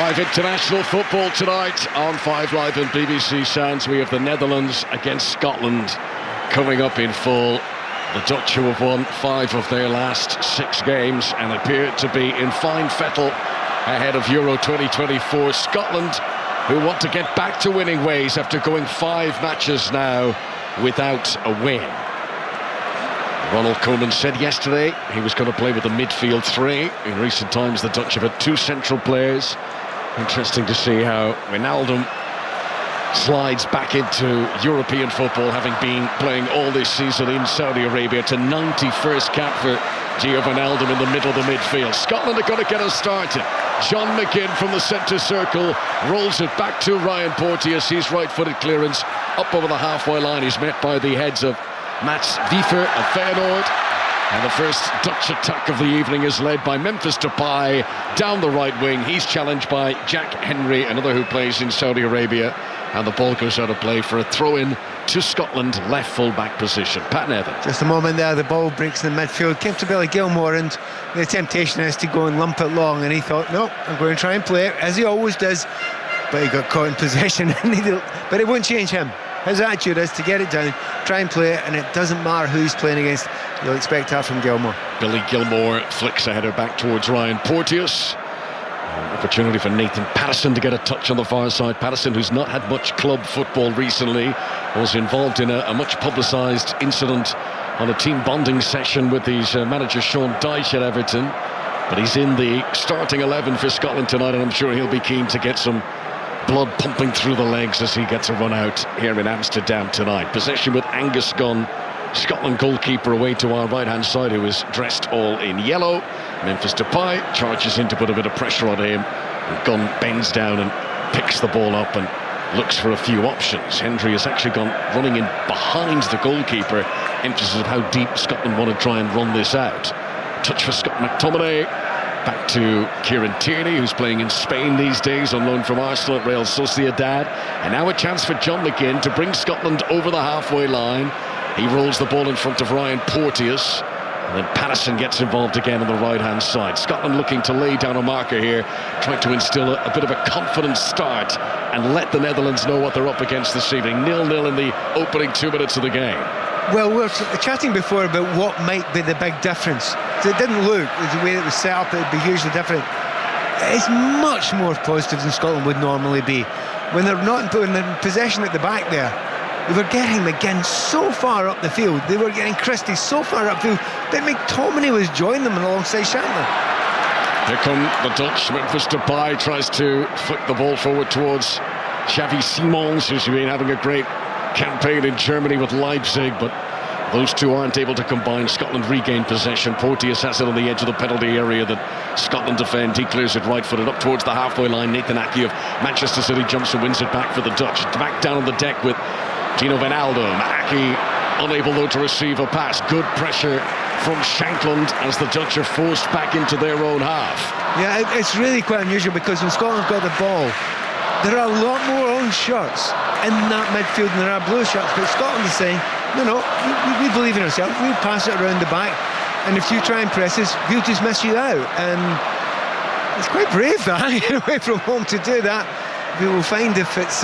Live international football tonight on 5 Live and BBC Sounds. We have the Netherlands against Scotland coming up in full. The Dutch, who have won 5 of their last 6 games and appear to be in fine fettle ahead of Euro 2024. Scotland, who want to get back to winning ways after going 5 matches now without a win. Ronald Koeman said yesterday he was going to play with a midfield 3. In recent times, the Dutch have had 2 central players. Interesting to see how Wijnaldum slides back into European football, having been playing all this season in Saudi Arabia. To 91st cap for Gio Wijnaldum in the middle of the midfield. Scotland are going to get us started. John McGinn from the centre circle rolls it back to Ryan Porteous. His right-footed clearance up over the halfway line. He's met by the heads of Mats Wiever of Feyenoord. And the first Dutch attack of the evening is led by Memphis Depay down the right wing. He's challenged by Jack Henry, another who plays in Saudi Arabia. And the ball goes out of play for a throw-in to Scotland, left full-back position. Pat Nevin. Just a moment there, the ball breaks in the midfield. Came to Billy Gilmore, and the temptation is to go and lump it long. And he thought, no, I'm going to try and play it, as he always does. But he got caught in possession. But it won't change him. His attitude is to get it down, try and play it, and it doesn't matter who he's playing against. You'll expect that from Gilmore. Billy Gilmore flicks a header back towards Ryan Porteous. Opportunity for Nathan Patterson to get a touch on the far side. Patterson, who's not had much club football recently, was involved in a much publicised incident on a team bonding session with his manager Sean Dyche at Everton. But he's in the starting 11 for Scotland tonight, and I'm sure he'll be keen to get some blood pumping through the legs as he gets a run out here in Amsterdam tonight. Possession with Angus Gunn, Scotland goalkeeper, away to our right-hand side, who is dressed all in yellow. Memphis Depay charges in to put a bit of pressure on him. And Gunn bends down and picks the ball up and looks for a few options. Hendry has actually gone running in behind the goalkeeper. Emphasis of how deep Scotland want to try and run this out. Touch for Scott McTominay. Back to Kieran Tierney, who's playing in Spain these days on loan from Arsenal at Real Sociedad. And now a chance for John McGinn to bring Scotland over the halfway line. He rolls the ball in front of Ryan Porteous. And then Patterson gets involved again on the right-hand side. Scotland looking to lay down a marker here, trying to instill a bit of a confident start and let the Netherlands know what they're up against this evening. 0-0 in the opening 2 minutes of the game. Well, we were chatting before about what might be the big difference. So it didn't look, the way it was set up, it would be hugely different. It's much more positive than Scotland would normally be. When they're in possession at the back there, they were getting McGinn so far up the field. They were getting Christie so far upfield that McTominay was joining them alongside Shatner. Here come the Dutch. Memphis Depay tries to flick the ball forward towards Xavi Simons, who's been having a great campaign in Germany with Leipzig, but those two aren't able to combine. Scotland regain possession. Porteous has it on the edge of the penalty area that Scotland defend. He clears it right-footed up towards the halfway line. Nathan Ake of Manchester City jumps and wins it back for the Dutch. Back down on the deck with Gio Wijnaldum. Ake unable though to receive a pass. Good pressure from Shankland as the Dutch are forced back into their own half. Yeah, it's really quite unusual because when Scotland got the ball, there are a lot more orange shirts in that midfield than there are blue shirts, but Scotland is saying, no, we believe in ourselves, we'll pass it around the back, and if you try and press us, we'll just miss you out. And it's quite brave that, away from home to do that. We will find if it's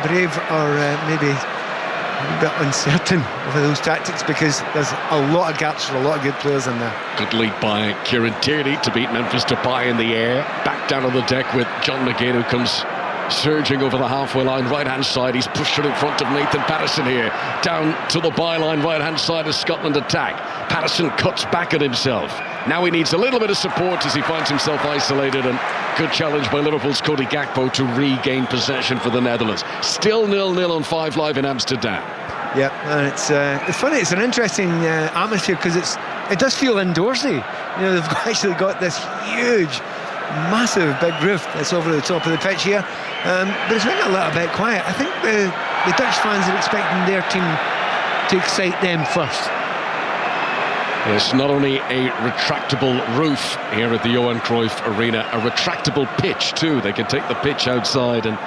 brave or maybe a bit uncertain over those tactics, because there's a lot of gaps for a lot of good players in there. Good lead by Kieran Tierney to beat Memphis Depay in the air. Back down on the deck with John McGinn, who comes surging over the halfway line, right-hand side. He's pushed it in front of Nathan Patterson here. Down to the byline, right-hand side as Scotland attack. Patterson cuts back at himself. Now he needs a little bit of support as he finds himself isolated, and good challenge by Liverpool's Cody Gakpo to regain possession for the Netherlands. Still 0-0 on 5 Live in Amsterdam. Yeah, and it's funny, it's an interesting atmosphere because it does feel indoorsy. They've actually got this huge, massive big roof that's over the top of the pitch here, but it's been a little bit quiet. I think the Dutch fans are expecting their team to excite them first. There's not only a retractable roof here at the Johan Cruyff Arena, a retractable pitch too. They can take the pitch outside and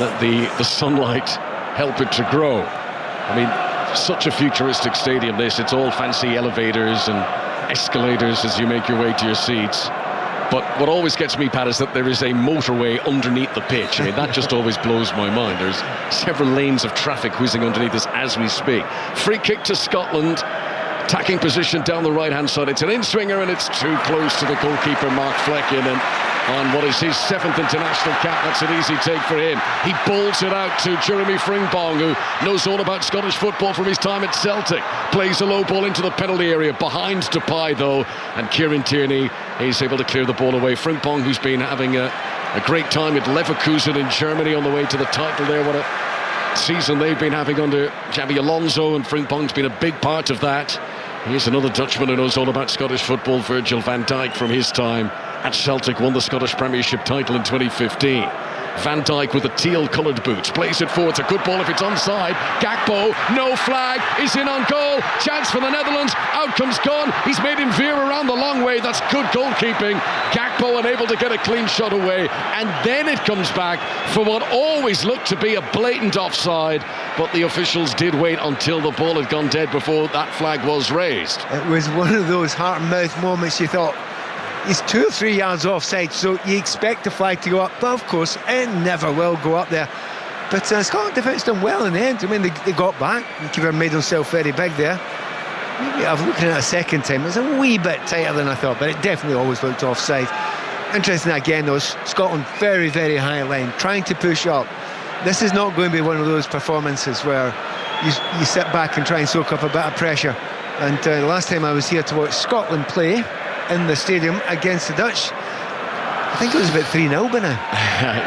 let the sunlight help it to grow. I mean, such a futuristic stadium this. It's all fancy elevators and escalators as you make your way to your seats. But what always gets me, Pat, is that there is a motorway underneath the pitch. I mean, that just always blows my mind. There's several lanes of traffic whizzing underneath us as we speak. Free kick to Scotland. Attacking position down the right-hand side. It's an in-swinger and it's too close to the goalkeeper, Mark Flecken. And on what is his 7th international cap, that's an easy take for him. He bowls it out to Jeremy Frimpong, who knows all about Scottish football from his time at Celtic. Plays a low ball into the penalty area, behind Depay though, and Kieran Tierney is able to clear the ball away. Frimpong, who's been having a great time at Leverkusen in Germany on the way to the title there. What a season they've been having under Xabi Alonso, and Frimpong's been a big part of that. Here's another Dutchman who knows all about Scottish football, Virgil van Dijk, from his time at Celtic, won the Scottish Premiership title in 2015. Van Dijk with the teal-coloured boots, plays it forward. It's a good ball if it's onside. Gakpo, no flag, is in on goal. Chance for the Netherlands, outcome's gone. He's made him veer around the long way. That's good goalkeeping. Gakpo unable to get a clean shot away. And then it comes back for what always looked to be a blatant offside. But the officials did wait until the ball had gone dead before that flag was raised. It was one of those heart-and-mouth moments. You thought, he's 2 or 3 yards offside, so you expect the flag to go up, but of course it never will go up there. But Scotland defence done well in the end. I mean, they got back. The keeper made himself very big there. Maybe I've looked at it a second time. It was a wee bit tighter than I thought, but it definitely always looked offside. Interesting again though, Scotland very, very high line, trying to push up. This is not going to be one of those performances where you sit back and try and soak up a bit of pressure. And the last time I was here to watch Scotland play in the stadium against the Dutch, I think it was about 3-0 by now.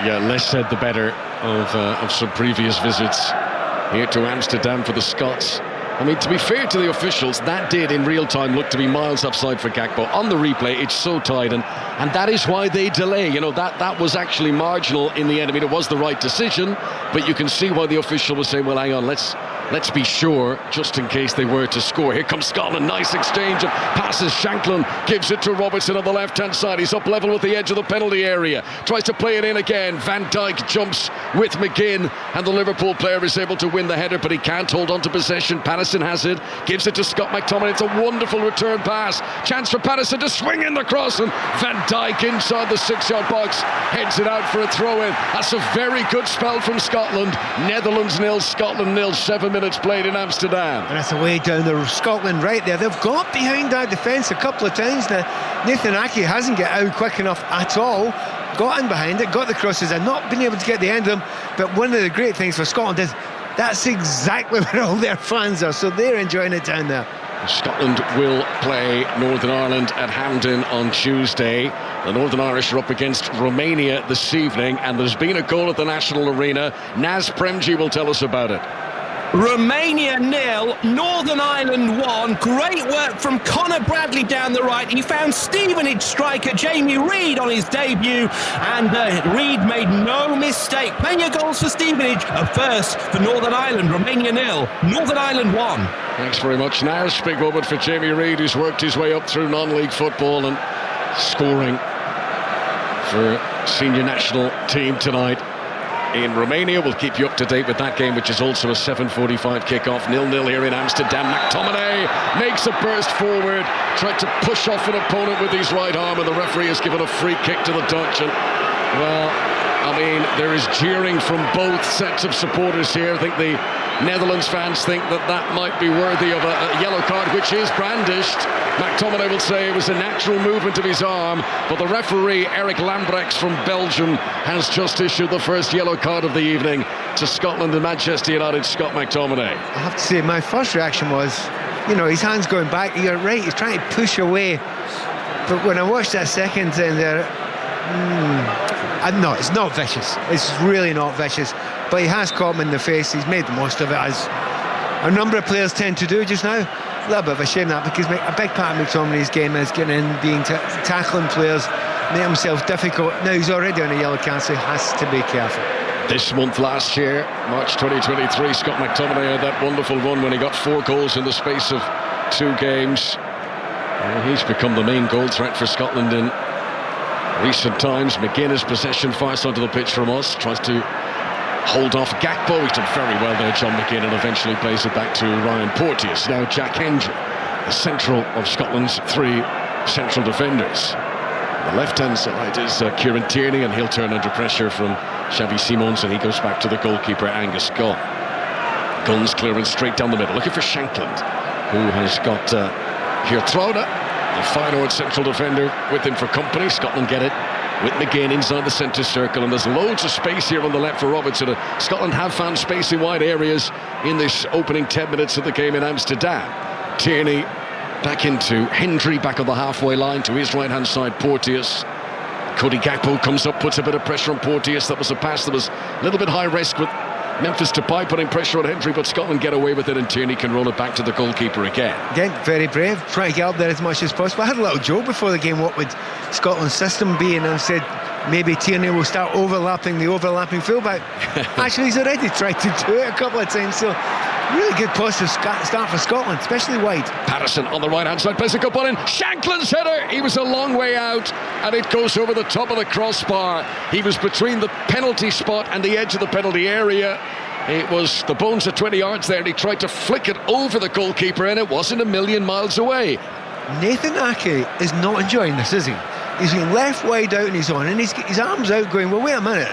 Yeah, less said the better of some previous visits here to Amsterdam for the Scots. I mean, to be fair to the officials, that did in real time look to be miles offside for Gakpo. On the replay, it's so tight, and that is why they delay. You know, that was actually marginal in the end. I mean, it was the right decision, but you can see why the official was saying, well, hang on, let's be sure, just in case they were to score. Here comes Scotland, nice exchange of passes. Shankland gives it to Robertson on the left-hand side. He's up level with the edge of the penalty area. Tries to play it in again. Van Dijk jumps with McGinn, and the Liverpool player is able to win the header, but he can't hold on to possession. Patterson has it, gives it to Scott McTominay. It's a wonderful return pass. Chance for Patterson to swing in the cross, and Van Dijk inside the 6-yard box heads it out for a throw-in. That's a very good spell from Scotland. Netherlands 0, Scotland 0, 7 minutes played in Amsterdam. And that's a way down the Scotland right there. They've got behind that defence a couple of times now. Nathan Ake hasn't get out quick enough at all. Got in behind it, got the crosses, and not been able to get the end of them. But one of the great things for Scotland is that's exactly where all their fans are, so they're enjoying it down there. Scotland will play Northern Ireland at Hampden on Tuesday. The Northern Irish are up against Romania this evening, and there's been a goal at the National Arena. Naz Premji will tell us about it. Romania 0, Northern Ireland 1. Great work from Conor Bradley down the right. He found Stevenage striker Jamie Reid on his debut, and Reid made no mistake. Plenty of goals for Stevenage. A first for Northern Ireland. Romania 0, Northern Ireland 1. Thanks very much, Naz. Big moment for Jamie Reid, who's worked his way up through non-league football and scoring for senior national team tonight in Romania. We'll keep you up to date with that game, which is also a 7:45 kickoff. 0-0 here in Amsterdam. McTominay makes a burst forward, tried to push off an opponent with his right arm, and the referee has given a free kick to the Dutch. And, well, I mean, there is jeering from both sets of supporters here. I think the Netherlands fans think that might be worthy of a yellow card, which is brandished. McTominay will say it was a natural movement of his arm, but the referee, Eric Lambrechts from Belgium, has just issued the first yellow card of the evening to Scotland and Manchester United, Scott McTominay. I have to say, my first reaction was, you know, his hand's going back. You're right, he's trying to push away. But when I watched that second thing there, no, it's not vicious. It's really not vicious. But he has caught him in the face. He's made the most of it, as a number of players tend to do just now. A little bit of a shame that, because a big part of McTominay's game is getting in, being tackling players, make himself difficult. Now he's already on a yellow card, so he has to be careful. This month last year, March 2023, Scott McTominay had that wonderful run when he got 4 goals in the space of 2 games. And he's become the main goal threat for Scotland in recent times. McGinn has possession, far side of the pitch from us, tries to hold off Gakpo. He's done very well there, John McGinn, and eventually plays it back to Ryan Porteous. Now Jack Hendry, the central of Scotland's 3 central defenders. The left-hand side is Kieran Tierney, and he'll turn under pressure from Xavi Simons, and he goes back to the goalkeeper, Angus Gunn. Gunn's clearance straight down the middle, looking for Shankland, who has got Geertruida, the Feyenoord central defender, with him for company. Scotland get it with McGinn inside the centre circle, and there's loads of space here on the left for Robertson. Scotland have found space in wide areas in this opening 10 minutes of the game in Amsterdam. Tierney back into Hendry, back on the halfway line to his right-hand side, Porteous. Cody Gakpo comes up, puts a bit of pressure on Porteous. That was a pass that was a little bit high risk with Memphis Depay putting pressure on Hendry, but Scotland get away with it, and Tierney can roll it back to the goalkeeper again. Again, very brave, trying to get up there as much as possible. I had a little joke before the game, what would Scotland's system be, and I said maybe Tierney will start overlapping the overlapping fullback. Actually, he's already tried to do it a couple of times, so really good positive start for Scotland, especially wide. Patterson on the right-hand side, plays a good ball in. Shankland's header, he was a long way out, and it goes over the top of the crossbar. He was between the penalty spot and the edge of the penalty area. It was the bones of 20 yards there, and he tried to flick it over the goalkeeper, and it wasn't a million miles away. Nathan Ake is not enjoying this, is he? He's been left wide out and he's on, and he's got his arms out going, well, wait a minute.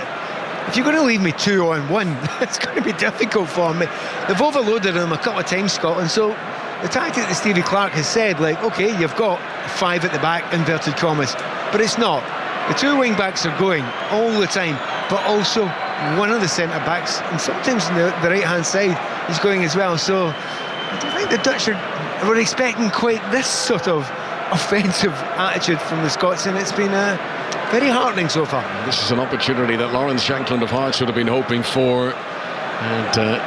If you're going to leave me 2-on-1, it's going to be difficult for me. They've overloaded him a couple of times, Scotland, so the tactic that Stevie Clarke has said, like, OK, you've got 5 at the back, inverted commas, but it's not. The 2 wing-backs are going all the time, but also one of the centre-backs, and sometimes on the right-hand side, is going as well. So I don't think the Dutch were expecting quite this sort of offensive attitude from the Scots, and it's been very heartening so far. This is an opportunity that Lawrence Shankland of Hearts would have been hoping for, and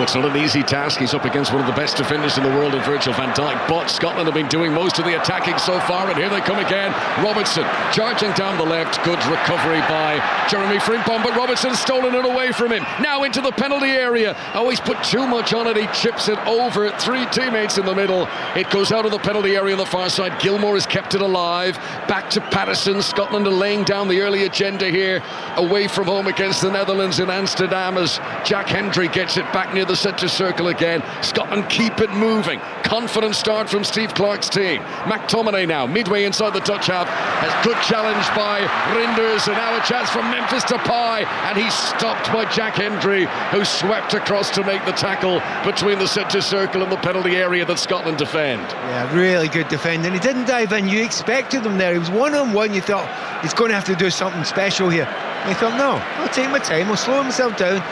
it's not an easy task. He's up against one of the best defenders in the world in Virgil van Dijk, but Scotland have been doing most of the attacking so far, and here they come again. Robertson charging down the left, good recovery by Jeremy Frimpong, but Robertson's stolen it away from him. Now into the penalty area. Oh, he's put too much on it. He chips it over 3 teammates in the middle. It goes out of the penalty area on the far side. Gilmour has kept it alive. Back to Patterson. Scotland are laying down the early agenda here, away from home against the Netherlands in Amsterdam, as Jack Hendry gets it back near the centre circle again. Scotland keep it moving. Confident start from Steve Clarke's team. McTominay now midway inside the Dutch half, has good challenge by Rinders, and now a chance from Memphis Depay, and he's stopped by Jack Hendry, who swept across to make the tackle between the centre circle and the penalty area that Scotland defend. Yeah, really good defending. He didn't dive in. You expected him there. He was one-on-one. You thought he's going to have to do something special here. And he thought, no, I'll take my time. I'll slow himself down.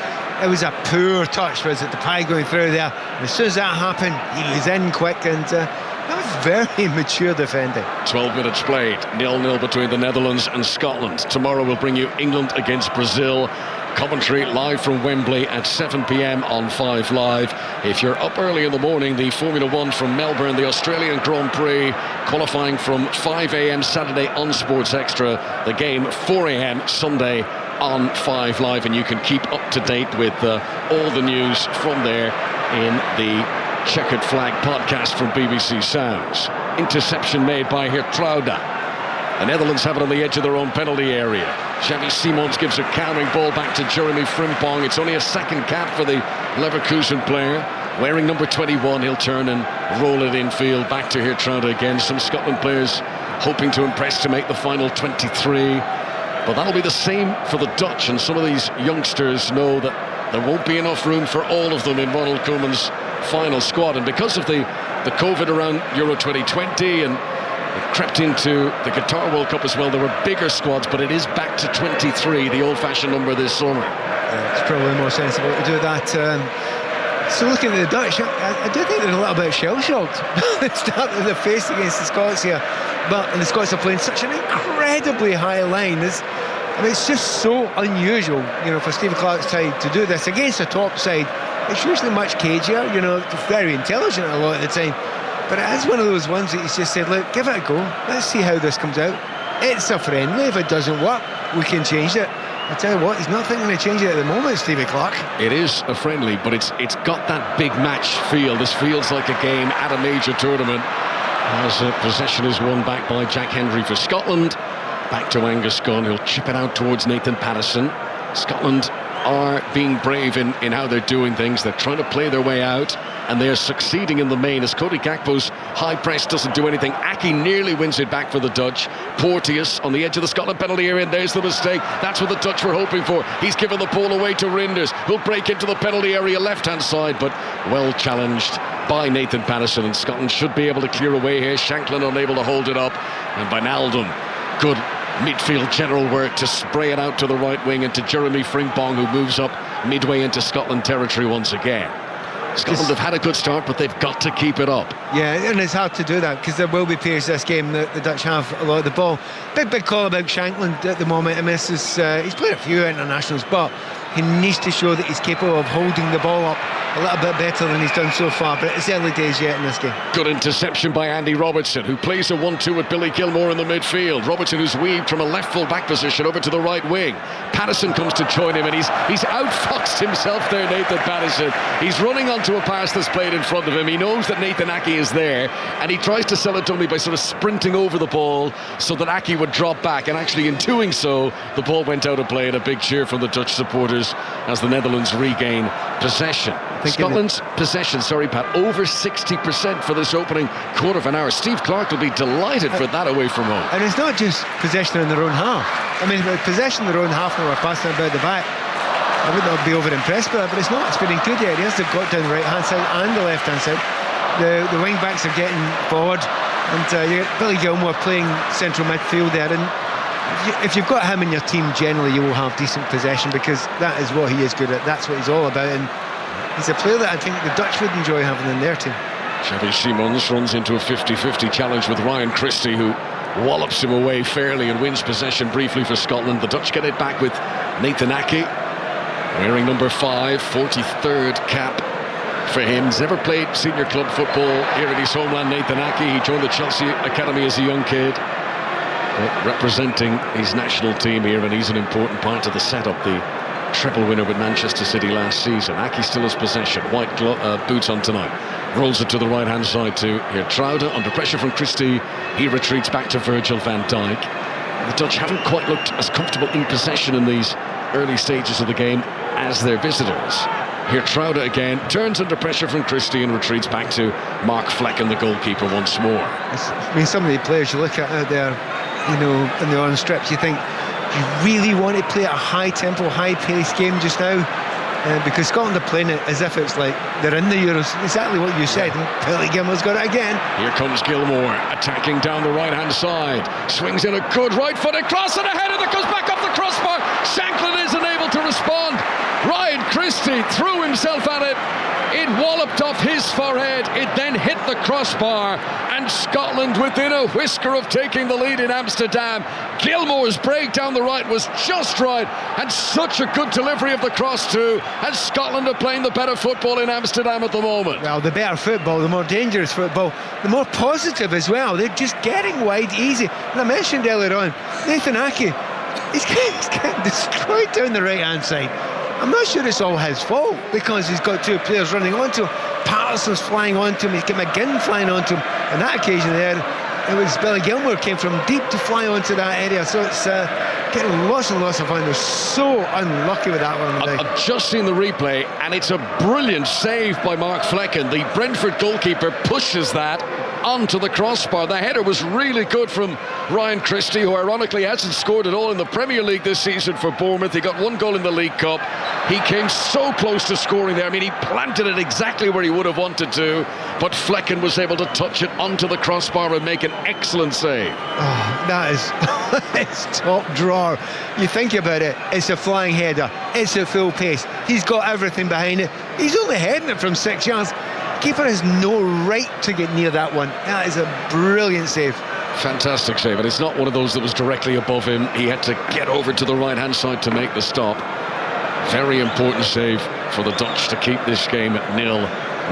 It was a poor touch, was it? Depay going through there. And as soon as that happened, he was in quick, and that was very mature defending. 12 minutes played, 0-0 between the Netherlands and Scotland. Tomorrow we'll bring you England against Brazil. Commentary live from Wembley at 7 p.m. on 5 Live. If you're up early in the morning, the Formula 1 from Melbourne, the Australian Grand Prix, qualifying from 5 a.m. Saturday on Sports Extra. The game 4 a.m. Sunday on 5 Live, and you can keep up to date with all the news from there in the Checkered Flag podcast from BBC Sounds. Interception made by Geertruida. The Netherlands have it on the edge of their own penalty area. Xavi Simons gives a carrying ball back to Jeremy Frimpong. It's only a second cap for the Leverkusen player. Wearing number 21, he'll turn and roll it infield back to Geertruida again. Some Scotland players hoping to impress to make the final 23. But that'll be the same for the Dutch, and some of these youngsters know that there won't be enough room for all of them in Ronald Koeman's final squad. And because of the COVID around Euro 2020 and it crept into the Qatar World Cup as well, there were bigger squads, but it is back to 23, the old-fashioned number this summer. It's probably more sensible to do that. So looking at the Dutch, I do think they're a little bit shell-shocked. They started their face against the Scots here, and the Scots are playing such an incredibly high line. It's just so unusual, for Stephen Clarke's side to do this against a top side. It's usually much cagier, very intelligent a lot of the time. But it is one of those ones that he's just said, look, give it a go. Let's see how this comes out. It's a friendly. If it doesn't work, we can change it. I tell you what, he's not thinking of changing it at the moment, Stevie Clarke. It is a friendly, but it's got that big match feel. This feels like a game at a major tournament. As possession is won back by Jack Hendry for Scotland. Back to Angus Gunn, who'll chip it out towards Nathan Patterson. Scotland are being brave in how they're doing things. They're trying to play their way out, and they're succeeding in the main, as Cody Gakpo's high press doesn't do anything. Aki nearly wins it back for the Dutch. Porteous on the edge of the Scotland penalty area, and there's the mistake. That's what the Dutch were hoping for. He's given the ball away to Rinders, who'll break into the penalty area left-hand side, but well challenged by Nathan Patterson, and Scotland should be able to clear away here. Shanklin unable to hold it up, and Wijnaldum, good midfield general work to spray it out to the right wing, and to Jeremy Frimpong, who moves up midway into Scotland territory once again. Scotland have had a good start, but they've got to keep it up. Yeah, and it's hard to do that because there will be periods this game that the Dutch have a lot of the ball. Big call about Shanklin at the moment. I mean, he's played a few internationals, but he needs to show that he's capable of holding the ball up a little bit better than he's done so far, but it's early days yet in this game. Good interception by Andy Robertson, who plays a 1-2 with Billy Gilmore in the midfield. Robertson, who's weaved from a left full-back position over to the right wing. Patterson comes to join him, and he's outfoxed himself there, Nathan Patterson. He's running onto a pass that's played in front of him. He knows that Nathan Aki is there, and he tries to sell it to me by sort of sprinting over the ball so that Aki would drop back, and actually in doing so, the ball went out of play, and a big cheer from the Dutch supporters as the Netherlands regain possession. Scotland's possession, Pat, over 60% for this opening quarter of an hour. Steve Clarke will be delighted for that away from home. And it's not just possession in their own half. I mean, possession in their own half when we're passing about the back, I would not be over impressed with that, but it's not. It's been in good areas. They've got down the right hand side and the left hand side. The wing backs are getting forward, and you get Billy Gilmore playing central midfield there. And if you've got him in your team, generally you will have decent possession, because that is what he is good at. That's what he's all about, and he's a player that I think the Dutch would enjoy having in their team. Xavi Simons runs into a 50-50 challenge with Ryan Christie, who wallops him away fairly and wins possession briefly for Scotland. The Dutch get it back with Nathan Aki, wearing number 5, 43rd cap for him. He's never played senior club football here in his homeland, Nathan Aki. He joined the Chelsea Academy as a young kid, representing his national team here, and he's an important part of the setup. The treble winner with Manchester City last season. Aki still has possession. White boots on tonight. Rolls it to the right hand side to Geertruida. Under pressure from Christie, he retreats back to Virgil van Dijk. The Dutch haven't quite looked as comfortable in possession in these early stages of the game as their visitors. Geertruida again turns under pressure from Christie and retreats back to Mark Flecken, the goalkeeper, once more. I mean, some of the players you look at out there, you know, in the on strips, you think, you really want to play a high-tempo, high-paced game just now? Because Scotland are playing it as if it's like they're in the Euros. Exactly what you said. Billy Gilmore's got it again. Here comes Gilmore, attacking down the right-hand side. Swings in a good right-footed cross, and a header that goes back up the crossbar. Shanklin isn't able to respond. Ryan Christie threw himself at it. It walloped off his forehead. It then hit the crossbar, and Scotland within a whisker of taking the lead in Amsterdam. Gilmore's break down the right was just right, and such a good delivery of the cross too, and Scotland are playing the better football in Amsterdam at the moment. Well, the better football, the more dangerous football, the more positive as well. They're just getting wide easy. And I mentioned earlier on, Nathan Aki, he's getting destroyed down the right hand side. I'm not sure it's all his fault, because he's got two players running onto him. Patterson's flying onto him, he's got McGinn flying onto him. On that occasion there, it was Billy Gilmore came from deep to fly onto that area. So it's getting lots and lots of fun. They're so unlucky with that one today. I've just seen the replay, and it's a brilliant save by Mark Flecken. The Brentford goalkeeper pushes that onto the crossbar. The header was really good from Ryan Christie, who ironically hasn't scored at all in the Premier League this season for Bournemouth. He got one goal in the League Cup. He came so close to scoring there. I mean, he planted it exactly where he would have wanted to, but Flecken was able to touch it onto the crossbar and make an excellent save. Oh, that is it's top drawer. You think about it, it's a flying header, it's at full pace, he's got everything behind it, he's only heading it from 6 yards. Keeper has no right to get near that one. That is a brilliant save. Fantastic save, and it's not one of those that was directly above him. He had to get over to the right hand side to make the stop. Very important save for the Dutch to keep this game at 0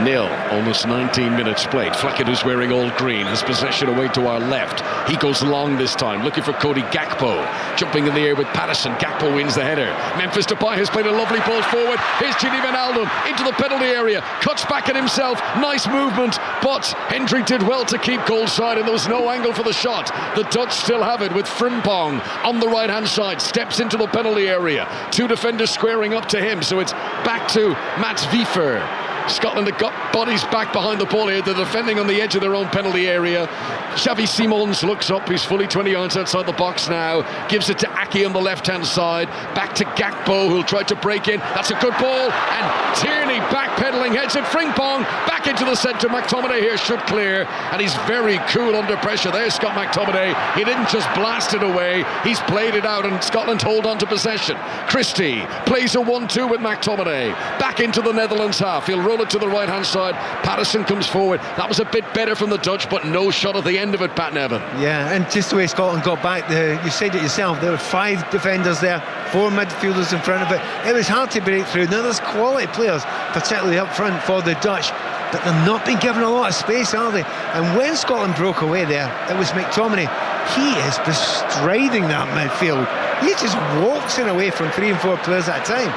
nil, almost 19 minutes played. Flecken, who's wearing all green, has possession away to our left. He goes long this time, looking for Cody Gakpo, jumping in the air with Patterson. Gakpo wins the header. Memphis Depay has played a lovely ball forward. Here's Gini Wijnaldum into the penalty area, cuts back at himself. Nice movement, but Hendrick did well to keep goal side, and there was no angle for the shot. The Dutch still have it with Frimpong on the right hand side, steps into the penalty area. Two defenders squaring up to him, so it's back to Mats Wiefer. Scotland have got bodies back behind the ball here. They're defending on the edge of their own penalty area. Xavi Simons looks up. He's fully 20 yards outside the box now. Gives it to Aki on the left-hand side. Back to Gakpo, who'll try to break in. That's a good ball. And Tierney backpedaling, heads it. Frimpong back into the centre. McTominay here should clear. And he's very cool under pressure. There's Scott McTominay. He didn't just blast it away. He's played it out, and Scotland hold on to possession. Christie plays a 1-2 with McTominay. Back into the Netherlands half. He'll roll it to the right hand side. Patterson comes forward. That was a bit better from the Dutch, but no shot at the end of it, Pat Nevin. Yeah, and just the way Scotland got back, you said it yourself, there were 5 defenders there, 4 midfielders in front of it. It was hard to break through. Now there's quality players, particularly up front for the Dutch, but they're not being given a lot of space, are they? And when Scotland broke away there, it was McTominay. He is bestriding that midfield. He just walks in away from 3 and 4 players at a time.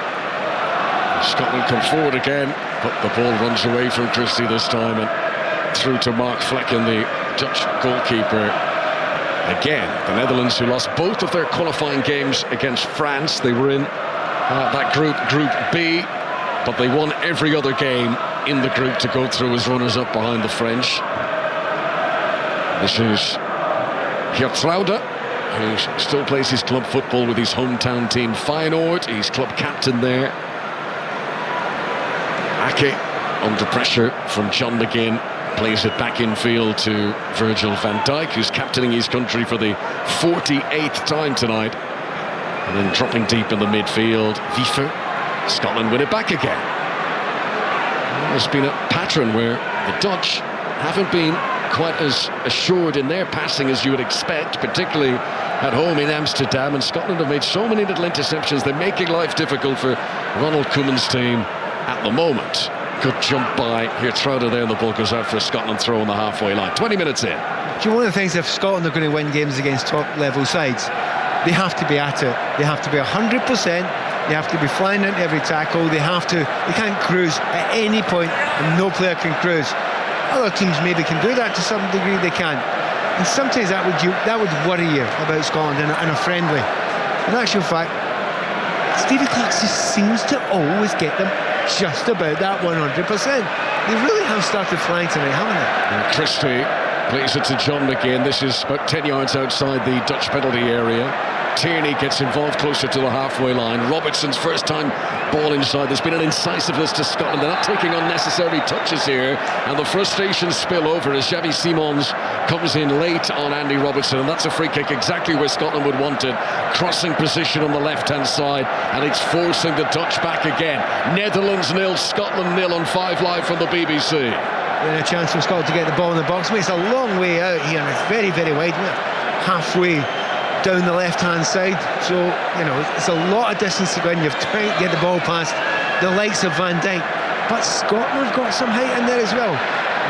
Scotland come forward again, but the ball runs away from Christie this time and through to Mark Flecken, the Dutch goalkeeper. Again, the Netherlands, who lost both of their qualifying games against France. They were in that group B, but they won every other game in the group to go through as runners-up behind the French. This is Geertruida, who still plays his club football with his hometown team Feyenoord. He's club captain there. Ake, under pressure from John McGinn, plays it back infield to Virgil van Dijk, who's captaining his country for the 48th time tonight. And then dropping deep in the midfield, Wiefer. Scotland win it back again. There's been a pattern where the Dutch haven't been quite as assured in their passing as you would expect, particularly at home in Amsterdam, and Scotland have made so many little interceptions. They're making life difficult for Ronald Koeman's team at the moment. Good jump by Geertruida there, and the ball goes out for a Scotland throw on the halfway line. 20 minutes in. Do you know one of the things, if Scotland are going to win games against top level sides, they have to be at it. They have to be 100%. They have to be flying into every tackle. They can't cruise at any point, and no player can cruise. Other teams maybe can do that to some degree. They can, and sometimes that would worry you about Scotland in a friendly. In actual fact, Stevie Clark just seems to always get them just about that 100%. They really have started flying tonight, haven't they? And Christie plays it to John McGinn. This is about 10 yards outside the Dutch penalty area. Tierney gets involved closer to the halfway line. Robertson's first time ball inside. There's been an incisiveness to Scotland. They're not taking unnecessary touches here, and the frustration spill over as Xavi Simons comes in late on Andy Robertson, and that's a free kick exactly where Scotland would want it. Crossing position on the left-hand side, and it's forcing the Dutch back again. Netherlands 0, Scotland 0 on 5 Live from the BBC. And a chance for Scotland to get the ball in the box. It's a long way out here, and it's very, very wide, halfway down the left-hand side, so it's a lot of distance to go in. You've tried to get the ball past the likes of Van Dijk, but Scotland have got some height in there as well,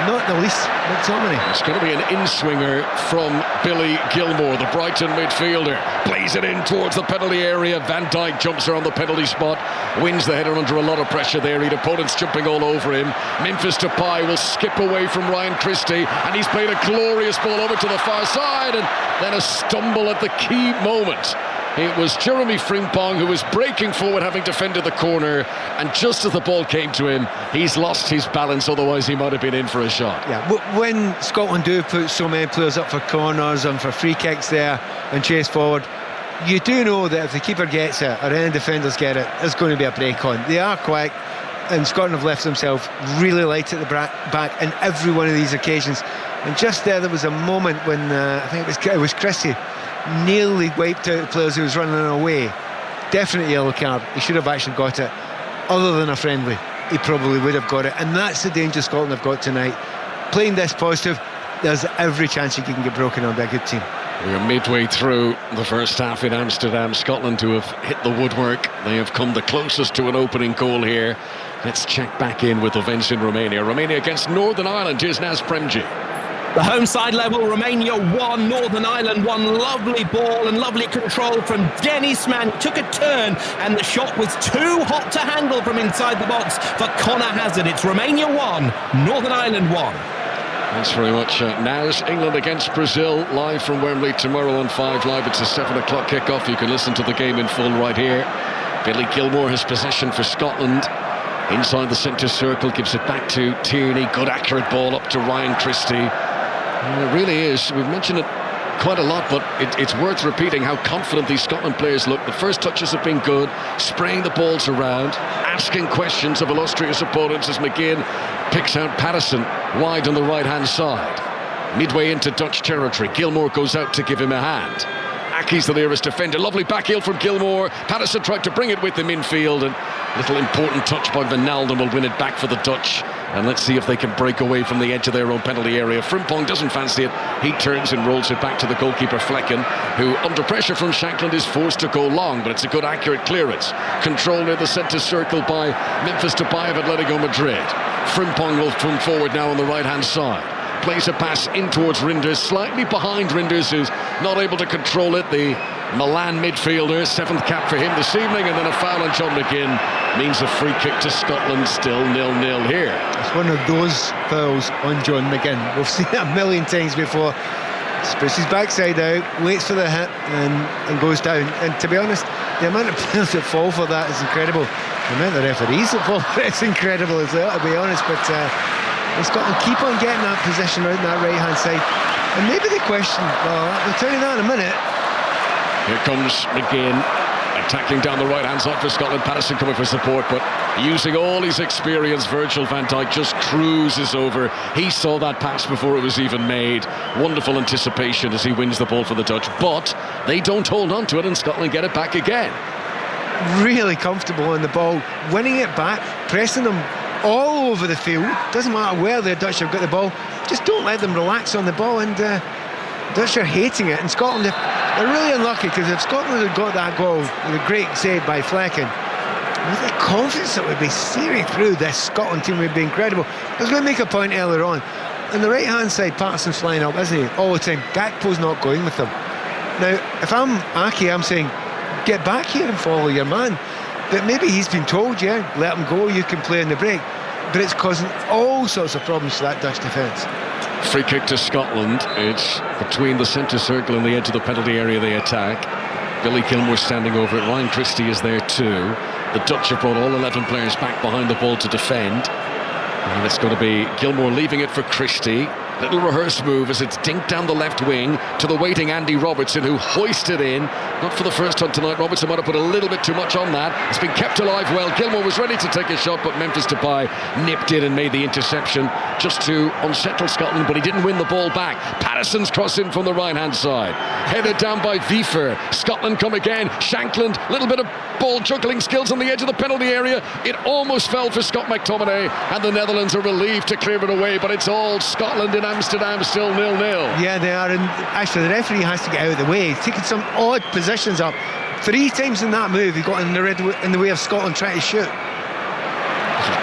not the least McTominay. It's going to be an in-swinger from Billy Gilmore, the Brighton midfielder. Plays it in towards the penalty area. Van Dijk jumps around the penalty spot, wins the header under a lot of pressure there. He'd opponents jumping all over him. Memphis Depay will skip away from Ryan Christie, and he's played a glorious ball over to the far side, and then a stumble at the key moment. It was Jeremy Frimpong who was breaking forward, having defended the corner, and just as the ball came to him, he's lost his balance, otherwise he might have been in for a shot. Yeah, but when Scotland do put so many players up for corners and for free kicks there and chase forward, you do know that if the keeper gets it or any defenders get it, there's going to be a break on. They are quick, and Scotland have left themselves really light at the back in every one of these occasions. And just there was a moment when I think it was Christie nearly wiped out the players who was running away. Definitely yellow card. He should have actually got it. Other than a friendly, he probably would have got it, and that's the danger Scotland have got tonight. Playing this positive, there's every chance you can get broken on by a good team. We are midway through the first half in Amsterdam. Scotland, who have hit the woodwork, they have come the closest to an opening goal here. Let's check back in with events in Romania. Romania against Northern Ireland. Here's Naz Premji. The home side level, Romania 1, Northern Ireland 1. Lovely ball and lovely control from Dennis Mann. He took a turn and the shot was too hot to handle from inside the box for Conor Hazard. It's Romania 1, Northern Ireland 1. Thanks very much, Naz. England against Brazil, live from Wembley tomorrow on 5 Live. It's a 7 o'clock kickoff. You can listen to the game in full right here. Billy Gilmour has possession for Scotland. Inside the centre circle, gives it back to Tierney. Good accurate ball up to Ryan Christie. And it really is. We've mentioned it quite a lot, but it's worth repeating how confident these Scotland players look. The first touches have been good, spraying the balls around, asking questions of illustrious opponents as McGinn picks out Patterson wide on the right-hand side. Midway into Dutch territory, Gilmour goes out to give him a hand. Aki's the nearest defender. Lovely back heel from Gilmour. Patterson tried to bring it with him infield, and a little important touch by Wijnaldum will win it back for the Dutch. And let's see if they can break away from the edge of their own penalty area. Frimpong doesn't fancy it. He turns and rolls it back to the goalkeeper Flecken, who under pressure from Shankland is forced to go long, but it's a good accurate clearance. Control near the centre circle by Memphis Depay of Atletico Madrid. Frimpong will come forward now on the right-hand side. Plays a pass in towards Rinders, slightly behind Rinders, who's not able to control it. The Milan midfielder, 7th cap for him this evening, and then a foul on John McGinn means a free kick to Scotland, still 0-0 here. It's one of those fouls on John McGinn. We've seen it a million times before. Spreads his backside out, waits for the hit and goes down. And to be honest, the amount of players that fall for that is incredible. The amount of referees that fall for it is incredible as well, to be honest. But Scotland keep on getting that position out on that right-hand side. And maybe the question, well, we'll tell you that in a minute. Here comes McGinn, attacking down the right-hand side for Scotland. Patterson coming for support, but using all his experience, Virgil van Dijk just cruises over. He saw that pass before it was even made. Wonderful anticipation as he wins the ball for the Dutch, but they don't hold on to it and Scotland get it back again. Really comfortable on the ball, winning it back, pressing them all over the field. Doesn't matter where the Dutch have got the ball, just don't let them relax on the ball. And Dutch are hating it, and Scotland, they're really unlucky, because if Scotland had got that goal with a great save by Flecken, with the confidence that would be searing through this Scotland team would be incredible. I was going to make a point earlier on the right hand side, Patterson's flying up, isn't he, all the time. Gakpo's not going with them. Now if I'm Aki, I'm saying get back here and follow your man. But maybe he's been told, yeah, let him go, you can play in the break. But it's causing all sorts of problems to that Dutch defence. Free kick to Scotland. It's between the centre circle and the edge of the penalty area they attack. Billy Gilmour standing over it. Ryan Christie is there too. The Dutch have brought all 11 players back behind the ball to defend. And it's going to be Gilmour leaving it for Christie. Little reverse move as it's dinked down the left wing to the waiting Andy Robertson, who hoisted in. Not for the first time tonight. Robertson might have put a little bit too much on that. It's been kept alive well. Gilmour was ready to take a shot, but Memphis Depay nipped in and made the interception just to unsettle Scotland, but he didn't win the ball back. Patterson's cross in from the right-hand side. Headed down by Wiefer. Scotland come again. Shankland, little bit of ball juggling skills on the edge of the penalty area. It almost fell for Scott McTominay, and the Netherlands are relieved to clear it away, but it's all Scotland in Amsterdam, still 0-0. Yeah, they are, and actually the referee has to get out of the way. He's taking some odd positions up. 3 times in that move he got in the way of Scotland trying to shoot.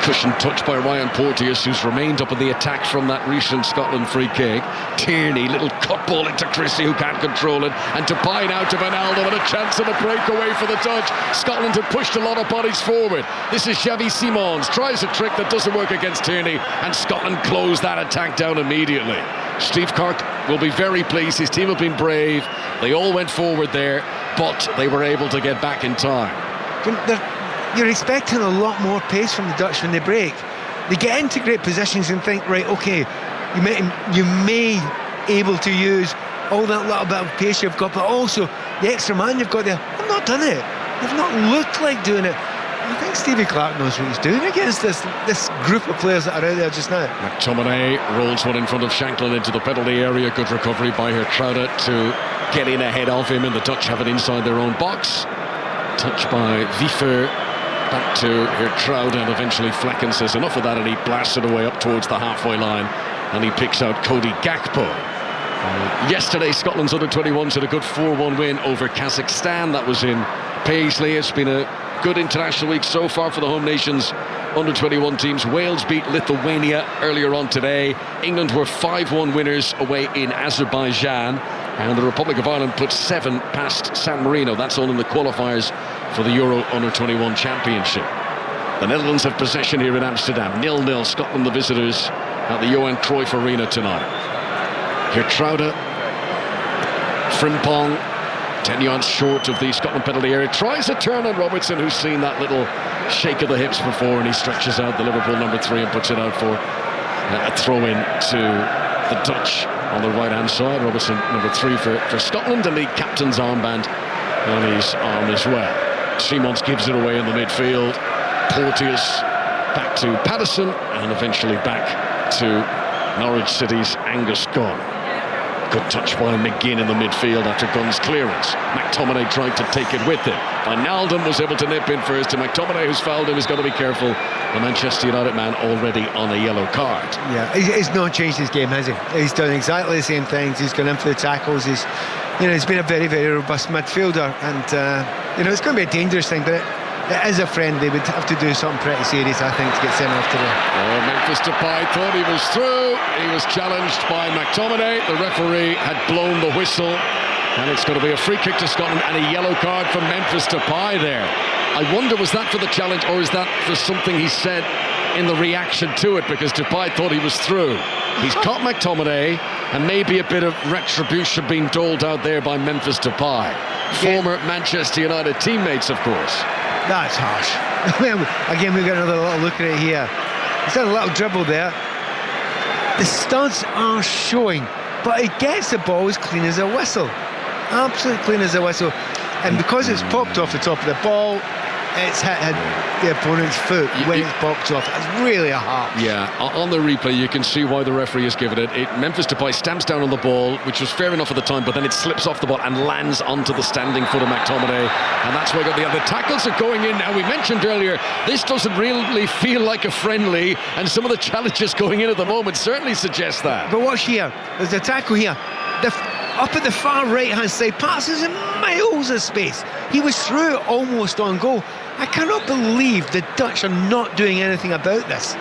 Cushioned touch by Ryan Porteous, who's remained up in the attack from that recent Scotland free kick. Tierney, little cut ball into Christie, who can't control it, and Depay now to Wijnaldum, and a chance of a breakaway for the Dutch. Scotland have pushed a lot of bodies forward. This is Xavi Simons, tries a trick that doesn't work against Tierney, and Scotland close that attack down immediately. Steve Kirk will be very pleased. His team have been brave. They all went forward there, but they were able to get back in time. You're expecting a lot more pace from the Dutch when they break. They get into great positions and think, right, okay, you may able to use all that little bit of pace you've got, but also the extra man you've got there. They've not done it. They've not looked like doing it. I think Stevie Clark knows what he's doing against this group of players that are out there just now. McTominay rolls one in front of Shankland into the penalty area. Good recovery by Hertraude to get in ahead of him, and the Dutch have it inside their own box. Touch by Wiefer. Back to Hertraude, and eventually Flecken says enough of that, and he blasts it away up towards the halfway line, and he picks out Cody Gakpo. Yesterday, Scotland's under-21s had a good 4-1 win over Kazakhstan. That was in Paisley. It's been a good international week so far for the home nations under-21 teams. Wales beat Lithuania earlier on today. England were 5-1 winners away in Azerbaijan. And the Republic of Ireland put 7 past San Marino. That's all in the qualifiers for the Euro Under-21 Championship. The Netherlands have possession here in Amsterdam. 0-0, Scotland the visitors at the Johan Cruyff Arena tonight. Gertruida, Frimpong, 10 yards short of the Scotland penalty area. Tries a turn on Robertson, who's seen that little shake of the hips before, and he stretches out the Liverpool number 3 and puts it out for a throw-in to the Dutch on the right-hand side. Robertson, number 3 for Scotland, and the captain's armband on his arm as well. Simons gives it away in the midfield. Porteous back to Patterson, and eventually back to Norwich City's Angus Gunn. Good touch by McGinn in the midfield after Gunn's clearance. McTominay tried to take it with him. Wijnaldum was able to nip in first to McTominay, who's fouled him. He's got to be careful. The Manchester United man already on a yellow card. Yeah, he's not changed his game, has he? He's done exactly the same things. He's gone in for the tackles. He's been a very, very robust midfielder, and it's going to be a dangerous thing, but it is a friendly. Would have to do something pretty serious, I think, to get sent off today. Oh, Memphis Depay thought he was through. He was challenged by McTominay. The referee had blown the whistle, and it's going to be a free kick to Scotland and a yellow card for Memphis Depay there. I wonder, was that for the challenge, or is that for something he said in the reaction to it, because Depay thought he was through? He's caught McTominay, and maybe a bit of retribution being doled out there by Memphis Depay. Former Manchester United teammates, of course. That's harsh. Again, we've got another little look at it here. He's done a little dribble there. The studs are showing, but he gets the ball as clean as a whistle. Absolutely clean as a whistle. And because it's popped off the top of the ball, it's hit the opponent's foot when it's popped off. It's really a harsh. Yeah, on the replay you can see why the referee has given it. Memphis Depay stamps down on the ball, which was fair enough at the time, but then it slips off the ball and lands onto the standing foot of McTominay, and that's where the other tackles are going in. Now, we mentioned earlier, this doesn't really feel like a friendly, and some of the challenges going in at the moment certainly suggest that. But watch here, there's a tackle here. Up at the far right-hand side, Patterson's in miles of space. He was through it almost on goal. I cannot believe the Dutch are not doing anything about this.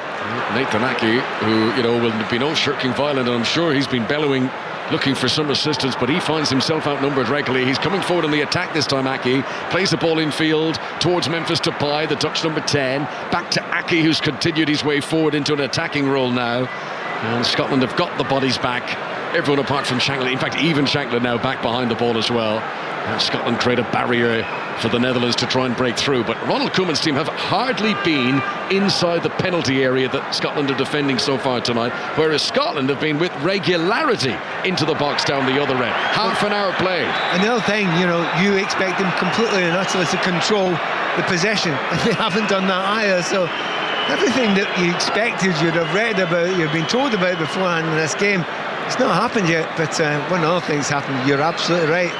Nathan Ake, who, will be no shirking violent, and I'm sure he's been bellowing, looking for some assistance, but he finds himself outnumbered regularly. He's coming forward in the attack this time. Ake plays the ball in field towards Memphis Depay, the Dutch number 10. Back to Ake, who's continued his way forward into an attacking role now. And Scotland have got the bodies back. Everyone apart from Shankland, in fact even Shankland now back behind the ball as well. And Scotland create a barrier for the Netherlands to try and break through, but Ronald Koeman's team have hardly been inside the penalty area that Scotland are defending so far tonight, whereas Scotland have been with regularity into the box down the other end. Half an hour played. Another thing, you expect them completely and utterly to control the possession, and they haven't done that either. So everything that you expected, you'd have read about, you've been told about beforehand in this game, it's not happened yet. But one other thing's happened. You're absolutely right.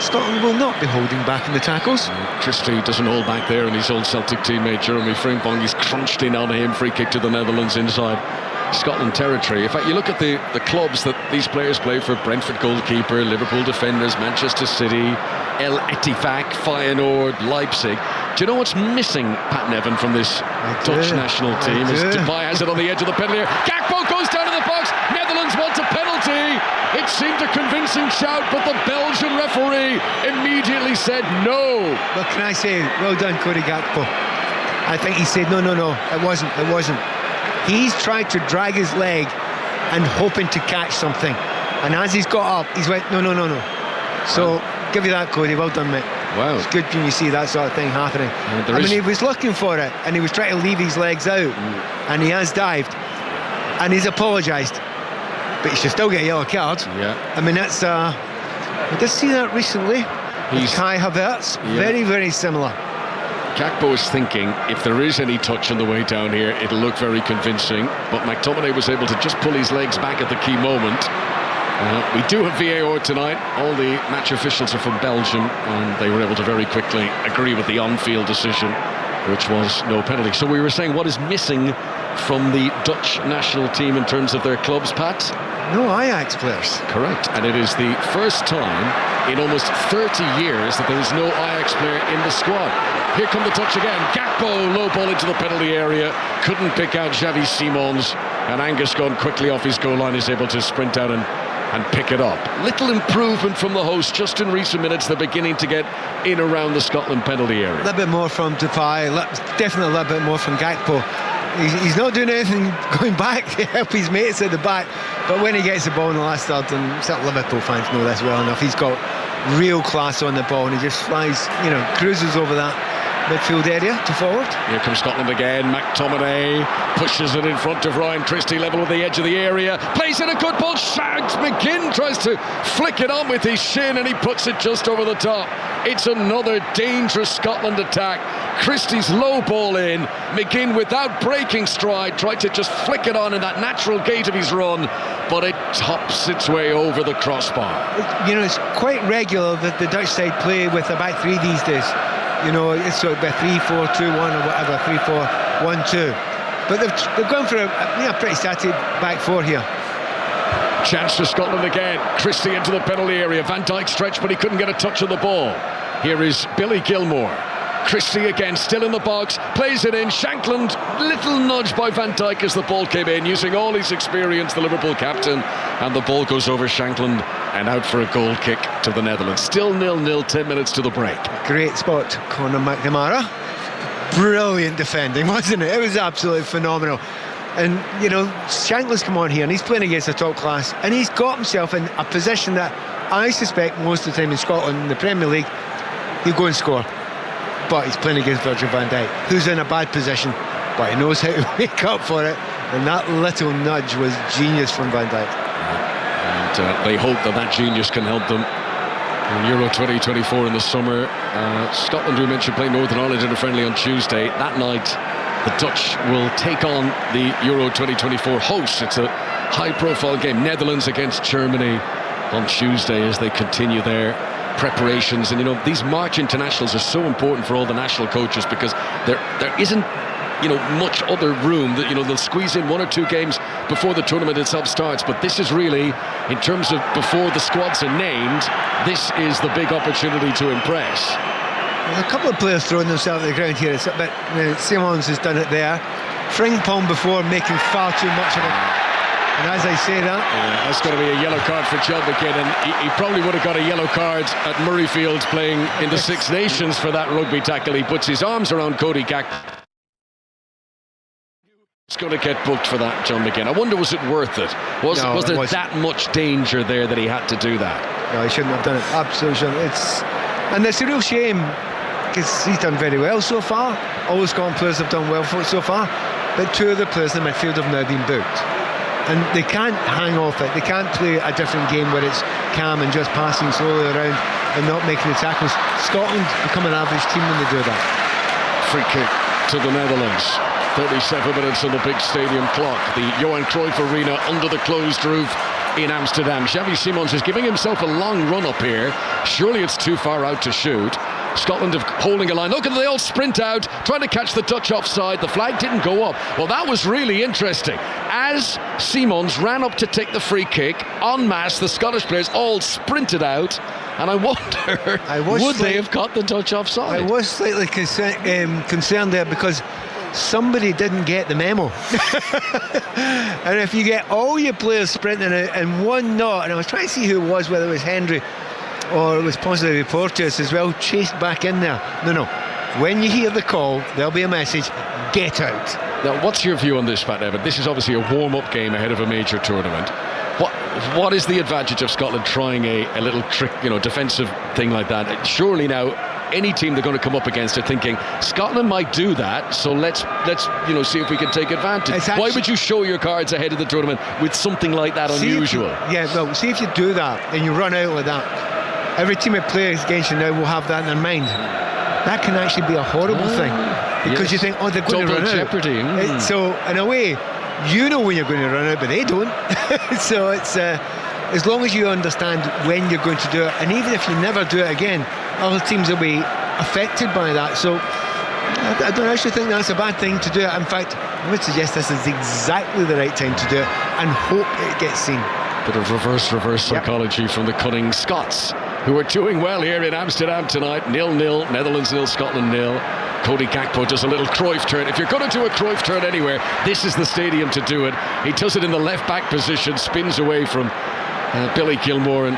Scotland will not be holding back in the tackles. Christie doesn't hold back there, and his old Celtic teammate Jeremy Frimpong, he's crunched in on him. Free kick to the Netherlands inside Scotland territory. In fact, you look at the clubs that these players play for: Brentford goalkeeper, Liverpool defenders, Manchester City, El Ettifaq, Feyenoord, Leipzig. Do you know what's missing, Pat Nevin, from this Dutch national team? As Depay has it on the edge of the penalty area. Gakpo goes down in the box. Netherlands wants a penalty. It seemed a convincing shout, but the Belgian referee immediately said no. Well, can I say, well done, Cody Gakpo. I think he said, no, it wasn't. He's tried to drag his leg and hoping to catch something. And as he's got up, he's went, no. So, give you that, Cody. Well done, mate. Wow. It's good when you see that sort of thing happening. He was looking for it, and he was trying to leave his legs out, and he has dived, and he's apologised. But he should still get a yellow card. Yeah. I mean, that's... we did see that recently. Kai Havertz. Yeah. Very, very similar. Gakpo is thinking, if there is any touch on the way down here, it'll look very convincing. But McTominay was able to just pull his legs back at the key moment. We do have VAR tonight. All the match officials are from Belgium, and they were able to very quickly agree with the on-field decision, which was no penalty. So we were saying, what is missing from the Dutch national team in terms of their clubs, Pat? no Ajax players. Correct, and it is the first time in almost 30 years that there is no Ajax player in the squad. Here come the touch again. Gakpo, low ball into the penalty area. Couldn't pick out Xavi Simons, and Angus Gunn quickly off his goal line is able to sprint out and pick it up. Little improvement from the host just in recent minutes. They're beginning to get in around the Scotland penalty area. A little bit more from Depay, definitely a little bit more from Gakpo. He's not doing anything going back to help his mates at the back, but when he gets the ball in the last third, and some Liverpool fans know this well enough, he's got real class on the ball, and he just flies, cruises over that midfield area to forward. Here comes Scotland again. McTominay pushes it in front of Ryan Christie, level with the edge of the area, plays in a good ball, shags. McGinn tries to flick it on with his shin, and he puts it just over the top. It's another dangerous Scotland attack. Christie's low ball in. McGinn, without breaking stride, tried to just flick it on in that natural gait of his run, but it tops its way over the crossbar. It's quite regular that the Dutch side play with a back three these days. It's sort of a 3-4-2-1 or whatever, 3-4-1-2. But they've gone for a pretty static back four here. Chance for Scotland again. Christie into the penalty area. Van Dijk stretched, but he couldn't get a touch on the ball. Here is Billy Gilmore. Christie again, still in the box, plays it in. Shankland, little nudge by Van Dijk as the ball came in, using all his experience, the Liverpool captain, and the ball goes over Shankland and out for a goal kick to the Netherlands. Still 0-0, 10 minutes to the break. Great spot, Conor McNamara. Brilliant defending, wasn't it? It was absolutely phenomenal. And, Shankland's come on here, and he's playing against a top class, and he's got himself in a position that I suspect most of the time in Scotland, in the Premier League, he'll go and score. But he's playing against Virgil van Dijk, who's in a bad position, but he knows how to make up for it, and that little nudge was genius from Van Dijk. And they hope that genius can help them in Euro 2024 in the summer. Scotland, we mentioned, play Northern Ireland in a friendly on Tuesday. That night, the Dutch will take on the Euro 2024 hosts. It's a high-profile game. Netherlands against Germany on Tuesday as they continue their preparations. And these March internationals are so important for all the national coaches, because there isn't much other room. That they'll squeeze in one or two games before the tournament itself starts, but this is really, in terms of before the squads are named, this is the big opportunity to impress. There's a couple of players throwing themselves at the ground here. It's a bit, Simons has done it there. Frimpong before, making far too much of it. And as I say that, that's got to be a yellow card for John McGinn, and he probably would have got a yellow card at Murrayfield playing in the Six Nations for that rugby tackle. He puts his arms around Cody Gakpo. It's going to get booked for that, John McGinn. I wonder, was it worth it? Was there that much danger there that he had to do that? No, he shouldn't have done it. Absolutely shouldn't. And it's a real shame, because he's done very well so far. All the Scotland players have done well so far, but two of the players in the midfield have now been booked. And they can't hang off it. They can't play a different game where it's calm and just passing slowly around and not making the tackles. Scotland become an average team when they do that. Free kick to the Netherlands. 37 minutes on the big stadium clock. The Johan Cruyff Arena under the closed roof in Amsterdam. Xavi Simons is giving himself a long run up here. Surely it's too far out to shoot. Scotland are holding a line. Look at they all sprint out, trying to catch the Dutch offside. The flag didn't go up. Well, that was really interesting. As Simons ran up to take the free kick, en masse, the Scottish players all sprinted out. And I wonder, would they have caught the Dutch offside? I was slightly concerned there, because somebody didn't get the memo. And if you get all your players sprinting out and one not, and I was trying to see who it was, whether it was Hendry or it was possibly Porteous as well, chased back in there. No. When you hear the call, there'll be a message: get out. Now, what's your view on this, Pat Nevin? This is obviously a warm-up game ahead of a major tournament. What is the advantage of Scotland trying a little trick, defensive thing like that? Surely now, any team they're going to come up against are thinking Scotland might do that, so let's see if we can take advantage. Why would you show your cards ahead of the tournament with something like that unusual? See if you do that and you run out like that, every team that plays against you now will have that in their mind. That can actually be a horrible thing, because you think, they're going to run jeopardy. out. So in a way, when you're going to run out, but they don't. So it's as long as you understand when you're going to do it, and even if you never do it again, other teams will be affected by that. So I don't actually think that's a bad thing to do it. In fact, I would suggest this is exactly the right time to do it, and hope it gets seen. Bit of reverse psychology from the cunning Scots, who are doing well here in Amsterdam tonight. 0-0, Netherlands 0, Scotland 0. Cody Gakpo does a little Cruyff turn. If you're going to do a Cruyff turn anywhere, this is the stadium to do it. He does it in the left-back position, spins away from Billy Gilmour and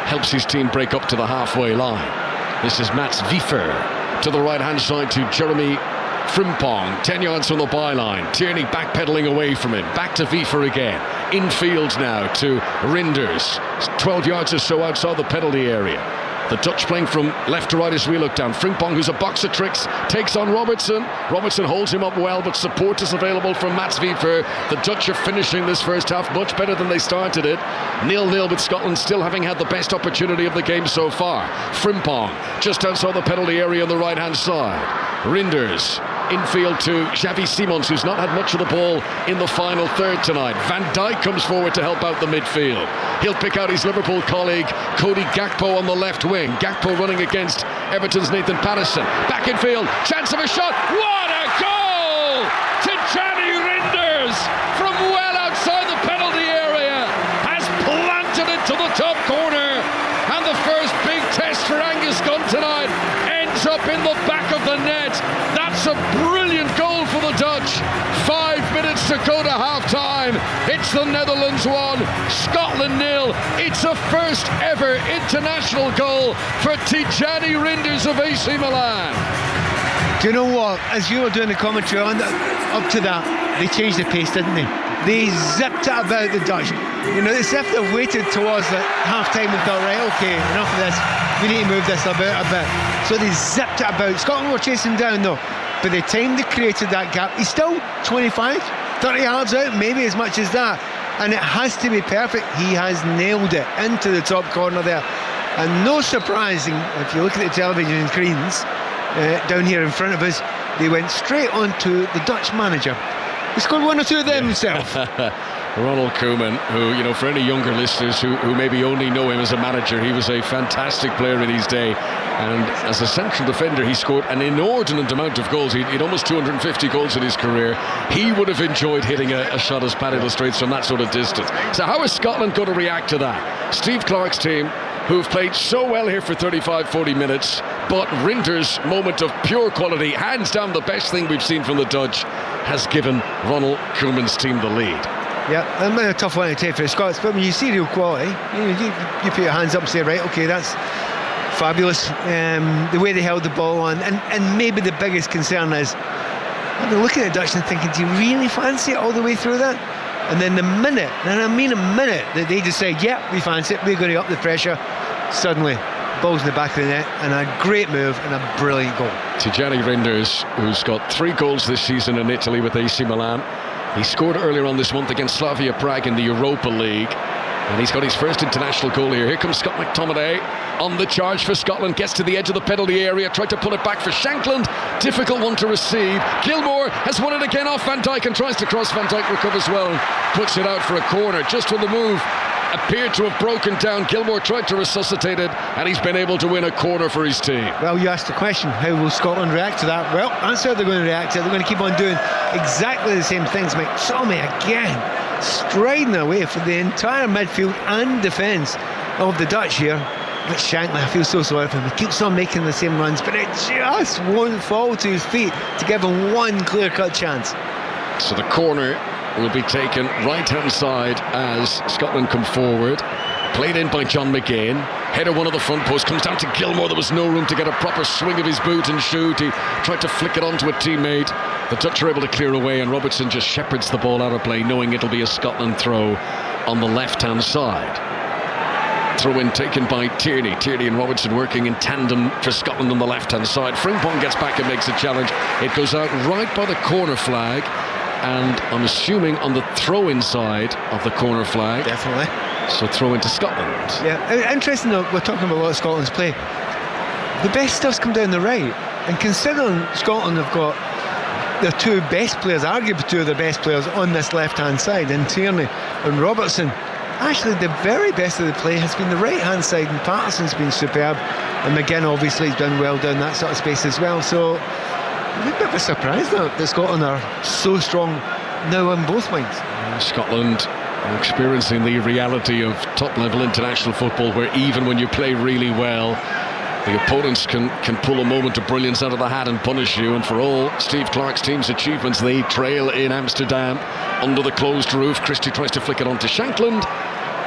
helps his team break up to the halfway line. This is Mats Wiefer to the right-hand side to Jeremy Frimpong, 10 yards from the byline. Tierney backpedaling away from him. Back to Wiefer again. Infield now to Rinders, 12 yards or so outside the penalty area. The Dutch playing from left to right as we look down. Frimpong, who's a box of tricks, takes on Robertson. Robertson holds him up well, but support is available from Mats Wiefer. The Dutch are finishing this first half much better than they started it. 0-0, with Scotland still having had the best opportunity of the game so far. Frimpong, just outside the penalty area on the right-hand side. Rinders, infield to Xavi Simons, who's not had much of the ball in the final third tonight. Van Dijk comes forward to help out the midfield. He'll pick out his Liverpool colleague Cody Gakpo on the left wing. Gakpo running against Everton's Nathan Patterson. Back in field, chance of a shot. What a goal! Tijani Rinders from well outside the penalty area has planted it to the top corner. And the first big test for Angus Gunn tonight ends up in the back of the net. That's a brilliant goal for the Dutch. 5 minutes to go to half-time. It's the Netherlands 1, Scotland 0. It's a first ever international goal for Tijani Rinders of AC Milan. Do you know what? As you were doing the commentary on up to that, they changed the pace, didn't they? They zipped it about the Dutch. You know, it's as if they waited towards the half-time and thought, right, okay, enough of this. We need to move this a bit. So they zipped it about. Scotland were chasing down though. By the time they created that gap, he's still 25, 30 yards out, maybe as much as that. And it has to be perfect. He has nailed it into the top corner there. And no surprising, if you look at the television screens down here in front of us, they went straight on to the Dutch manager. He scored one or two of them himself. Ronald Koeman, who, you know, for any younger listeners who maybe only know him as a manager, he was a fantastic player in his day. And as a central defender, he scored an inordinate amount of goals. He'd almost 250 goals in his career. He would have enjoyed hitting a shot as Pat illustrates from that sort of distance. So how is Scotland going to react to that? Steve Clarke's team, who've played so well here for 35-40 minutes, but Rinders' moment of pure quality, hands down the best thing we've seen from the Dutch, has given Ronald Koeman's team the lead. Yeah, that might be a tough one to take for the Scots, but when you see real quality, you put your hands up and say, right, okay, that's fabulous. The way they held the ball on, and maybe the biggest concern is, I've been looking at the Dutch and thinking, do you really fancy it all the way through that? And then the minute, and I mean a minute, that they decide, yeah, we fancy it, we're going to up the pressure, suddenly, ball's in the back of the net, and a great move and a brilliant goal. Tijani Rinders, who's got 3 goals this season in Italy with AC Milan. He scored earlier on this month against Slavia Prague in the Europa League. And he's got his first international goal here. Here comes Scott McTominay on the charge for Scotland. Gets to the edge of the penalty area. Tried to pull it back for Shankland. Difficult one to receive. Gilmour has won it again off Van Dijk and tries to cross. Van Dijk recovers well and puts it out for a corner. Just when the move appeared to have broken down, Gilmour tried to resuscitate it, and he's been able to win a corner for his team. Well, you asked the question, how will Scotland react to that? Well, that's how they're going to react to it. They're going to keep on doing exactly the same things. McTominay again, striding away for the entire midfield and defence of the Dutch here. But Shankland, I feel so sorry for him. He keeps on making the same runs, but it just won't fall to his feet to give him one clear-cut chance. So the corner will be taken right-hand side as Scotland come forward. Played in by John McGinn. Header one of the front post, comes down to Gilmour. There was no room to get a proper swing of his boot and shoot. He tried to flick it onto a teammate. The Dutch are able to clear away, and Robertson just shepherds the ball out of play, knowing it'll be a Scotland throw on the left-hand side. Throw in taken by Tierney. Tierney and Robertson working in tandem for Scotland on the left-hand side. Frimpong gets back and makes a challenge. It goes out right by the corner flag, and I'm assuming on the throw-in side of the corner flag. Definitely. So throw into Scotland. Yeah, interesting though, we're talking about a lot of Scotland's play. The best stuff's come down the right, and considering Scotland have got their 2 best players, arguably 2 of the best players on this left-hand side, in Tierney and Robertson, actually the very best of the play has been the right-hand side, and Patterson's been superb, and McGinn obviously has done well down that sort of space as well. So a bit of a surprise that Scotland are so strong now on both wings. Scotland experiencing the reality of top-level international football, where even when you play really well, the opponents can pull a moment of brilliance out of the hat and punish you. And for all Steve Clarke's team's achievements, they trail in Amsterdam under the closed roof. Christie tries to flick it onto Shankland,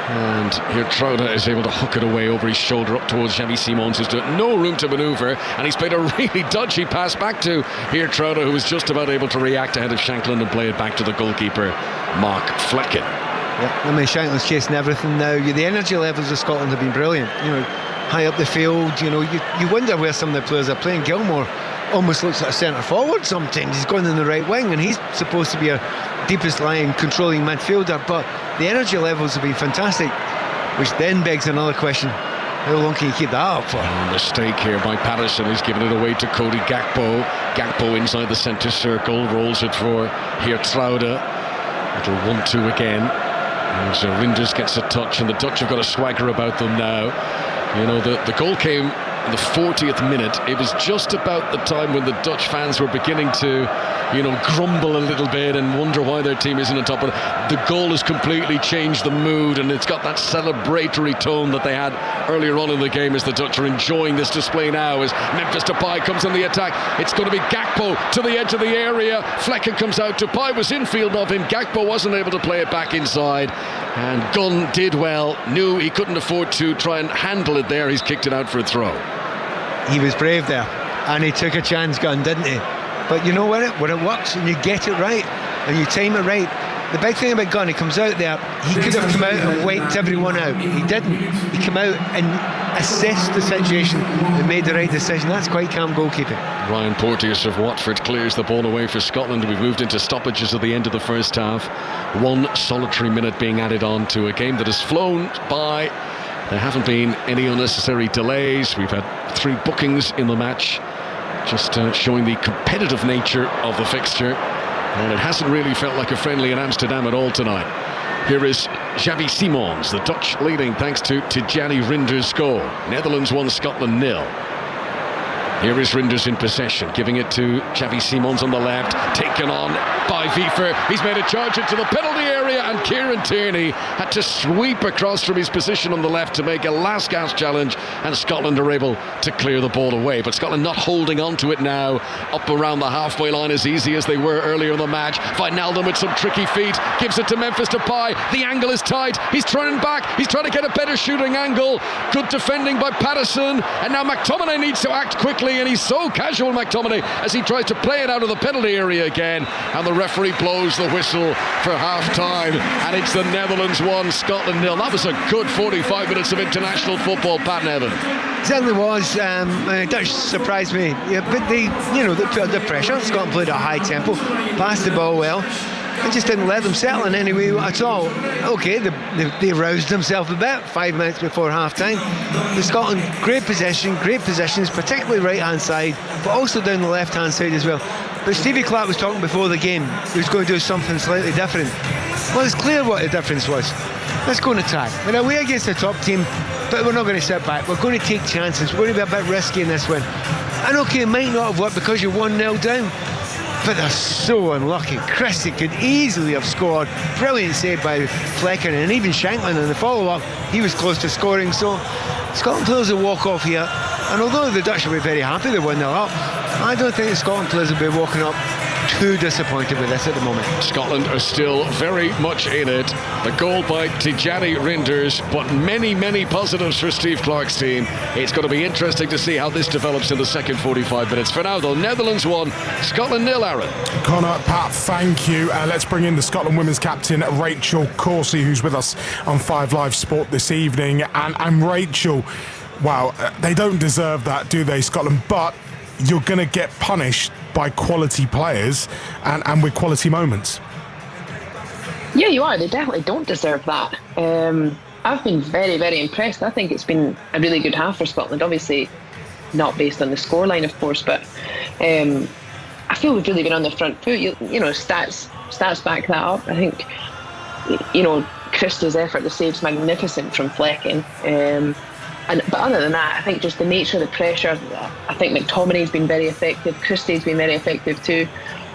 and here Trouda is able to hook it away over his shoulder up towards Xavi Simons, who's got no room to manoeuvre, and he's played a really dodgy pass back to here Trouda, who was just about able to react ahead of Shankland and play it back to the goalkeeper, Mark Flecken. Yeah, I mean, Shankland's chasing everything now. The energy levels of Scotland have been brilliant. High up the field, you wonder where some of the players are playing. Gilmour almost looks like a centre forward sometimes. He's going in the right wing, and he's supposed to be a deepest lying controlling midfielder, but the energy levels have been fantastic, which then begs another question: how long can you keep that up for? Mistake here by Patterson. He's given it away to Cody Gakpo. Gakpo inside the centre circle, rolls it for here Trouda. Little 1-2 again. So Rinders gets a touch, and the Dutch have got a swagger about them now. The goal came in the 40th minute. It was just about the time when the Dutch fans were beginning to, grumble a little bit and wonder why their team isn't on top. But the goal has completely changed the mood, and it's got that celebratory tone that they had earlier on in the game, as the Dutch are enjoying this display now as Memphis Depay comes on the attack. It's going to be Gakpo to the edge of the area. Flecken comes out. Depay was in field of him. Gakpo wasn't able to play it back inside, and Gunn did well. Knew he couldn't afford to try and handle it there. He's kicked it out for a throw. He was brave there, and he took a chance, Gunn, didn't he? But you know when it works and you get it right and you time it right. The big thing about Gunn, he comes out there, he could have come out and wiped everyone out. He didn't. He came out and assessed the situation and made the right decision. That's quite calm goalkeeping. Ryan Porteous of Watford clears the ball away for Scotland. We've moved into stoppages at the end of the first half. One solitary minute being added on to a game that has flown by. There haven't been any unnecessary delays. We've had 3 bookings in the match, just showing the competitive nature of the fixture. And it hasn't really felt like a friendly in Amsterdam at all tonight. Here is Xavi Simons, the Dutch leading thanks to Tijani Rinder's goal. Netherlands 1, Scotland 0. Here is Rinders in possession, giving it to Xavi Simons on the left, taken on by Wiefer. He's made a charge into the penalty area, and Kieran Tierney had to sweep across from his position on the left to make a last-gasp challenge, and Scotland are able to clear the ball away. But Scotland not holding on to it now, up around the halfway line as easy as they were earlier in the match. Wijnaldum with some tricky feet, gives it to Memphis Depay. The angle is tight. He's turning back. He's trying to get a better shooting angle. Good defending by Patterson, and now McTominay needs to act quickly, and he's so casual, McTominay, as he tries to play it out of the penalty area again, and the referee blows the whistle for half-time, and it's the Netherlands 1, Scotland 0. That was a good 45 minutes of international football, Pat Nevin. Certainly was. Dutch surprised me, but they put under pressure. Scotland played at a high tempo, passed the ball well. They just didn't let them settle in any way at all. Okay, they roused themselves a bit 5 minutes before half-time. The Scotland, great positions, particularly right-hand side, but also down the left-hand side as well. But Stevie Clarke was talking before the game, he was going to do something slightly different. Well, it's clear what the difference was. Let's go and attack. We're away against the top team, but we're not going to sit back. We're going to take chances. We're going to be a bit risky in this one. And okay, it might not have worked because you're 1-0 down, but they're so unlucky. Christie could easily have scored. Brilliant save by Flecken, and even Shankland in the follow-up, he was close to scoring. So Scotland players will walk off here, and although the Dutch will be very happy they're 1-0 up, I don't think the Scotland players will be walking up too disappointed with this at the moment. Scotland are still very much in it. The goal by Tijani Rinders, but many positives for Steve Clarke's team. It's going to be interesting to see how this develops in the second 45 minutes. For now, though, Netherlands 1, Scotland 0, Aaron. Conor, Pat, thank you. Let's bring in the Scotland women's captain, Rachel Coursey, who's with us on 5 Live Sport this evening. And Rachel, wow, they don't deserve that, do they, Scotland? But you're going to get punished by quality players and with quality moments. Yeah, you are. They definitely don't deserve that. I've been very impressed. I think it's been a really good half for Scotland. Obviously, not based on the scoreline, of course, but I feel we've really been on the front foot. You know, stats back that up. I think, Christie's effort, the save's magnificent from Flecken. But other than that, I think just the nature of the pressure, I think McTominay's been very effective, Christie's been very effective too.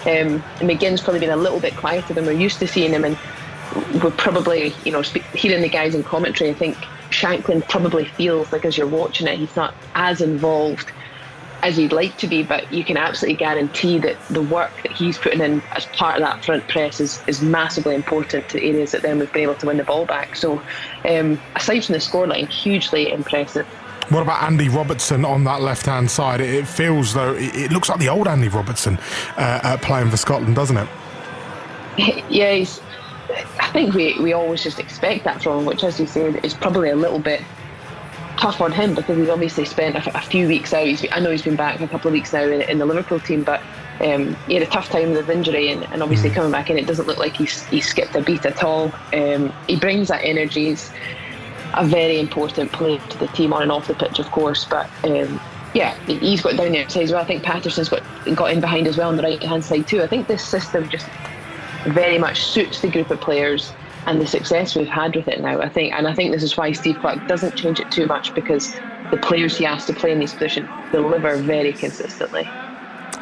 And McGinn's probably been a little bit quieter than we're used to seeing him, and we're probably, hearing the guys in commentary, I think Shanklin probably feels like as you're watching it, he's not as involved as he'd like to be, but you can absolutely guarantee that the work that he's putting in as part of that front press is massively important to areas that then we've been able to win the ball back. So aside from the scoreline, hugely impressive. What about Andy Robertson on that left-hand side? It feels though it looks like the old Andy Robertson playing for Scotland, doesn't it? Yeah, I think we always just expect that from him, which, as you said, is probably a little bit tough on him because he's obviously spent a few weeks out. I know he's been back a couple of weeks now in the Liverpool team, but he had a tough time with his injury, and obviously coming back in, it doesn't look like he skipped a beat at all. He brings that energy. He's a very important player to the team on and off the pitch, of course, but he's got down the outside as well. I think Patterson's got in behind as well on the right hand side too. I think this system just very much suits the group of players and the success we've had with it now. I think this is why Steve Clarke doesn't change it too much, because the players he has to play in these positions deliver very consistently.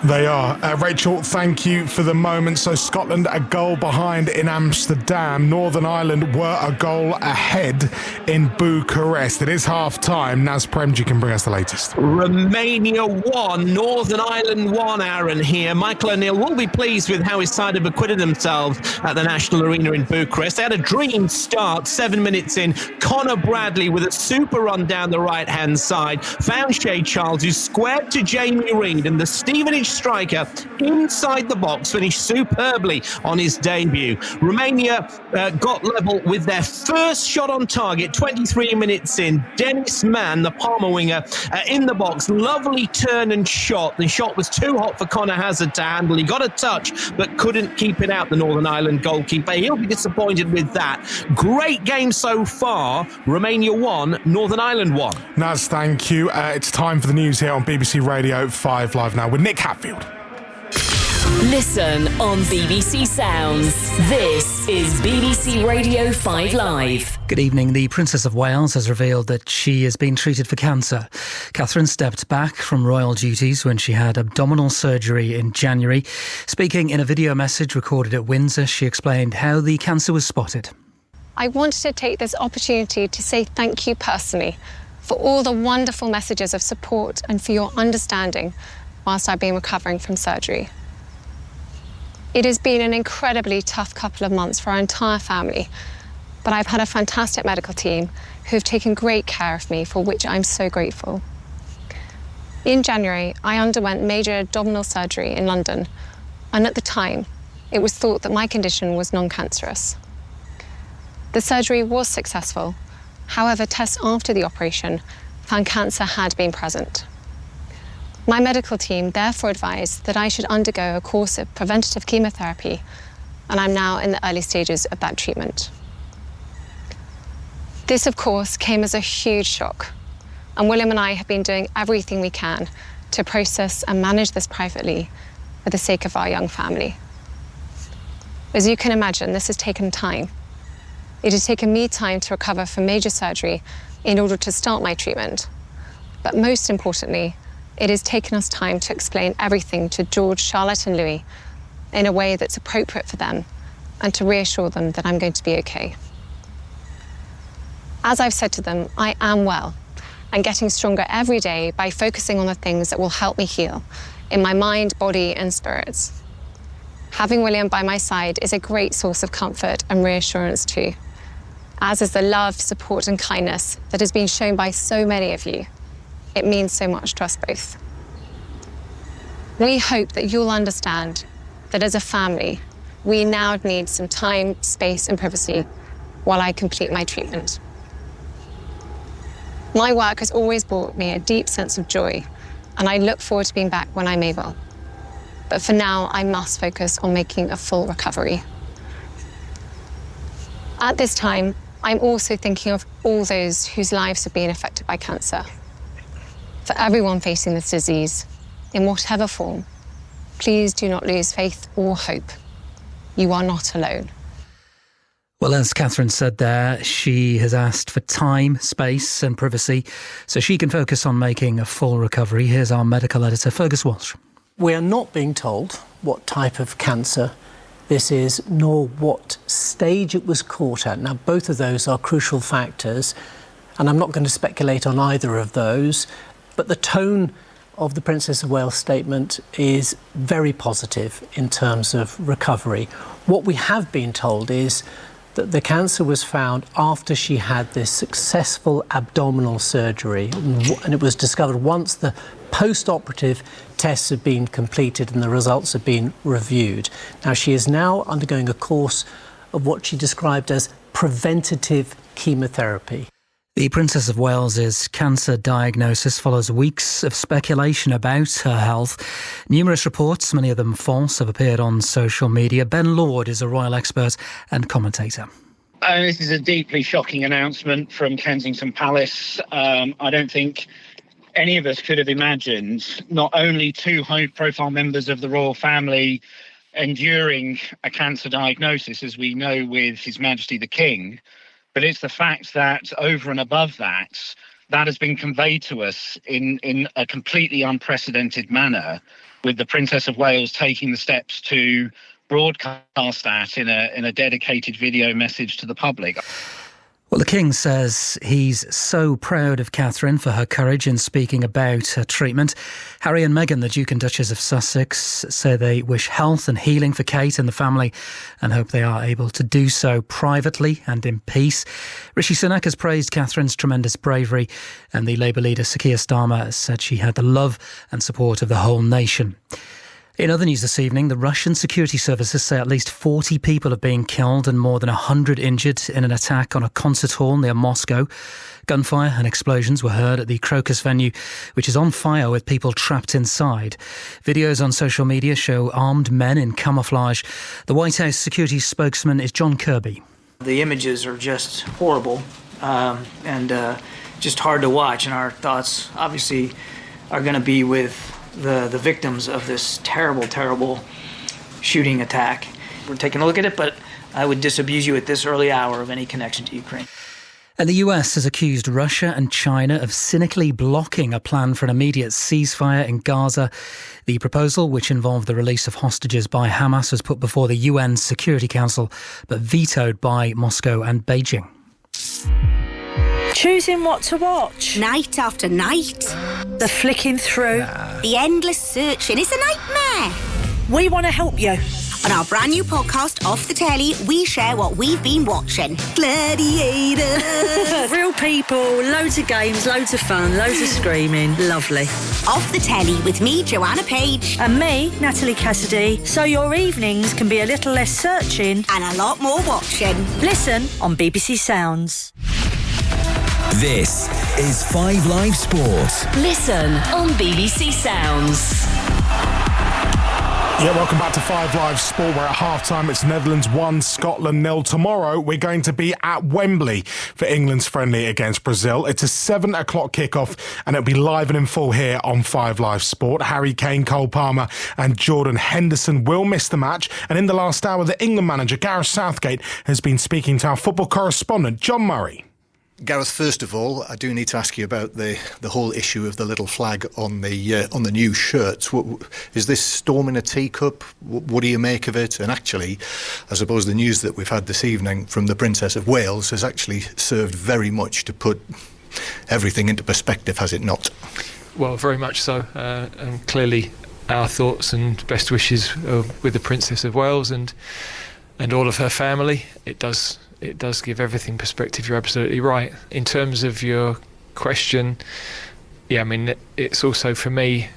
They are. Rachel, thank you for the moment. So Scotland a goal behind in Amsterdam. Northern Ireland were a goal ahead in Bucharest. It is half-time. Naz Premji can bring us the latest. Romania 1, Northern Ireland 1, Aaron here. Michael O'Neill will be pleased with how his side have acquitted themselves at the National Arena in Bucharest. They had a dream start, 7 minutes in. Conor Bradley with a super run down the right-hand side. Found Shea Charles, who squared to Jamie Reid, and the Stevenage striker inside the box finished superbly on his debut. Romania got level with their first shot on target 23 minutes in. Dennis Mann, the Parma winger, in the box. Lovely turn and shot. The shot was too hot for Conor Hazard to handle. He got a touch but couldn't keep it out, the Northern Ireland goalkeeper. He'll be disappointed with that. Great game so far. Romania 1, Northern Ireland 1. Naz, thank you. It's time for the news here on BBC Radio 5 Live now with Nick Hatfield. Listen on BBC Sounds. This is BBC Radio 5 Live. Good evening. The Princess of Wales has revealed that she has been treated for cancer. Catherine stepped back from royal duties when she had abdominal surgery in January. Speaking in a video message recorded at Windsor, she explained how the cancer was spotted. I wanted to take this opportunity to say thank you personally for all the wonderful messages of support and for your understanding whilst I've been recovering from surgery. It has been an incredibly tough couple of months for our entire family, but I've had a fantastic medical team who have taken great care of me, for which I'm so grateful. In January, I underwent major abdominal surgery in London, and at the time, it was thought that my condition was non-cancerous. The surgery was successful. However, tests after the operation found cancer had been present. My medical team therefore advised that I should undergo a course of preventative chemotherapy, and I'm now in the early stages of that treatment. This, of course, came as a huge shock, and William and I have been doing everything we can to process and manage this privately for the sake of our young family. As you can imagine, this has taken time. It has taken me time to recover from major surgery in order to start my treatment, but most importantly, it has taken us time to explain everything to George, Charlotte and Louis in a way that's appropriate for them and to reassure them that I'm going to be okay. As I've said to them, I am well and getting stronger every day by focusing on the things that will help me heal in my mind, body and spirits. Having William by my side is a great source of comfort and reassurance too, as is the love, support and kindness that has been shown by so many of you. It means so much to us both. We hope that you'll understand that as a family, we now need some time, space and privacy while I complete my treatment. My work has always brought me a deep sense of joy, and I look forward to being back when I'm able. But for now, I must focus on making a full recovery. At this time, I'm also thinking of all those whose lives have been affected by cancer. For everyone facing this disease, in whatever form, please do not lose faith or hope. You are not alone. Well, as Catherine said there, she has asked for time, space and privacy so she can focus on making a full recovery. Here's our medical editor, Fergus Walsh. We are not being told what type of cancer this is, nor what stage it was caught at. Now, both of those are crucial factors, and I'm not going to speculate on either of those, but the tone of the Princess of Wales statement is very positive in terms of recovery. What we have been told is that the cancer was found after she had this successful abdominal surgery, and it was discovered once the post-operative tests have been completed and the results have been reviewed. Now, she is now undergoing a course of what she described as preventative chemotherapy. The Princess of Wales's cancer diagnosis follows weeks of speculation about her health. Numerous reports, many of them false, have appeared on social media. Ben Lord is a royal expert and commentator. This is a deeply shocking announcement from Kensington Palace. I don't think any of us could have imagined not only two high-profile members of the royal family enduring a cancer diagnosis, as we know with His Majesty the King, but it's the fact that over and above that, that has been conveyed to us in a completely unprecedented manner, with the Princess of Wales taking the steps to broadcast that in a dedicated video message to the public. Well, the King says he's so proud of Catherine for her courage in speaking about her treatment. Harry and Meghan, the Duke and Duchess of Sussex, say they wish health and healing for Kate and the family and hope they are able to do so privately and in peace. Rishi Sunak has praised Catherine's tremendous bravery, and the Labour leader Sir Keir Starmer said she had the love and support of the whole nation. In other news this evening, the Russian security services say at least 40 people have been killed and more than 100 injured in an attack on a concert hall near Moscow. Gunfire and explosions were heard at the Crocus venue, which is on fire with people trapped inside. Videos on social media show armed men in camouflage. The White House security spokesman is John Kirby. The images are just horrible and just hard to watch, and our thoughts obviously are going to be with the victims of this terrible shooting attack. We're taking a look at it, but I would disabuse you at this early hour of any connection to Ukraine. And the US has accused Russia and China of cynically blocking a plan for an immediate ceasefire in Gaza. The proposal, which involved the release of hostages by Hamas, was put before the UN Security Council, but vetoed by Moscow and Beijing. Choosing what to watch. Night after night. The flicking through. The endless searching. It's a nightmare. We want to help you. On our brand new podcast, Off the Telly, we share what we've been watching. Gladiator. Real people, loads of games, loads of fun, loads of screaming. Lovely. Off the Telly with me, Joanna Page. And me, Natalie Cassidy. So your evenings can be a little less searching. And a lot more watching. Listen on BBC Sounds. This is 5 Live Sport. Listen on BBC Sounds. Yeah, welcome back to 5 Live Sport. We're at half-time. It's Netherlands 1, Scotland 0. Tomorrow, we're going to be at Wembley for England's friendly against Brazil. It's a 7 o'clock kickoff, and it'll be live and in full here on 5 Live Sport. Harry Kane, Cole Palmer and Jordan Henderson will miss the match. And in the last hour, the England manager, Gareth Southgate, has been speaking to our football correspondent, John Murray. Gareth, first of all, I do need to ask you about the whole issue of the little flag on the new shirts. Is this storm in a teacup? What do you make of it? And actually, I suppose the news that we've had this evening from the Princess of Wales has actually served very much to put everything into perspective, has it not? Well, very much so. And clearly our thoughts and best wishes are with the Princess of Wales and all of her family. It does give everything perspective. You're absolutely right. In terms of your question, yeah, I mean, it's also for me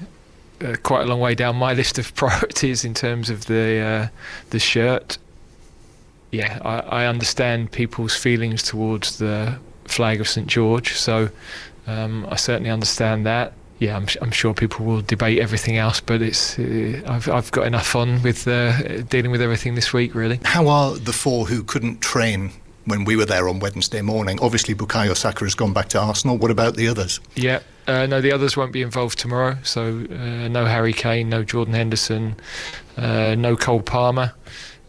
quite a long way down my list of priorities in terms of the shirt. Yeah, I understand people's feelings towards the flag of St George, so I certainly understand that. Yeah, I'm sure people will debate everything else, but I've got enough on with dealing with everything this week, really. How are the four who couldn't train when we were there on Wednesday morning? Obviously, Bukayo Saka has gone back to Arsenal. What about the others? Yeah, no, the others won't be involved tomorrow. So no Harry Kane, no Jordan Henderson, no Cole Palmer.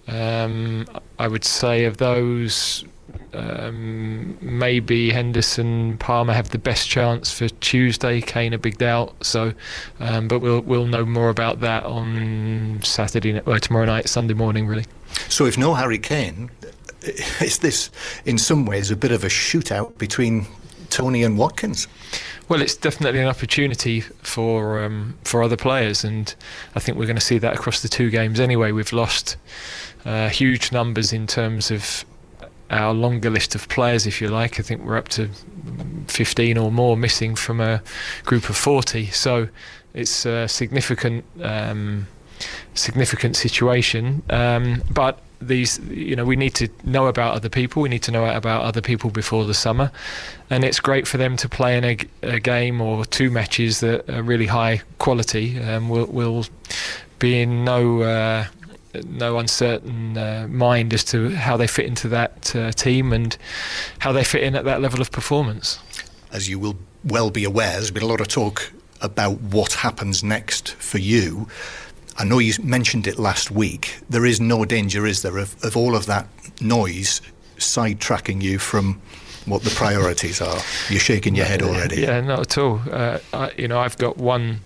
I would say of those maybe Henderson, Palmer have the best chance for Tuesday. Kane a big doubt. So, but we'll know more about that on tomorrow night, Sunday morning, really. So if no Harry Kane, is this in some ways a bit of a shootout between Tony and Watkins? Well, it's definitely an opportunity for other players, and I think we're going to see that across the two games anyway. We've lost huge numbers in terms of our longer list of players, if you like. I think we're up to 15 or more missing from a group of 40. So it's a significant situation. But these, we need to know about other people. We need to know about other people before the summer, and it's great for them to play in a game or two matches that are really high quality. We'll be in no uncertain mind as to how they fit into that team and how they fit in at that level of performance. As you will well be aware, there's been a lot of talk about what happens next for you. I know you mentioned it last week. There is no danger, is there, of all of that noise sidetracking you from what the priorities are? You're shaking your head already. Yeah, not at all. I've got one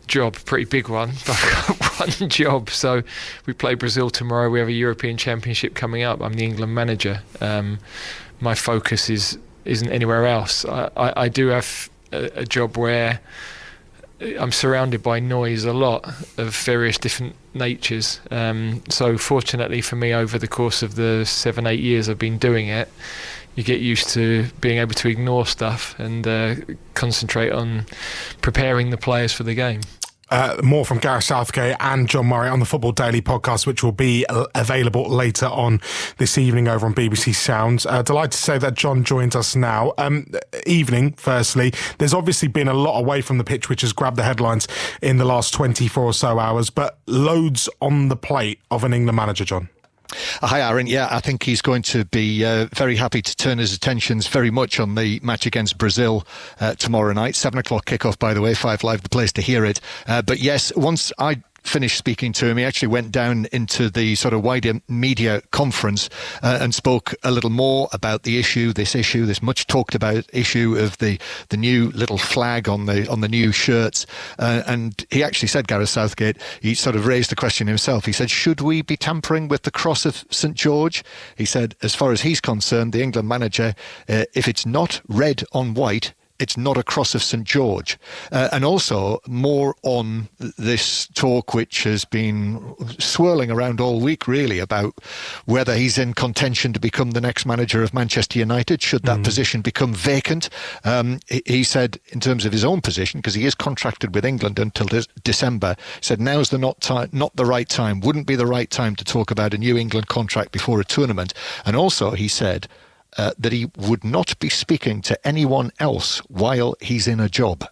job, pretty big one, but I've got one job. So we play Brazil tomorrow. We have a European Championship coming up. I'm the England manager. My focus isn't anywhere else. I do have a job where I'm surrounded by noise a lot of various different natures. So fortunately for me, over the course of the 7-8 years I've been doing it, you get used to being able to ignore stuff and concentrate on preparing the players for the game. More from Gareth Southgate and John Murray on the Football Daily podcast, which will be available later on this evening over on BBC Sounds. Delighted to say that John joins us now. Evening, firstly, there's obviously been a lot away from the pitch which has grabbed the headlines in the last 24 or so hours, but loads on the plate of an England manager, John. Hi, Aaron. Yeah, I think he's going to be very happy to turn his attentions very much on the match against Brazil tomorrow night. 7 o'clock kickoff, by the way. 5 Live, the place to hear it. But yes, once I finished speaking to him, he actually went down into the sort of wider media conference and spoke a little more about the issue, this much talked about issue of the new little flag on the new shirts. And he actually said, Gareth Southgate, he sort of raised the question himself. He said, should we be tampering with the cross of St. George? He said, as far as he's concerned, the England manager, if it's not red on white, it's not a cross of St. George. And also more on this talk which has been swirling around all week, really, about whether he's in contention to become the next manager of Manchester United, should that position become vacant. He said, in terms of his own position, because he is contracted with England until December, said now's not the right time, wouldn't be the right time to talk about a New England contract before a tournament. And also he said that he would not be speaking to anyone else while he's in a job.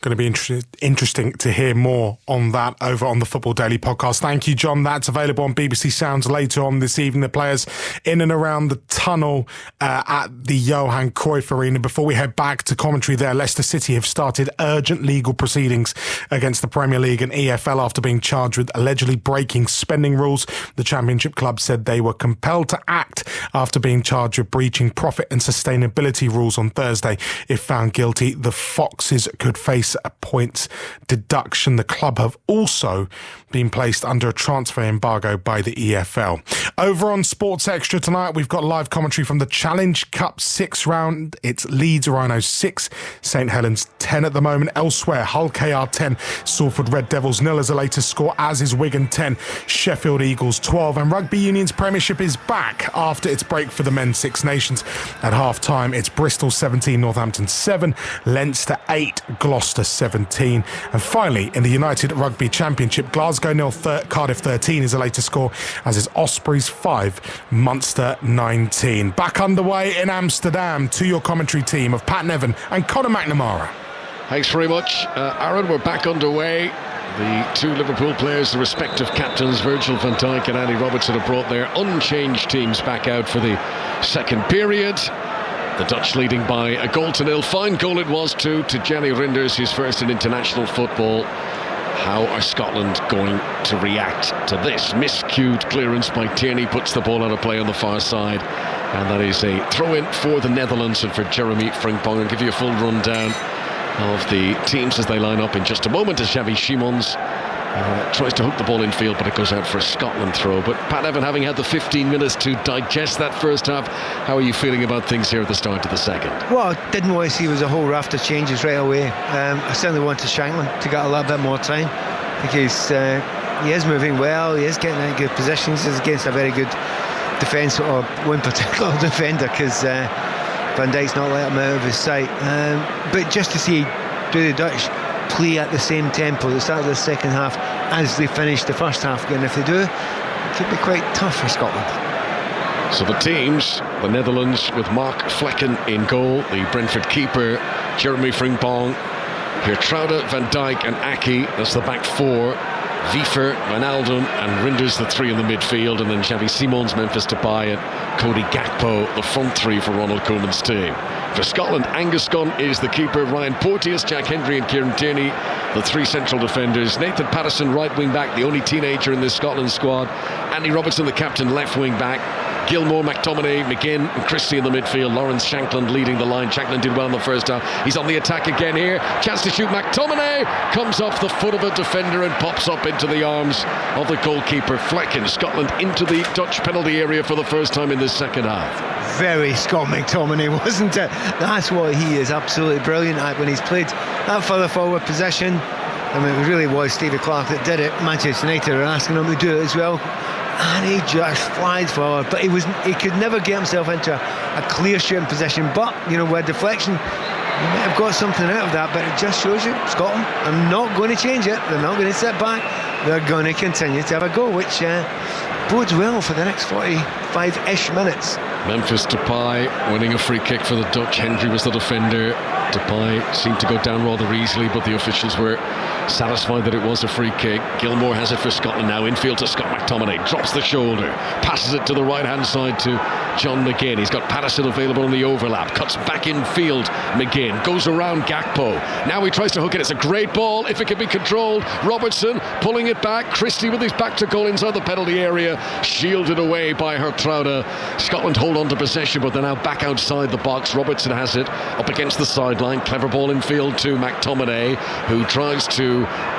Going to be interesting to hear more on that over on the Football Daily podcast. Thank you, John. That's available on BBC Sounds later on this evening. The players in and around the tunnel at the Johan Cruyff Arena. Before we head back to commentary there, Leicester City have started urgent legal proceedings against the Premier League and EFL after being charged with allegedly breaking spending rules. The Championship club said they were compelled to act after being charged with breaching profit and sustainability rules on Thursday. If found guilty, the Foxes could face a points deduction. The club have also been placed under a transfer embargo by the EFL. Over on Sports Extra tonight, we've got live commentary from the Challenge Cup 6 round. It's Leeds Rhinos 6, St Helens 10 at the moment. Elsewhere, Hull KR 10, Salford Red Devils 0 as the latest score, as is Wigan 10, Sheffield Eagles 12. And Rugby Union's Premiership is back after its break for the Men's Six Nations. At half-time, it's Bristol 17, Northampton 7, Leinster 8, Gloucester 17. And finally, in the United Rugby Championship, Glasgow 0, Cardiff 13 is the latest score, as is Ospreys 5, Munster 19. Back underway in Amsterdam to your commentary team of Pat Nevin and Conor McNamara. Thanks very much, Aaron. We're back underway. The two Liverpool players, the respective captains, Virgil van Dijk and Andy Robertson, have brought their unchanged teams back out for the second period. The Dutch leading by a 1-0. Fine goal it was too, to Gianni Rinders, his first in international football. How are Scotland going to react to this? Miscued clearance by Tierney puts the ball out of play on the far side, and that is a throw-in for the Netherlands and for Jeremy Frimpong. I'll give you a full rundown of the teams as they line up in just a moment as Xavi Simons tries to hook the ball in field, but it goes out for a Scotland throw. But Pat Evan, having had the 15 minutes to digest that first half, how are you feeling about things here at the start of the second? Well, I didn't want to see was a whole raft of changes right away. I certainly wanted Shankland to get a little bit more time, because he is moving well, he is getting in good positions, he's against a very good defence, or one particular defender, because Van Dijk's not letting him out of his sight. But just to see do the Dutch play at the same tempo at the start of the second half as they finish the first half again, if they do, it could be quite tough for Scotland. So the teams, the Netherlands with Mark Flekken in goal, the Brentford keeper Jeremy Frimpong, Geertruida, Van Dijk and Aki, that's the back four. Wiever, Wijnaldum and Rinders, the three in the midfield, and then Xavi Simons, Memphis Depay and Cody Gakpo, the front three for Ronald Koeman's team. For Scotland, Angus Gunn is the keeper, Ryan Porteous, Jack Hendry and Kieran Tierney, the three central defenders, Nathan Patterson, right wing back, the only teenager in this Scotland squad, Andy Robertson, the captain, left wing back, Gilmour, McTominay, McGinn and Christie in the midfield, Lawrence Shankland leading the line. Shankland did well in the first half, he's on the attack again here, chance to shoot, McTominay comes off the foot of a defender and pops up into the arms of the goalkeeper Flekken. Scotland into the Dutch penalty area for the first time in this second half. Very Scott McTominay, wasn't it? That's what he is absolutely brilliant at when he's played that further forward possession. I mean, it really was Stevie Clark that did it. Manchester United are asking him to do it as well, and he just flies forward, but he could never get himself into a clear shooting position. But you know, with deflection, you might have got something out of that. But it just shows you Scotland are not going to change it. They're not going to sit back. They're going to continue to have a go, which bodes well for the next 45-ish minutes. Memphis Depay winning a free kick for the Dutch. Hendry was the defender. Depay seemed to go down rather easily, but the officials were satisfied that it was a free kick. Gilmour has it for Scotland now, infield to Scott McTominay, drops the shoulder, passes it to the right hand side to John McGinn. He's got Patterson available in the overlap, cuts back in field. McGinn goes around Gakpo, now he tries to hook it. It's a great ball if it can be controlled. Robertson pulling it back, Christie with his back to goal inside the penalty area, shielded away by Geertruida. Scotland hold on to possession, but they're now back outside the box. Robertson has it up against the sideline, clever ball in field to McTominay, who tries to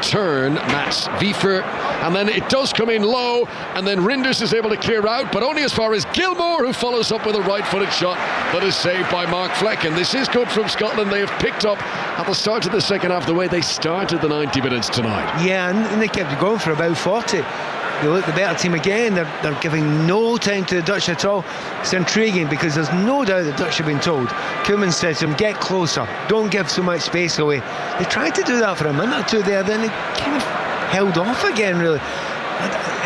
turn Mats Wiever, and then it does come in low, and then Rinders is able to clear out, but only as far as Gilmour, who follows up with a right-footed shot that is saved by Mark Flekken. This is good from Scotland. They have picked up at the start of the second half the way they started the 90 minutes tonight. Yeah, and they kept going for about 40. They look the better team again. They're giving no time to the Dutch at all. It's intriguing because there's no doubt the Dutch have been told. Koeman said to them, get closer, don't give so much space away. They tried to do that for a minute or two there, then they kind of held off again, really.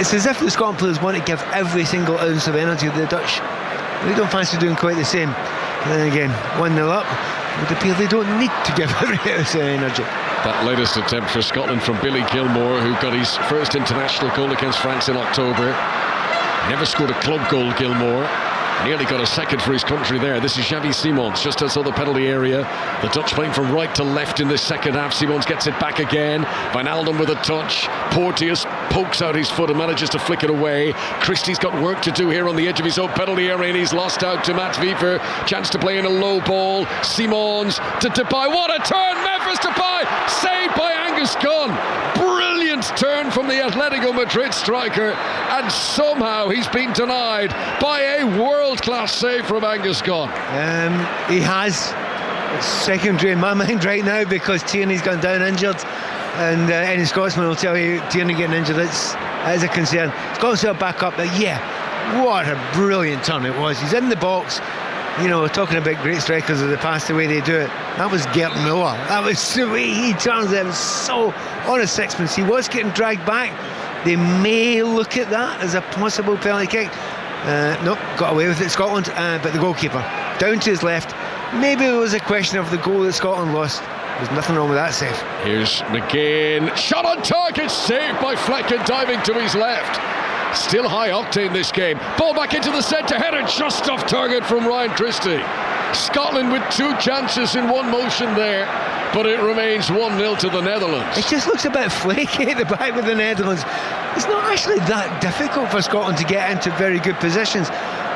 It's as if the Scotland players want to give every single ounce of energy to the Dutch. They don't fancy doing quite the same. And then again, 1-0 up, it would appear they don't need to give every ounce of energy. That latest attempt for Scotland from Billy Gilmour, who got his first international goal against France in October. Never scored a club goal, Gilmour. Nearly got a second for his country there. This is Xavi Simons just outside the penalty area. The Dutch playing from right to left in this second half. Simons gets it back again. Wijnaldum with a touch. Porteous pokes out his foot and manages to flick it away. Christie's got work to do here on the edge of his own penalty area, and he's lost out to Mats Wiever. Chance to play in a low ball. Simons to Depay. What a turn! Memphis Depay saved by Angus Gunn. Brilliant turn from the Atletico Madrid striker, and somehow he's been denied by a world-class save from Angus Gunn. He has. It's secondary in my mind right now because Tierney's gone down injured, and any Scotsman will tell you Tierney getting injured is a concern. Scotland's got back up, but yeah, what a brilliant turn it was. He's in the box. You know, we're talking about great strikers of the past, the way they do it. That was Gert Muller. That was the way he turns it. It was so on a sixpence. He was getting dragged back. They may look at that as a possible penalty kick. Nope, got away with it, Scotland. But the goalkeeper down to his left. Maybe it was a question of the goal that Scotland lost. There's nothing wrong with that save. Here's McGinn. Shot on target, saved by Flekken, diving to his left. Still high octane this game. Ball back into the centre, header just off target from Ryan Christie. Scotland with 2 chances in one motion there, but it remains 1-0 to the Netherlands. It just looks a bit flaky at the back with the Netherlands. It's not actually that difficult for Scotland to get into very good positions,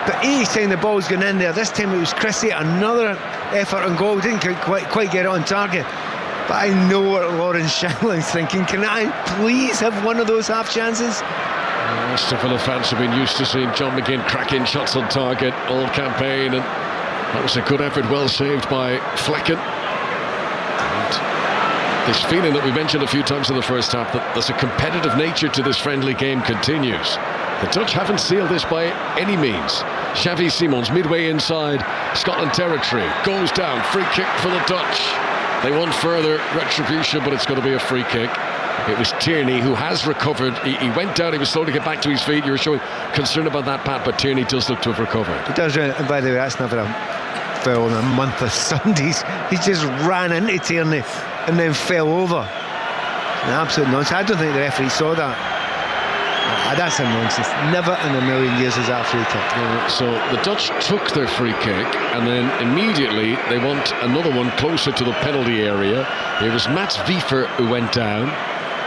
but each time the ball's gone in there, this time it was Christie, another effort on goal, didn't quite get it on target. But I know what Lawrence Shanling's thinking. Can I please have one of those half chances? Most of Villa fans have been used to seeing John McGinn cracking shots on target all campaign, and that was a good effort, well saved by Flecken. And this feeling that we mentioned a few times in the first half, that there's a competitive nature to this friendly game, continues. The Dutch haven't sealed this by any means. Xavi Simons, midway inside Scotland territory, goes down, free kick for the Dutch. They want further retribution, but it's going to be a free kick. It was Tierney who has recovered. He went down, he was slow to get back to his feet. You were showing concern about that, Pat, but Tierney does look to have recovered. He does, and by the way, that's never a foul in a month of Sundays. He just ran into Tierney and then fell over. An absolute nonsense. I don't think the referee saw that. That's a nonsense. Never in a million years is that a free kick. So the Dutch took their free kick, and then immediately they want another one closer to the penalty area. It was Mats Wiever who went down.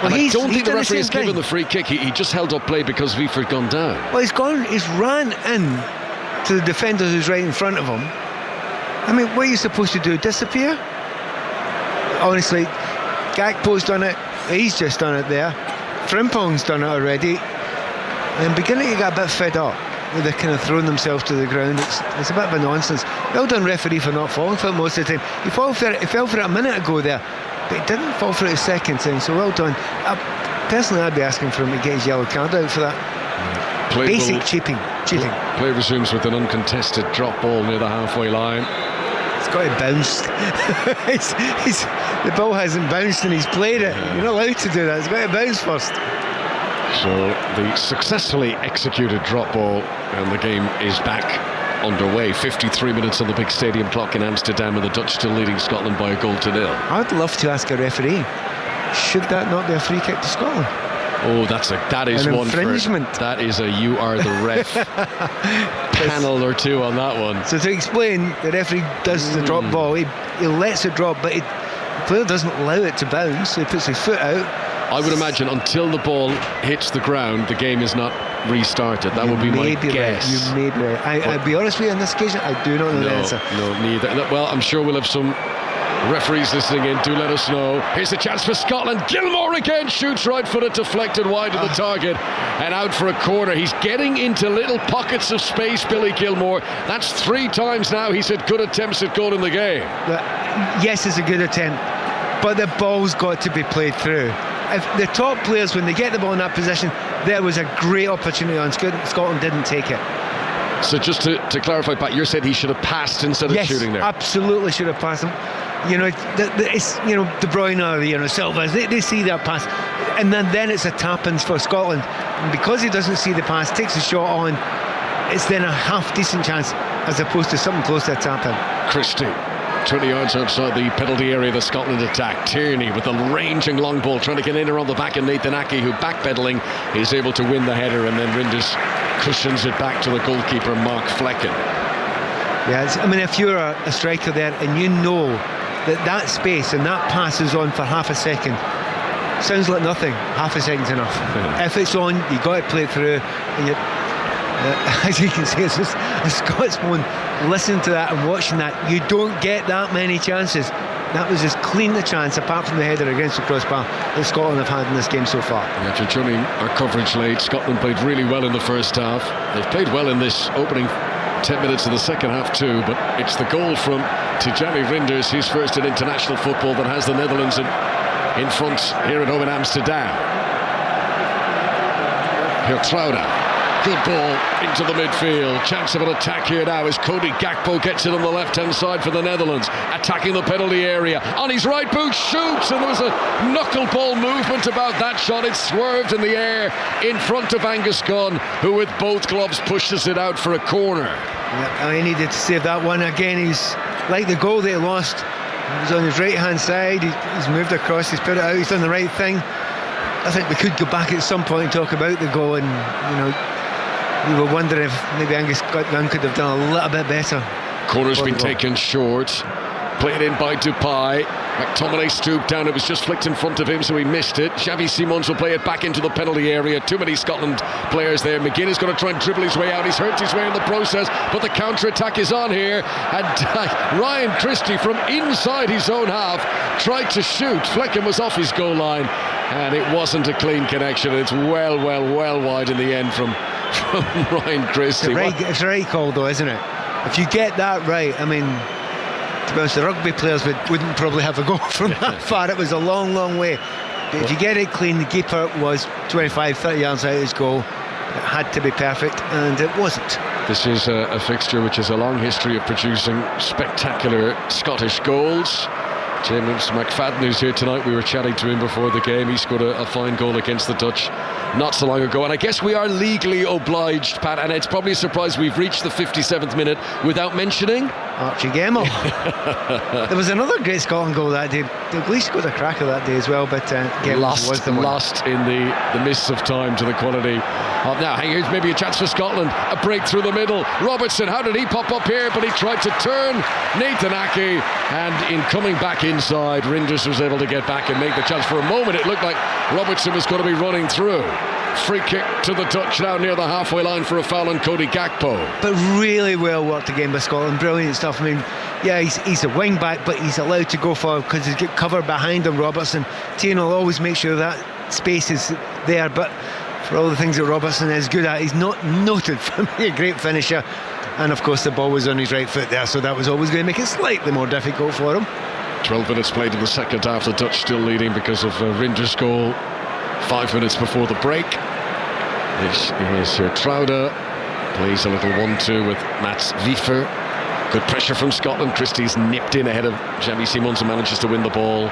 Well, I don't think the referee has given the free kick. He just held up play because Wiever had gone down. Well, he's ran in to the defender who's right in front of him. I mean, what are you supposed to do? Disappear? Honestly, Gakpo's done it. He's just done it there. Frimpong's done it already. And beginning to get a bit fed up with the kind of throwing themselves to the ground. It's a bit of a nonsense. Well done, referee, for not falling for it most of the time. He fell for it a minute ago there, but he didn't fall for it a second time, so well done. Personally, I'd be asking for him to get his yellow card out for that. Basic cheating. Play resumes with an uncontested drop ball near the halfway line. It's got to bounce. The ball hasn't bounced and he's played it. You're not allowed to do that. It's got to bounce first. So the successfully executed drop ball, and the game is back underway. 53 minutes on the big stadium clock in Amsterdam, and the Dutch still leading Scotland by a 1-0. I'd love to ask a referee, should that not be a free kick to Scotland? Oh, that is an one infringement. That is a you are the ref panel or two on that one. So to explain, the referee does the drop ball. He lets it drop, but the player doesn't allow it to bounce. So he puts his foot out. I would imagine until the ball hits the ground, the game is not restarted. That would be my guess. You may be right. I'll be honest with you on this occasion, I do not know the answer. No, neither. Well, I'm sure we'll have some referees listening in. Do let us know. Here's a chance for Scotland. Gilmore again shoots right-footed, deflected wide of the target and out for a corner. He's getting into little pockets of space, Billy Gilmore. That's 3 times now he's had good attempts at goal in the game. Yes, it's a good attempt, but the ball's got to be played through. If the top players, when they get the ball in that position, there was a great opportunity on Scotland didn't take it. So just to clarify, Pat, you said he should have passed instead of shooting there. Yes, absolutely should have passed him. It's De Bruyne or Silva. They see that pass, and then it's a tap-ins for Scotland. And because he doesn't see the pass, takes a shot on, it's then a half decent chance as opposed to something close to a tap-in. Christie, 20 yards outside the penalty area, the Scotland attack. Tierney with a ranging long ball, trying to get in around the back of Nathan Aki, who backpedaling is able to win the header, and then Rinders cushions it back to the goalkeeper, Mark Flecken. Yeah, I mean, if you're a striker there and you know that space and that pass is on for half a second, sounds like nothing. Half a second's enough. If it's on, you got to play it through. And as you can see, it's just a Scotsman listening to that and watching that. You don't get that many chances. That was as clean a chance, apart from the header against the crossbar, that Scotland have had in this game so far. If you're joining our coverage late, Scotland played really well in the first half. They've played well in this opening 10 minutes of the second half too, but it's the goal from Tijani Rinders, his first in international football, that has the Netherlands in front here at home in Amsterdam. Here Trouda, good ball into the midfield. Chance of an attack here now as Cody Gakpo gets it on the left-hand side for the Netherlands, attacking the penalty area. On his right boot, shoots, and there was a knuckleball movement about that shot. It swerved in the air in front of Angus Gunn, who with both gloves pushes it out for a corner. Yeah, he needed to save that one again. He's like the goal that he lost. He was on his right-hand side. He's moved across. He's put it out. He's done the right thing. I think we could go back at some point and talk about the goal, and we were wondering if maybe Angus Gunn could have done a little bit better. Corner's been taken short. Played in by Dupay. McTominay stooped down. It was just flicked in front of him, so he missed it. Xavi Simons will play it back into the penalty area. Too many Scotland players there. McGinn is going to try and dribble his way out. He's hurt his way in the process, but the counter-attack is on here. And Ryan Christie from inside his own half tried to shoot. Flecken was off his goal line, and it wasn't a clean connection. It's well wide in the end from Ryan Christie. It's a right call, though, isn't it? If you get that right, I mean, to be honest, the rugby players wouldn't probably have a goal from that far. It was a long way. But if you get it clean, the keeper was 25-30 yards out of his goal. It had to be perfect, and it wasn't. This is a fixture which has a long history of producing spectacular Scottish goals. James McFadden, who's here tonight, we were chatting to him before the game. He scored a fine goal against the Dutch not so long ago, and I guess we are legally obliged, Pat, and it's probably a surprise we've reached the 57th minute without mentioning Archie Gemmill. There was another great Scotland goal that day. Dalglish scored a cracker that day as well, but lost in the mists of time to the quality of now. Here's maybe a chance for Scotland. A break through the middle. Robertson, how did he pop up here? But he tried to turn Nathan Aki, and in coming back inside, Rinders was able to get back and make the chance. For a moment it looked like Robertson was going to be running through. Free kick to the Dutch now near the halfway line for a foul on Cody Gakpo. But really well worked again by Scotland. Brilliant stuff. I mean, yeah, he's a wing back, but he's allowed to go forward because he's got cover behind him, Robertson. Tierney will always make sure that space is there, but for all the things that Robertson is good at, he's not noted for being a great finisher. And of course the ball was on his right foot there, so that was always going to make it slightly more difficult for him. 12 minutes played in the second half. The Dutch still leading because of Rinders' goal 5 minutes before the break. This is Trouda. Plays a little 1-2 with Mats Wiefer. Good pressure from Scotland. Christie's nipped in ahead of Xavi Simons and manages to win the ball,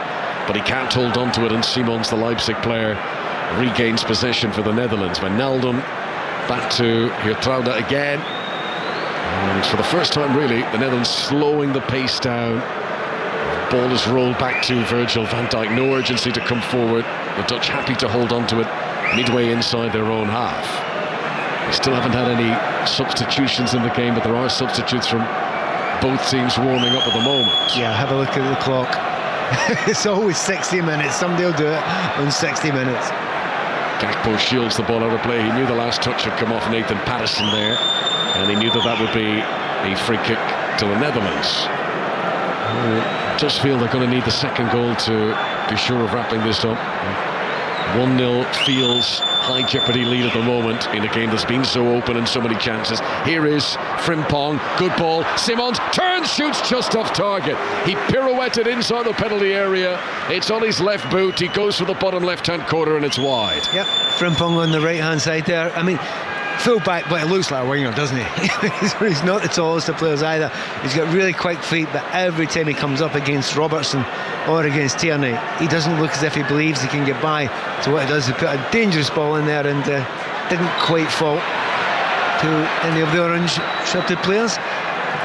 but he can't hold on to it, and Simons, the Leipzig player, regains possession for the Netherlands. Wijnaldum back to Trouda again. And for the first time, really, the Netherlands slowing the pace down. Ball is rolled back to Virgil van Dijk. No urgency to come forward. The Dutch happy to hold on to it midway inside their own half. They still haven't had any substitutions in the game, but there are substitutes from both teams warming up at the moment. Yeah, have a look at the clock. It's always 60 minutes. Somebody will do it on 60 minutes. Gakpo shields the ball out of play. He knew the last touch had come off Nathan Patterson there, and he knew that would be a free kick to the Netherlands. Just feel they're going to need the second goal to be sure of wrapping this up. 1-0 feels high jeopardy lead at the moment in a game that's been so open and so many chances. Here is Frimpong, good ball. Simons turns, shoots just off target. He pirouetted inside the penalty area. It's on his left boot. He goes for the bottom left-hand corner and it's wide. Yep, Frimpong on the right-hand side there. I mean, full back, but it looks like a winger, doesn't he? He's not the tallest of players either. He's got really quick feet, but every time he comes up against Robertson or against Tierney, he doesn't look as if he believes he can get by. So what he does is put a dangerous ball in there, and didn't quite fall to any of the orange-shirted players.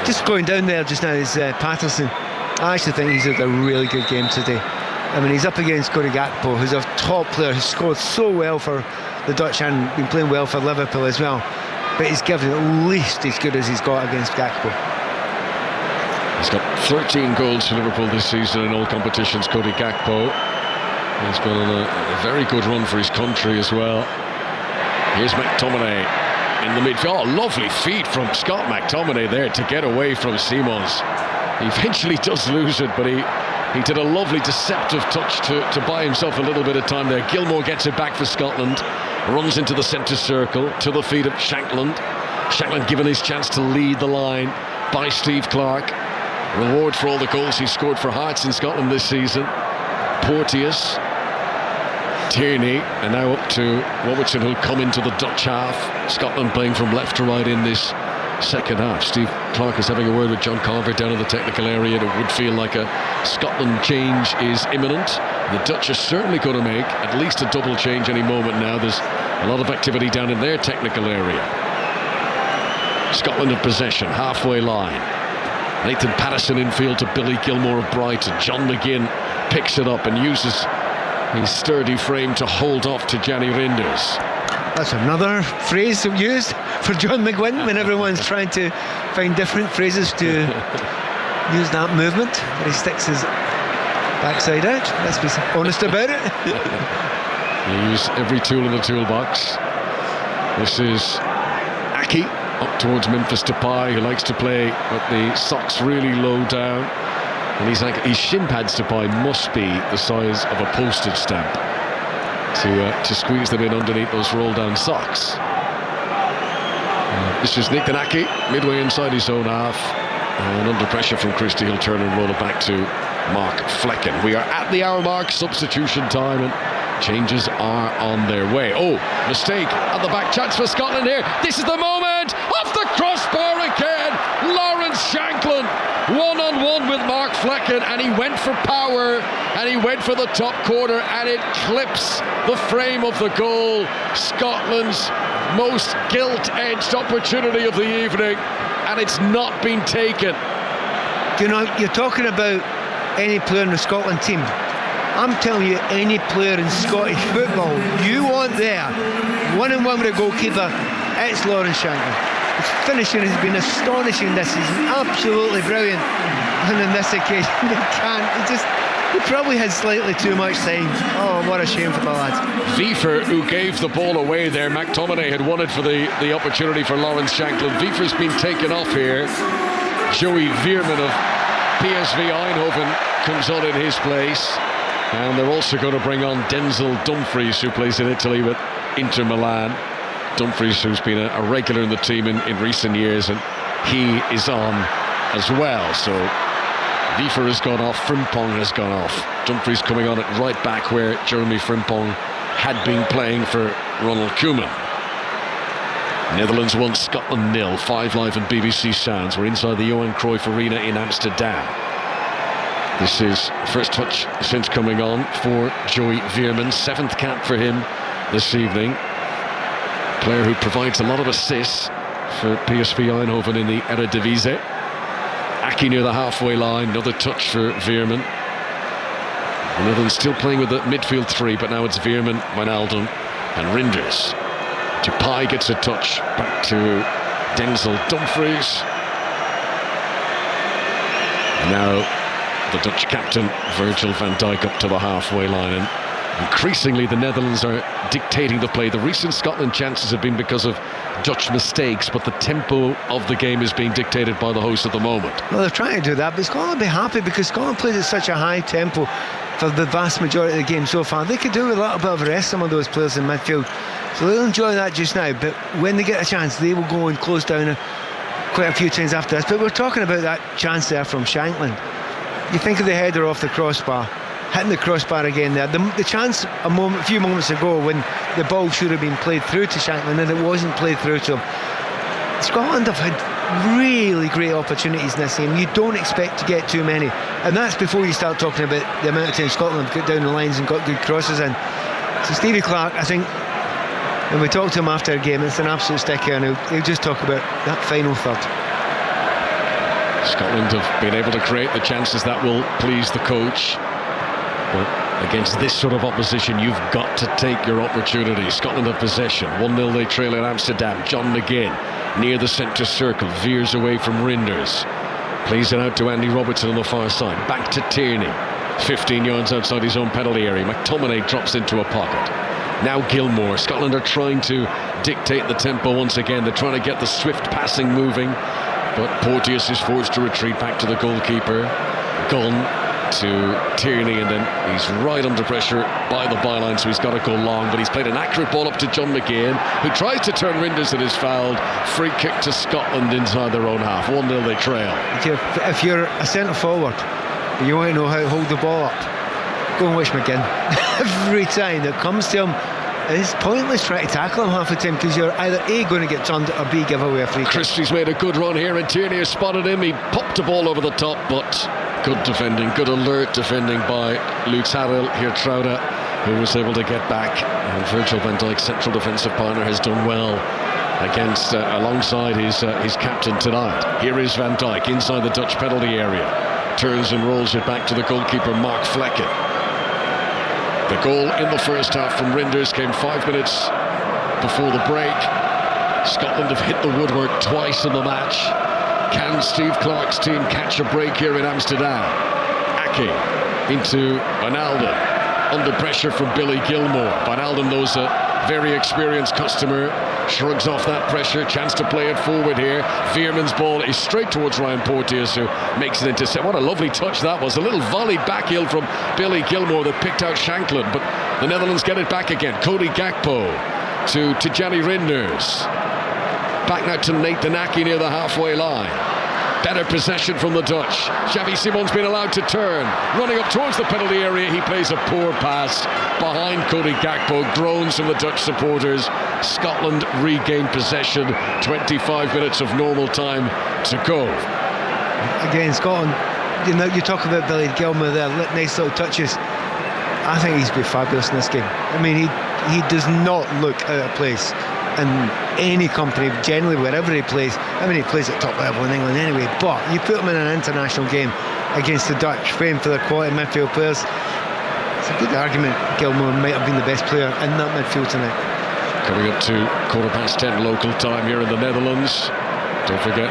Just going down there just now is Patterson. I actually think he's had a really good game today. I mean, he's up against Cody Gakpo, who's a top player, who's scored so well for the Dutch and been playing well for Liverpool as well, but he's given at least as good as he's got against Gakpo. He's got 13 goals for Liverpool this season in all competitions, Cody Gakpo. He's been on a very good run for his country as well. Here's McTominay in the midfield. Oh, lovely feed from Scott McTominay there to get away from Simons. He eventually does lose it, but he did a lovely deceptive touch to buy himself a little bit of time there. Gilmour gets it back for Scotland. Runs into the centre circle to the feet of Shankland. Shankland given his chance to lead the line by Steve Clarke. Reward for all the goals he scored for Hearts in Scotland this season. Porteous, Tierney, and now up to Robertson, who'll come into the Dutch half. Scotland playing from left to right in this second half. Steve Clarke is having a word with John Carver down in the technical area. It would feel like a Scotland change is imminent. The Dutch are certainly going to make at least a double change any moment now. There's a lot of activity down in their technical area. Scotland in possession, halfway line. Nathan Patterson infield to Billy Gilmour of Brighton. John McGinn picks it up and uses his sturdy frame to hold off to Gianni Rinders. That's another phrase used for John McGuinn when everyone's trying to find different phrases to use that movement. He sticks his backside out. Let's be honest about it. You use every tool in the toolbox. This is Aki up towards Memphis Depay, who likes to play with the socks really low down. And his shin pads, Depay, must be the size of a postage stamp to squeeze them in underneath those roll-down socks. This is Nathan Aki, midway inside his own half. And under pressure from Christie, he'll turn and roll it back to Mark Flecken. We are at the hour mark, substitution time, and changes are on their way. Oh, mistake at the back, chance for Scotland here. This is the moment, off the crossbar again. Lawrence Shankland, one-on-one with Mark Flecken, and he went for power, and he went for the top corner, and it clips the frame of the goal. Scotland's most gilt-edged opportunity of the evening, and it's not been taken. You know, you're talking about any player in the Scotland team. I'm telling you, any player in Scottish football you want there, one-on-one with a goalkeeper, it's Lawrence Shankland. His finishing has been astonishing this season, absolutely brilliant. And on this occasion, he probably had slightly too much time. Oh, what a shame for the lads. Wiefer, who gave the ball away there, McTominay had won it for the opportunity for Lawrence Shankland. Wiefer's been taken off here. Joey Veerman of PSV Eindhoven comes on in his place. And they're also going to bring on Denzel Dumfries, who plays in Italy with Inter Milan. Dumfries, who's been a regular in the team in recent years, and he is on as well. So Wiefer has gone off, Frimpong has gone off. Dumfries coming on at right back where Jeremy Frimpong had been playing for Ronald Koeman. Netherlands 1, Scotland 0. 5 Live and BBC Sounds. We're inside the Johan Cruyff Arena in Amsterdam. This is first touch since coming on for Joey Veerman. 7th cap for him this evening. Player who provides a lot of assists for PSV Eindhoven in the Eredivisie. Aki near the halfway line, another touch for Veerman. The Netherlands still playing with the midfield three, but now it's Veerman, Wijnaldum and Rinders. Depay gets a touch back to Denzel Dumfries. And now the Dutch captain, Virgil van Dijk, up to the halfway line, and increasingly the Netherlands are dictating the play. The recent Scotland chances have been because of Dutch mistakes, but the tempo of the game is being dictated by the hosts at the moment. Well, they're trying to do that, but Scotland will be happy because Scotland plays at such a high tempo for the vast majority of the game so far. They could do a little bit of rest, some of those players in midfield, so they'll enjoy that just now, but when they get a chance they will go and close down quite a few times after this. But we're talking about that chance there from Shankland. You think of the header off the crossbar, hitting the crossbar again there. The chance a few moments ago when the ball should have been played through to Shankland and it wasn't played through to him. Scotland have had really great opportunities in this game. You don't expect to get too many, and that's before you start talking about the amount of times Scotland have got down the lines and got good crosses in. So Stevie Clarke, I think when we talk to him after a game, it's an absolute sticker, and he'll just talk about that final third. Scotland have been able to create the chances that will please the coach, but against this sort of opposition you've got to take your opportunity. Scotland have possession, 1-0 they trail in Amsterdam. John McGinn near the centre circle, veers away from Rinders, plays it out to Andy Robertson on the far side, back to Tierney, 15 yards outside his own penalty area. McTominay drops into a pocket. Now Gilmour. Scotland are trying to dictate the tempo once again. They're trying to get the swift passing moving, but Porteous is forced to retreat back to the goalkeeper. Gunn to Tierney, and then he's right under pressure by the byline, so he's got to go long, but he's played an accurate ball up to John McGinn, who tries to turn Rinders and is fouled. Free kick to Scotland inside their own half. 1-0 they trail. If you're a centre forward, you want to know how to hold the ball up, go and watch McGinn. Every time that comes to him, it's pointless trying to tackle him half the time, because you're either A, going to get turned, or B, give away a free kick. Christie's made a good run here, and Tierney has spotted him. He popped the ball over the top, but good defending, good alert defending by Lutaril Hirtrauda, who was able to get back. And Virgil van Dijk's central defensive partner has done well against alongside his captain tonight. Here is Van Dijk inside the Dutch penalty area, turns and rolls it back to the goalkeeper Mark Flecken. The goal in the first half from Rinders came 5 minutes before the break. Scotland have hit the woodwork twice in the match. Can Steve Clarke's team catch a break here in Amsterdam? Ake into Wijnaldum, under pressure from Billy Gilmore. Wijnaldum knows a very experienced customer, shrugs off that pressure, chance to play it forward here. Veerman's ball is straight towards Ryan Porteous, who makes an intercept. What a lovely touch that was. A little volley backheel from Billy Gilmore that picked out Shankland, but the Netherlands get it back again. Cody Gakpo to Tijani Rinders. Back now to Nathan Ake near the halfway line. Better possession from the Dutch. Xavi Simon's been allowed to turn. Running up towards the penalty area, he plays a poor pass behind Cody Gakpo. Groans from the Dutch supporters. Scotland regain possession. 25 minutes of normal time to go. Again, Scotland, you talk about Billy Gilmore there, nice little touches. I think he's been fabulous in this game. I mean, he does not look out of place in any company, generally wherever he plays. I mean, he plays at top level in England anyway, but you put him in an international game against the Dutch, famed for their quality midfield players. It's a good argument Gilmore might have been the best player in that midfield tonight. Coming up to 10:15 local time here in the Netherlands. Don't forget,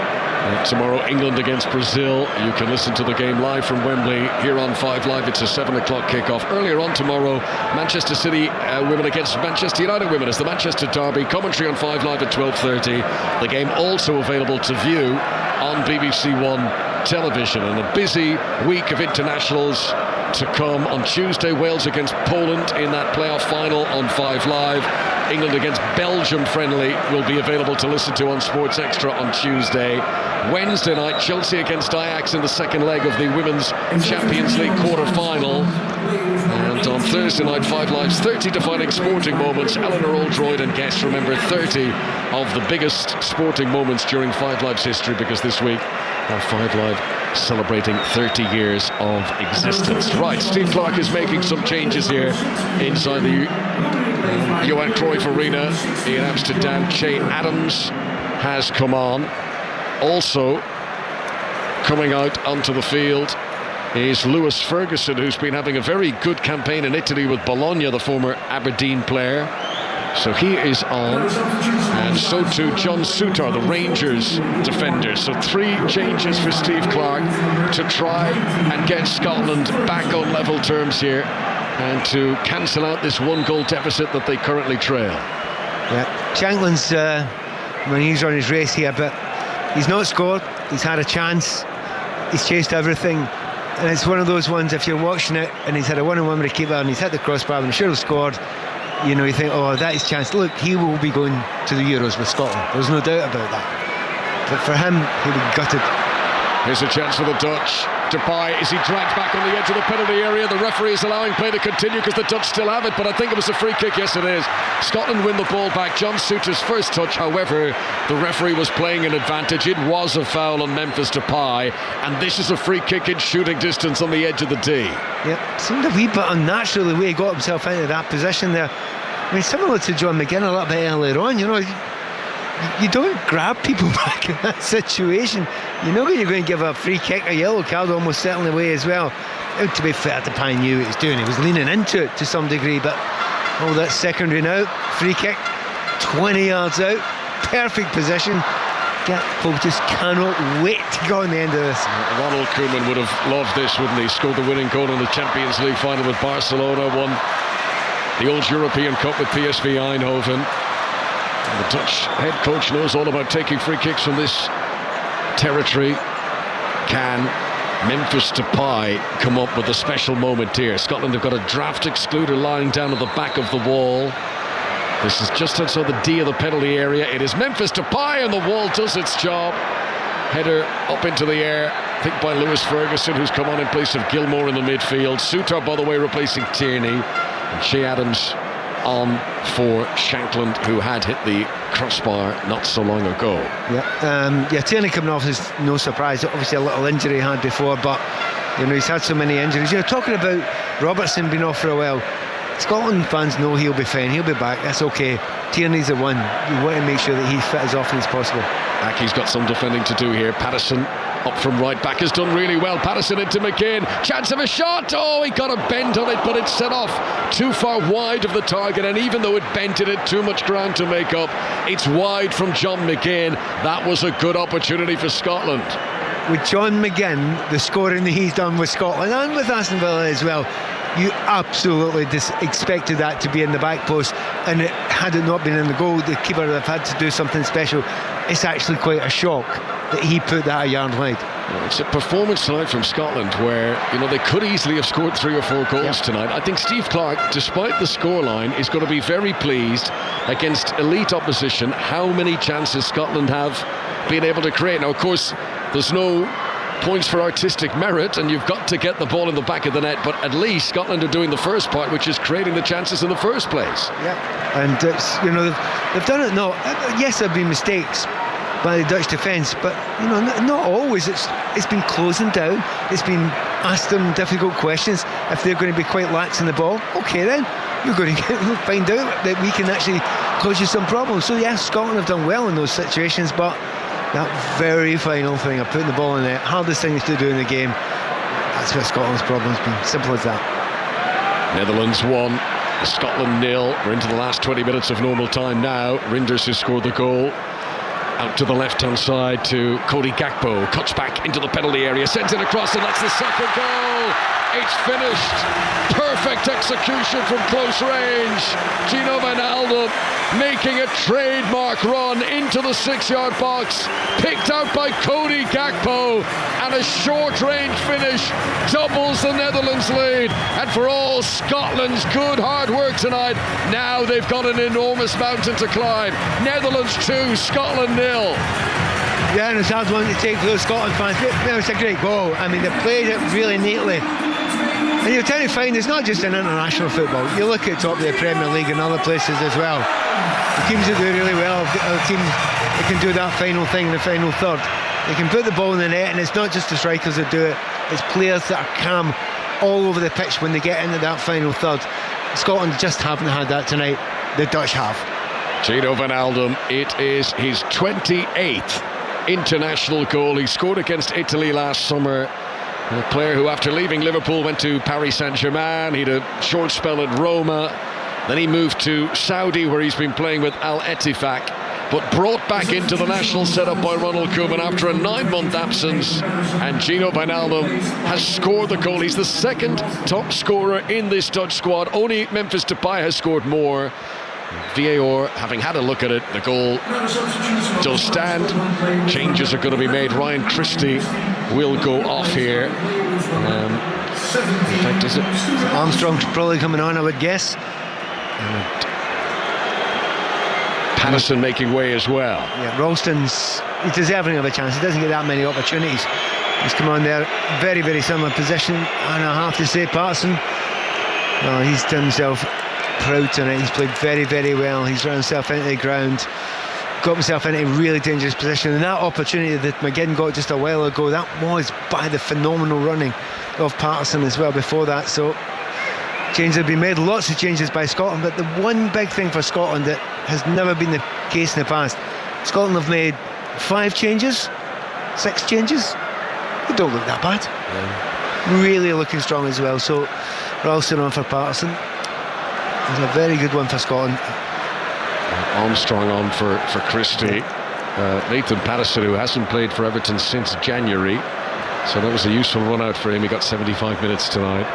tomorrow England against Brazil. You can listen to the game live from Wembley here on 5 Live. It's a 7 o'clock kickoff. Earlier on tomorrow, Manchester City women against Manchester United women. It's the Manchester Derby. Commentary on 5 Live at 12:30. The game also available to view on BBC One television. And a busy week of internationals to come. On Tuesday, Wales against Poland in that playoff final on 5 Live. England against Belgium friendly will be available to listen to on Sports Extra on Tuesday. Wednesday night, Chelsea against Ajax in the second leg of the Women's Champions League quarter-final. And on Thursday night, 5 Live's 30 defining sporting moments. Eleanor Oldroyd and guests remember 30 of the biggest sporting moments during 5 Live's history, because this week, 5 Live celebrating 30 years of existence. Right, Steve Clarke is making some changes here inside the Johan Cruyff Arena in Amsterdam. Shane Adams has come on. Also coming out onto the field is Lewis Ferguson, who's been having a very good campaign in Italy with Bologna, the former Aberdeen player. So he is on, and so too John Souttar, the Rangers defender. So 3 changes for Steve Clarke to try and get Scotland back on level terms here and to cancel out this 1-goal deficit that they currently trail. Yeah, Shankland's when he's on his race here, but he's not scored. He's had a chance. He's chased everything, and it's one of those ones, if you're watching it and he's had a one-on-one with the keeper and he's hit the crossbar and he should have scored, you know, you think, oh, that is chance. Look, he will be going to the Euros with Scotland. There's no doubt about that. But for him, he'll be gutted. Here's a chance for the Dutch. Depay, is he dragged back on the edge of the penalty area? The referee is allowing play to continue because the Dutch still have it, but I think it was a free kick. Yes, it is. Scotland win the ball back. John Souttar's first touch, however, the referee was playing an advantage. It was a foul on Memphis Depay, and this is a free kick in shooting distance on the edge of the D. Yep, seemed a wee bit unnatural the way he got himself into that position there. I mean, similar to John McGinn a little bit earlier on, you know, you don't grab people back in that situation. You know when you're going to give a free kick, a yellow card almost certainly way as well. To be fair, Depay knew what he was doing. He was leaning into it to some degree, but that's secondary now. Free kick, 20 yards out, perfect position. Gakpo just cannot wait to go on the end of this. Ronald Koeman would have loved this, wouldn't he? Scored the winning goal in the Champions League final with Barcelona, won the old European Cup with PSV Eindhoven. And the Dutch head coach knows all about taking free kicks from this territory. Can Memphis Depay come up with a special moment here? Scotland have got a draft excluder lying down at the back of the wall. This is just outside the D of the penalty area. It is Memphis Depay, and the wall does its job. Header up into the air, I think by Lewis Ferguson, who's come on in place of Gilmore in the midfield. Souttar, by the way, replacing Tierney. And Shea Adams on for Shankland, who had hit the crossbar not so long ago. Yeah, Tierney coming off is no surprise. Obviously a little injury he had before, but you know, he's had so many injuries. You know, talking about Robertson being off for a while, Scotland fans know he'll be fine, he'll be back, that's okay. Tierney's the one. You want to make sure that he's fit as often as possible. Ake's got some defending to do here. Patterson up from right back has done really well. Patterson into McGinn, chance of a shot. Oh, he got a bend on it, but it's set off too far wide of the target, and even though it bent, it had too much ground to make up. It's wide from John McGinn. That was a good opportunity for Scotland. With John McGinn, the scoring that he's done with Scotland and with Aston Villa as well, you absolutely expected that to be in the back post, and had it not been in the goal, the keeper would have had to do something special. It's actually quite a shock that he put that a yard wide. Well, it's a performance tonight from Scotland where, you know, they could easily have scored 3 or 4 goals tonight. I think Steve Clarke, despite the scoreline, is going to be very pleased against elite opposition how many chances Scotland have been able to create. Now, of course, there's no points for artistic merit, and you've got to get the ball in the back of the net, but at least Scotland are doing the first part, which is creating the chances in the first place. Yeah, and it's, you know, they've done it. No, yes, there have been mistakes by the Dutch defence, but you know, not always. It's been closing down. It's been asked them difficult questions. If they're going to be quite lax in the ball, okay, then you're going to find out that we can actually cause you some problems. So yes, Scotland have done well in those situations, but that very final thing of putting the ball in the net, hardest thing to do in the game, that's what Scotland's problem has been. Simple as that. Netherlands 1, Scotland 0. We're into the last 20 minutes of normal time now. Rinders has scored the goal. Out to the left-hand side to Cody Gakpo. Cuts back into the penalty area, sends it across, and that's the second goal. It's finished. Perfect execution from close range. Gino Wijnaldum making a trademark run into the 6-yard box, picked out by Cody Gakpo, and a short-range finish doubles the Netherlands lead. And for all Scotland's good hard work tonight, now they've got an enormous mountain to climb. Netherlands 2, Scotland 0. Yeah, and it's hard one to take for those Scotland fans. It's a great goal. I mean, they played it really neatly. And you're trying to find it's not just in international football. You look at top of the Premier League and other places as well. The teams that do really well are teams that can do that final thing in the final third. They can put the ball in the net, and it's not just the strikers that do it. It's players that are calm all over the pitch when they get into that final third. Scotland just haven't had that tonight. The Dutch have. Gino Wijnaldum, it is his 28th international goal. He scored against Italy last summer. A player who, after leaving Liverpool, went to Paris Saint-Germain. He had a short spell at Roma. Then he moved to Saudi, where he's been playing with Al Ettifaq, but brought back into the national setup by Ronald Koeman after a 9-month absence. And Gino Wijnaldum has scored the goal. He's the second top scorer in this Dutch squad. Only Memphis Depay has scored more. VAR, having had a look at it, the goal does stand. Changes are going to be made. Ryan Christie will go off here. In fact, is it? Armstrong's probably coming on, I would guess. And Patterson making way as well. Yeah, Ralston's deserving of a chance. He doesn't get that many opportunities. He's come on there, very, very similar position, and I have to say, Patterson, well, he's done himself proud tonight. He's played very, very well. He's run himself into the ground, got himself into a really dangerous position, and that opportunity that McGinn got just a while ago, that was by the phenomenal running of Patterson as well before that. So changes have been made, lots of changes by Scotland, but the one big thing for Scotland that has never been the case in the past, Scotland have made 5 changes, 6 changes. They don't look that bad. Yeah. Really looking strong as well. So Ralston on for Patterson. It's a very good one for Scotland. Armstrong on for Christie. Nathan Patterson, who hasn't played for Everton since January, so that was a useful run out for him. He got 75 minutes tonight.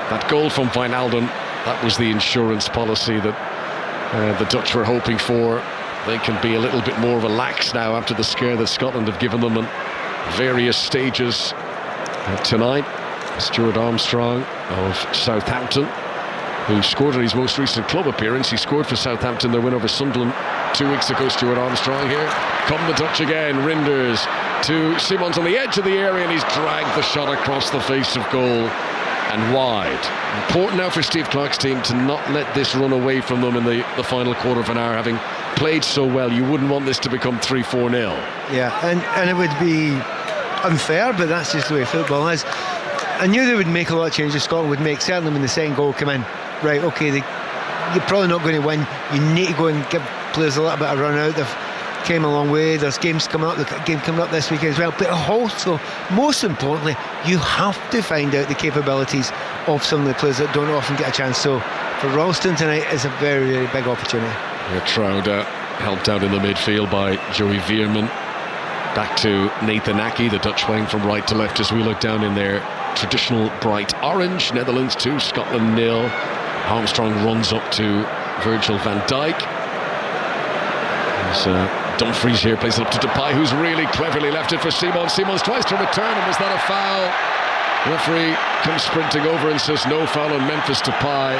That goal from Wijnaldum, that was the insurance policy that the Dutch were hoping for. They can be a little bit more relaxed now after the scare that Scotland have given them in various stages tonight. Stuart Armstrong of Southampton, who scored in his most recent club appearance. He scored for Southampton, their win over Sunderland 2 weeks ago. Stuart Armstrong here. Come the Dutch again. Rinders to Simons on the edge of the area, and he's dragged the shot across the face of goal and wide. Important now for Steve Clarke's team to not let this run away from them in the final quarter of an hour, having played so well. You wouldn't want this to become 3-4-0. Yeah, and it would be unfair, but that's just the way football is. I knew they would make a lot of changes. Scotland would make, certainly when the second goal came in. Right, okay, you're probably not going to win. You need to go and give players a little bit of run out. They've came a long way. There's games coming up. The game coming up this week as well. But also, most importantly, you have to find out the capabilities of some of the players that don't often get a chance. So for Ralston tonight is a very, very big opportunity. Trout helped out in the midfield by Joey Veerman. Back to Nathan Aki, the Dutch playing from right to left as we look down in their traditional bright orange. Netherlands 2, Scotland 0. Armstrong runs up to Virgil van Dijk. Dumfries here plays it up to Depay, who's really cleverly left it for Simons. Simons tries to return, and was that a foul? Referee comes sprinting over and says no foul on Memphis Depay,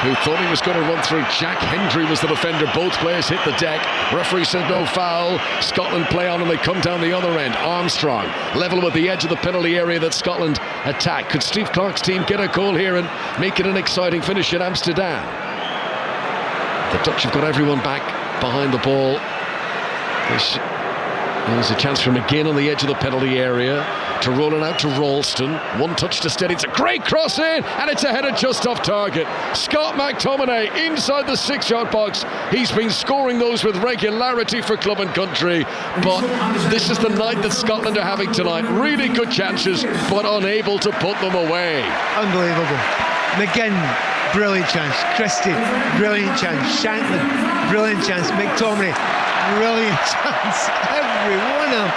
who thought he was going to run through. Jack Hendry was the defender. Both players hit the deck. Referee said no foul. Scotland play on and they come down the other end. Armstrong level with the edge of the penalty area that Scotland attack. Could Steve Clarke's team get a goal here and make it an exciting finish in Amsterdam? The Dutch have got everyone back behind the ball. There's a chance for McGinn on the edge of the penalty area to roll it out to Ralston. One touch to steady. It's a great cross in, and it's a header just off target. Scott McTominay inside the 6-yard box. He's been scoring those with regularity for club and country, but this is the night that Scotland are having tonight. Really good chances, but unable to put them away. Unbelievable. McGinn, brilliant chance. Christie, brilliant chance. Shankland, brilliant chance. McTominay, brilliant chance. Every one of them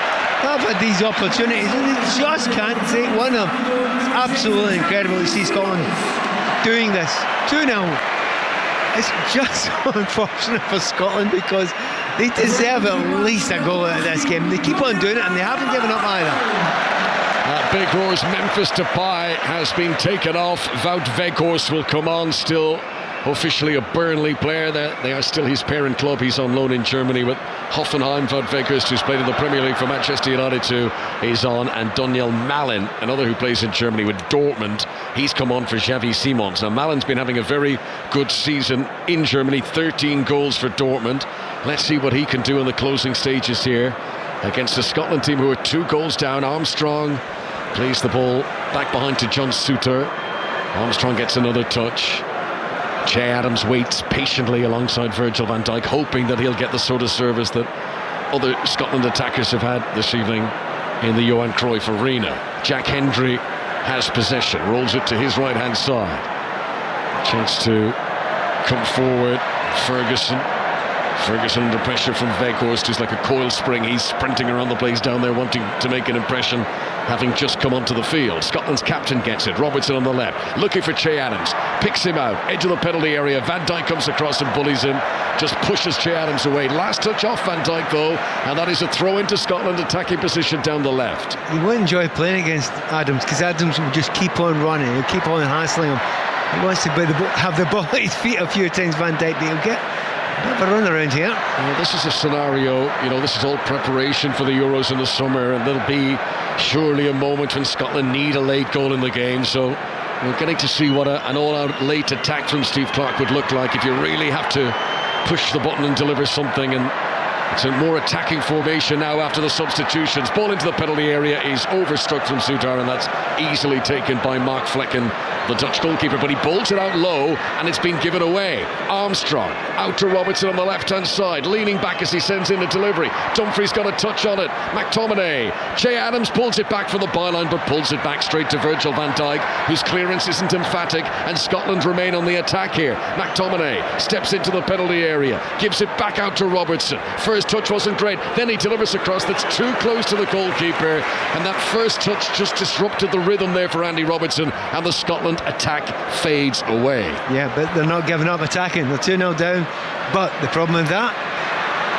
have had these opportunities and they just can't take one of them. It's absolutely incredible to see Scotland doing this. 2-0. It's just so unfortunate for Scotland because they deserve at least a goal out of this game. They keep on doing it and they haven't given up either. Big Roar's Memphis Depay has been taken off. Wout Weghorst will come on, still officially a Burnley player. They are still his parent club. He's on loan in Germany with Hoffenheim. Wout Weghorst, who's played in the Premier League for Manchester United too, is on. And Daniel Malin, another who plays in Germany with Dortmund, he's come on for Xavi Simons. Now Malin's been having a very good season in Germany, 13 goals for Dortmund. Let's see what he can do in the closing stages here against the Scotland team, who are 2 goals down. Armstrong plays the ball back behind to John Souttar. Armstrong gets another touch. Che Adams waits patiently alongside Virgil van Dijk, hoping that he'll get the sort of service that other Scotland attackers have had this evening in the Johan Cruyff Arena. Jack Hendry has possession, rolls it to his right-hand side. Chance to come forward. Ferguson under pressure from Weghorst, who's like a coil spring. He's sprinting around the place down there, wanting to make an impression, having just come onto the field. Scotland's captain gets it. Robertson on the left, looking for Che Adams. Picks him out, edge of the penalty area. Van Dijk comes across and bullies him. Just pushes Che Adams away. Last touch off Van Dijk, though, and that is a throw into Scotland attacking position down the left. You won't enjoy playing against Adams because Adams will just keep on running. He'll keep on hassling him. He wants to have the ball at his feet a few times, Van Dijk, but he'll get a run around here. Well, this is a scenario, this is all preparation for the Euros in the summer, and there'll be surely a moment when Scotland need a late goal in the game. So we're getting to see what an all-out late attack from Steve Clarke would look like if you really have to push the button and deliver something. And it's a more attacking formation now after the substitutions. Ball into the penalty area is overstruck from Souttar, and that's easily taken by Mark Flecken, the Dutch goalkeeper, but he bowls it out low and it's been given away. Armstrong out to Robertson on the left-hand side, leaning back as he sends in the delivery. Dumfries got a touch on it. McTominay. Che Adams pulls it back from the byline, but pulls it back straight to Virgil van Dijk, whose clearance isn't emphatic, and Scotland remain on the attack here. McTominay steps into the penalty area, gives it back out to Robertson. First touch wasn't great, then he delivers a cross that's too close to the goalkeeper, and that first touch just disrupted the rhythm there for Andy Robertson, and the Scotland attack fades away. Yeah, but they're not giving up attacking. They're 2-0 down, but the problem with that,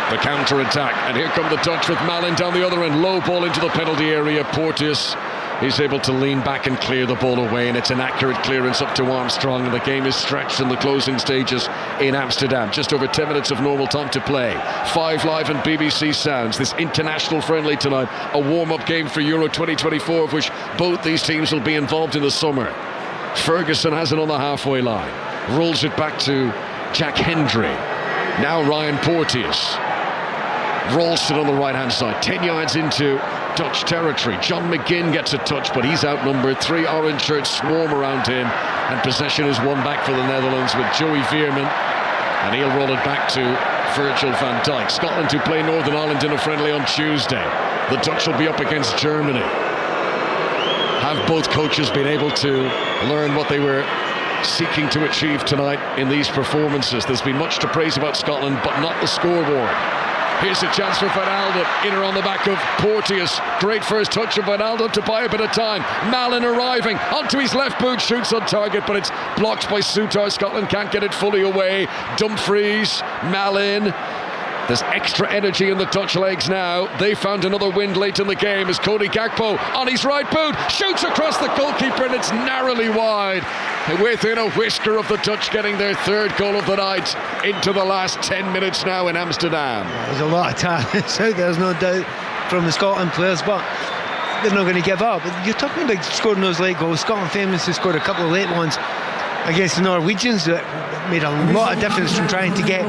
the counter-attack, and here come the Dutch with Malin down the other end. Low ball into the penalty area. Porteous is able to lean back and clear the ball away, and it's an accurate clearance up to Armstrong, and the game is stretched in the closing stages in Amsterdam. Just over 10 minutes of normal time to play. 5 Live and BBC Sounds. This international friendly tonight, a warm-up game for Euro 2024, of which both these teams will be involved in the summer. Ferguson has it on the halfway line, rolls it back to Jack Hendry. Now Ryan Porteous. Ralston on the right-hand side, 10 yards into Dutch territory. John McGinn gets a touch, but he's outnumbered. 3 orange shirts swarm around him, and possession is won back for the Netherlands with Joey Veerman, and he'll roll it back to Virgil van Dijk. Scotland to play Northern Ireland in a friendly on Tuesday. The Dutch will be up against Germany. Have both coaches been able to learn what they were seeking to achieve tonight in these performances? There's been much to praise about Scotland, but not the scoreboard. Here's a chance for Wijnaldum. Inner on the back of Porteous. Great first touch of Wijnaldum to buy a bit of time. Malin arriving onto his left boot, shoots on target, but it's blocked by Souttar. Scotland can't get it fully away. Dumfries, Malin. There's extra energy in the Dutch legs now. They found another wind late in the game as Cody Gakpo on his right boot shoots across the goalkeeper, and it's narrowly wide. Within a whisker of the Dutch getting their third goal of the night into the last 10 minutes now in Amsterdam. There's a lot of talent out there's no doubt from the Scotland players, but they're not going to give up. You're talking about scoring those late goals. Scotland famously scored a couple of late ones against the Norwegians that made a lot of difference from trying to get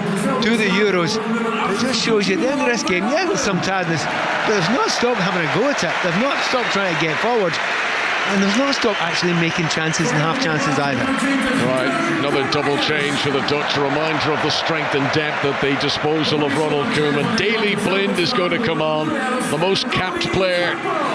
to the Euros. But it just shows you at the end of this game, yeah, there's some tiredness, but they've not stopped having a go at it. They've not stopped trying to get forward, and they've not stopped actually making chances and half chances either. Right, another double change for the Dutch. A reminder of the strength and depth at the disposal of Ronald Koeman. Daley Blind is going to come on, the most capped player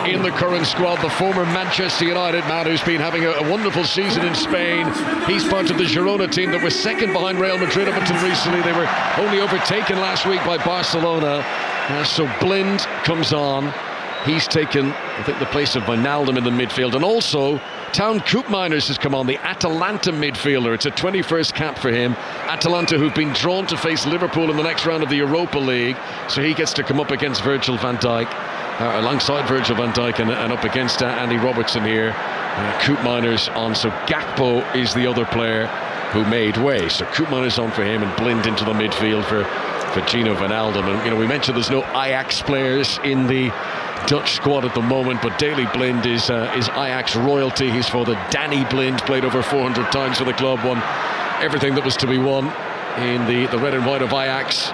in the current squad, the former Manchester United man who's been having a wonderful season in Spain. He's part of the Girona team that was second behind Real Madrid up until recently. They were only overtaken last week by Barcelona. So Blind comes on. He's taken, I think, the place of Wijnaldum in the midfield. And also, Town Koopmeiners has come on, the Atalanta midfielder. It's a 21st cap for him. Atalanta, who've been drawn to face Liverpool in the next round of the Europa League. So he gets to come up against Virgil van Dijk, alongside Virgil van Dijk, and up against Andy Robertson here. Koopmeiners on. So Gakpo is the other player who made way. So Koopmeiners on for him, and Blind into the midfield for Gino Wijnaldum. And, we mentioned there's no Ajax players in the Dutch squad at the moment, but Daley Blind is Ajax royalty. He's for the Danny Blind, played over 400 times for the club, won everything that was to be won in the red and white of Ajax.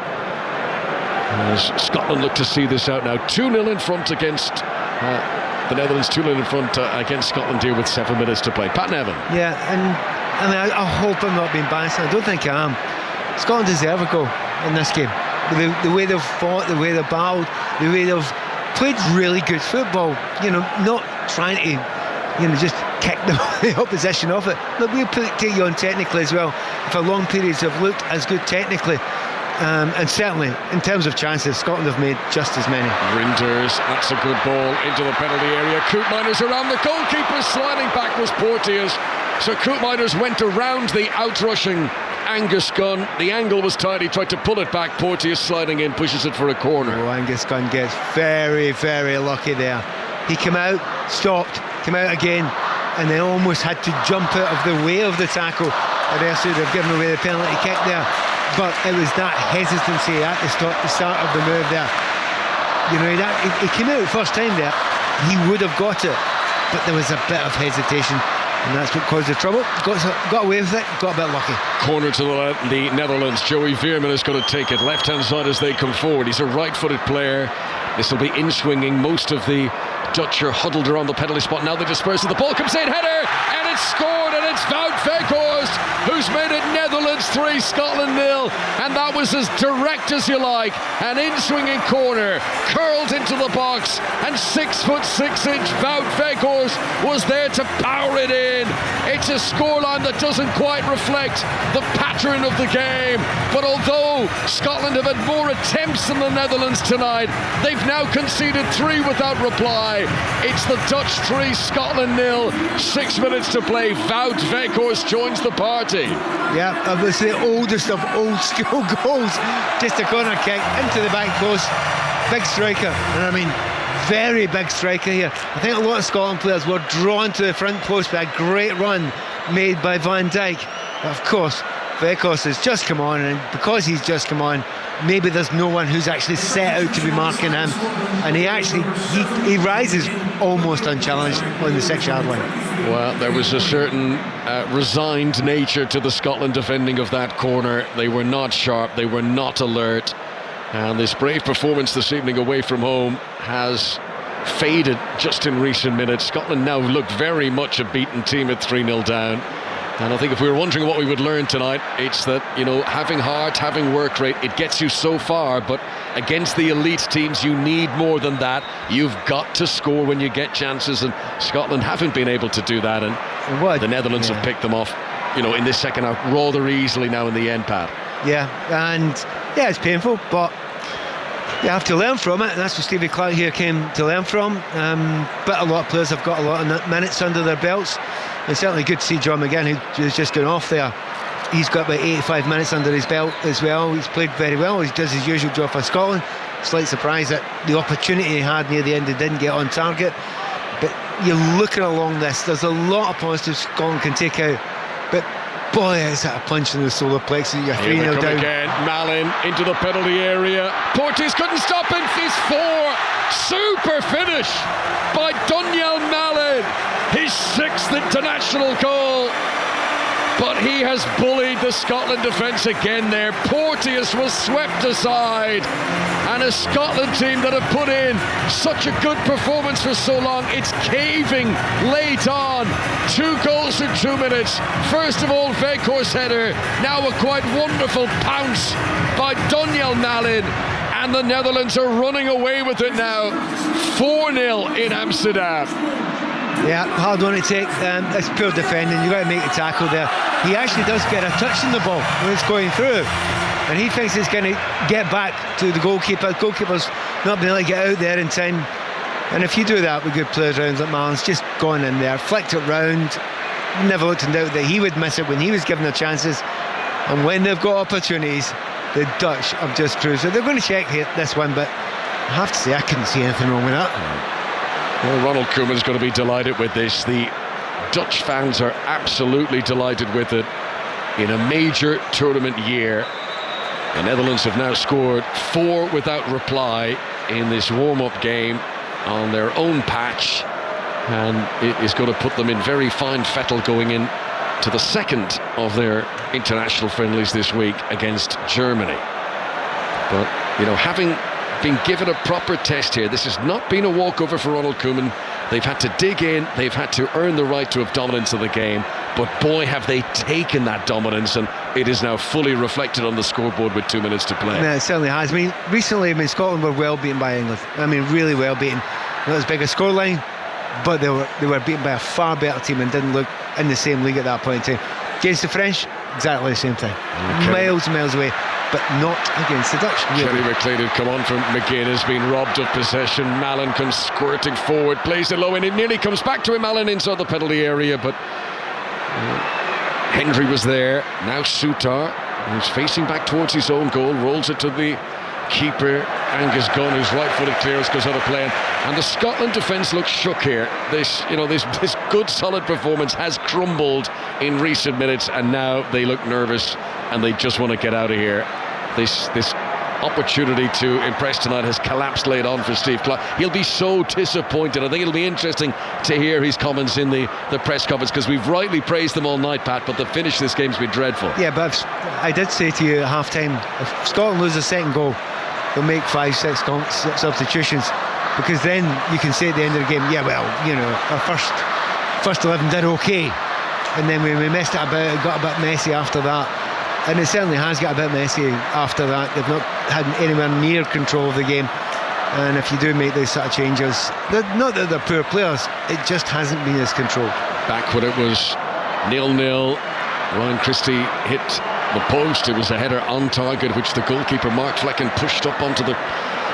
As Scotland look to see this out now. 2-0 in front against the Netherlands, 2-0 in front against Scotland here with 7 minutes to play. Pat Nevin. Yeah, and I hope I'm not being biased. I don't think I am. Scotland deserve a goal in this game. The way they've fought, the way they've battled, the way they've played really good football, not trying to, just kick the opposition off it. Look, we'll take you on technically as well. For long periods have looked as good technically, and certainly in terms of chances, Scotland have made just as many. Rinders, that's a good ball into the penalty area. Koopmeiners around the goalkeeper, sliding back was Porteous. So Koopmeiners went around the outrushing Angus Gunn. The angle was tight, he tried to pull it back. Porteous sliding in, pushes it for a corner. Angus Gunn gets very, very lucky there. He came out, stopped, came out again, and then almost had to jump out of the way of the tackle. The rest would have given away the penalty kick there, but it was that hesitancy at the start of the move there. He came out first time there, he would have got it, but there was a bit of hesitation, and that's what caused the trouble. Got away with it, got a bit lucky. Corner to the Netherlands. Joey Veerman is going to take it left hand side as they come forward. He's a right footed player. This will be in swinging. Most of the Dutch are huddled around the penalty spot. Now they disperse it. The ball comes in, header, and it's scored, and it's Wout Weghorst who's made it Netherlands 3, Scotland 0, and that was as direct as you like. An in-swinging corner, curled into the box, and 6'6" Wout Weghorst was there to power it in. It's a scoreline that doesn't quite reflect the pattern of the game, but although Scotland have had more attempts than the Netherlands tonight, they've now conceded 3 without reply. It's the Dutch 3, Scotland 0, 6 minutes to play. Wout Weghorst joins the party. Yeah, that was the oldest of old school goals. Just a corner kick into the back post. Big striker, and I mean, very big striker here. I think a lot of Scotland players were drawn to the front post by a great run made by Van Dijk. Of course, Weghorst has just come on, and because he's just come on, maybe there's no one who's actually set out to be marking him, and he rises almost unchallenged on the 6-yard line. Well, there was a certain resigned nature to the Scotland defending of that corner. They were not sharp, they were not alert, and this brave performance this evening away from home has faded just in recent minutes. Scotland now look very much a beaten team at 3-0 down. And I think if we were wondering what we would learn tonight, it's that, having heart, having work rate, it gets you so far, but against the elite teams, you need more than that. You've got to score when you get chances, and Scotland haven't been able to do that, and the Netherlands have picked them off, in this second half rather easily now in the end, Pat. Yeah, and it's painful, but you have to learn from it, and that's what Stevie Clark here came to learn from. But a lot of players have got a lot of minutes under their belts. It's certainly good to see John McGinn, who's just gone off there. He's got about 85 minutes under his belt as well. He's played very well. He does his usual job for Scotland. Slight surprise that the opportunity he had near the end, he didn't get on target. But you're looking along this, there's a lot of positives Scotland can take out. But boy, it's a punch in the solar plexus. You're 3-0 down. Again, Malin into the penalty area. Porteous couldn't stop him. He's 4. Super finish by Donyell Malin. His 6th international goal. But he has bullied the Scotland defence again there. Porteous was swept aside. And a Scotland team that have put in such a good performance for so long, it's caving late on. 2 goals in 2 minutes. First of all, Weghorst's header. Now a quite wonderful pounce by Donyell Malin. And the Netherlands are running away with it now. 4-0 in Amsterdam. Yeah, hard one to take. It's poor defending. You've got to make the tackle there. He actually does get a touch on the ball when it's going through, and he thinks it's going to get back to the goalkeeper. The goalkeeper's not been able to get out there in time. And if you do that with good players around like Malin's just gone in there, flicked it round, never looked in doubt that he would miss it when he was given the chances. And when they've got opportunities, the Dutch have just cruised. So they're going to check this one, but I have to say I couldn't see anything wrong with that. Well, Ronald Koeman's going to be delighted with this. The Dutch fans are absolutely delighted with it. In a major tournament year, the Netherlands have now scored 4 without reply in this warm-up game on their own patch, and it is going to put them in very fine fettle going in to the second of their international friendlies this week against Germany. But, having been given a proper test here, this has not been a walkover for Ronald Koeman. They've had to dig in, they've had to earn the right to have dominance of the game, but boy have they taken that dominance, and it is now fully reflected on the scoreboard with 2 minutes to play. Yeah, it certainly has. Recently, Scotland were well beaten by England. Really well beaten. Not as big a scoreline, but they were beaten by a far better team and didn't look in the same league at that point in time. Against the French, exactly the same time. Miles and miles away, but not against the Dutch. Jerry McLean had come on from McGinn, has been robbed of possession. Malin comes squirting forward, plays it low, and it nearly comes back to him. Malin inside the penalty area, but Hendry was there. Now Sutar, who's facing back towards his own goal, rolls it to the keeper. Angus Gunn, whose right-footed clearance, goes out of play, and the Scotland defence looks shook here. This good solid performance has crumbled in recent minutes, and now they look nervous and they just want to get out of here. This opportunity to impress tonight has collapsed late on for Steve Clark. He'll be so disappointed. I think it'll be interesting to hear his comments in the press conference, because we've rightly praised them all night, Pat, but the finish of this game's been dreadful. Yeah, but I did say to you at half-time, if Scotland lose a second goal, they'll make 5-6 substitutions, because then you can say at the end of the game, our first 11 did okay, and then when we messed it about, it got a bit messy after that. And it certainly has got a bit messy after that. They've not had anywhere near control of the game. And if you do make those sort of changes, not that they're poor players, it just hasn't been as controlled. Back when it was 0-0, Ryan Christie hit the post. It was a header on target, which the goalkeeper Mark Flecken pushed up onto the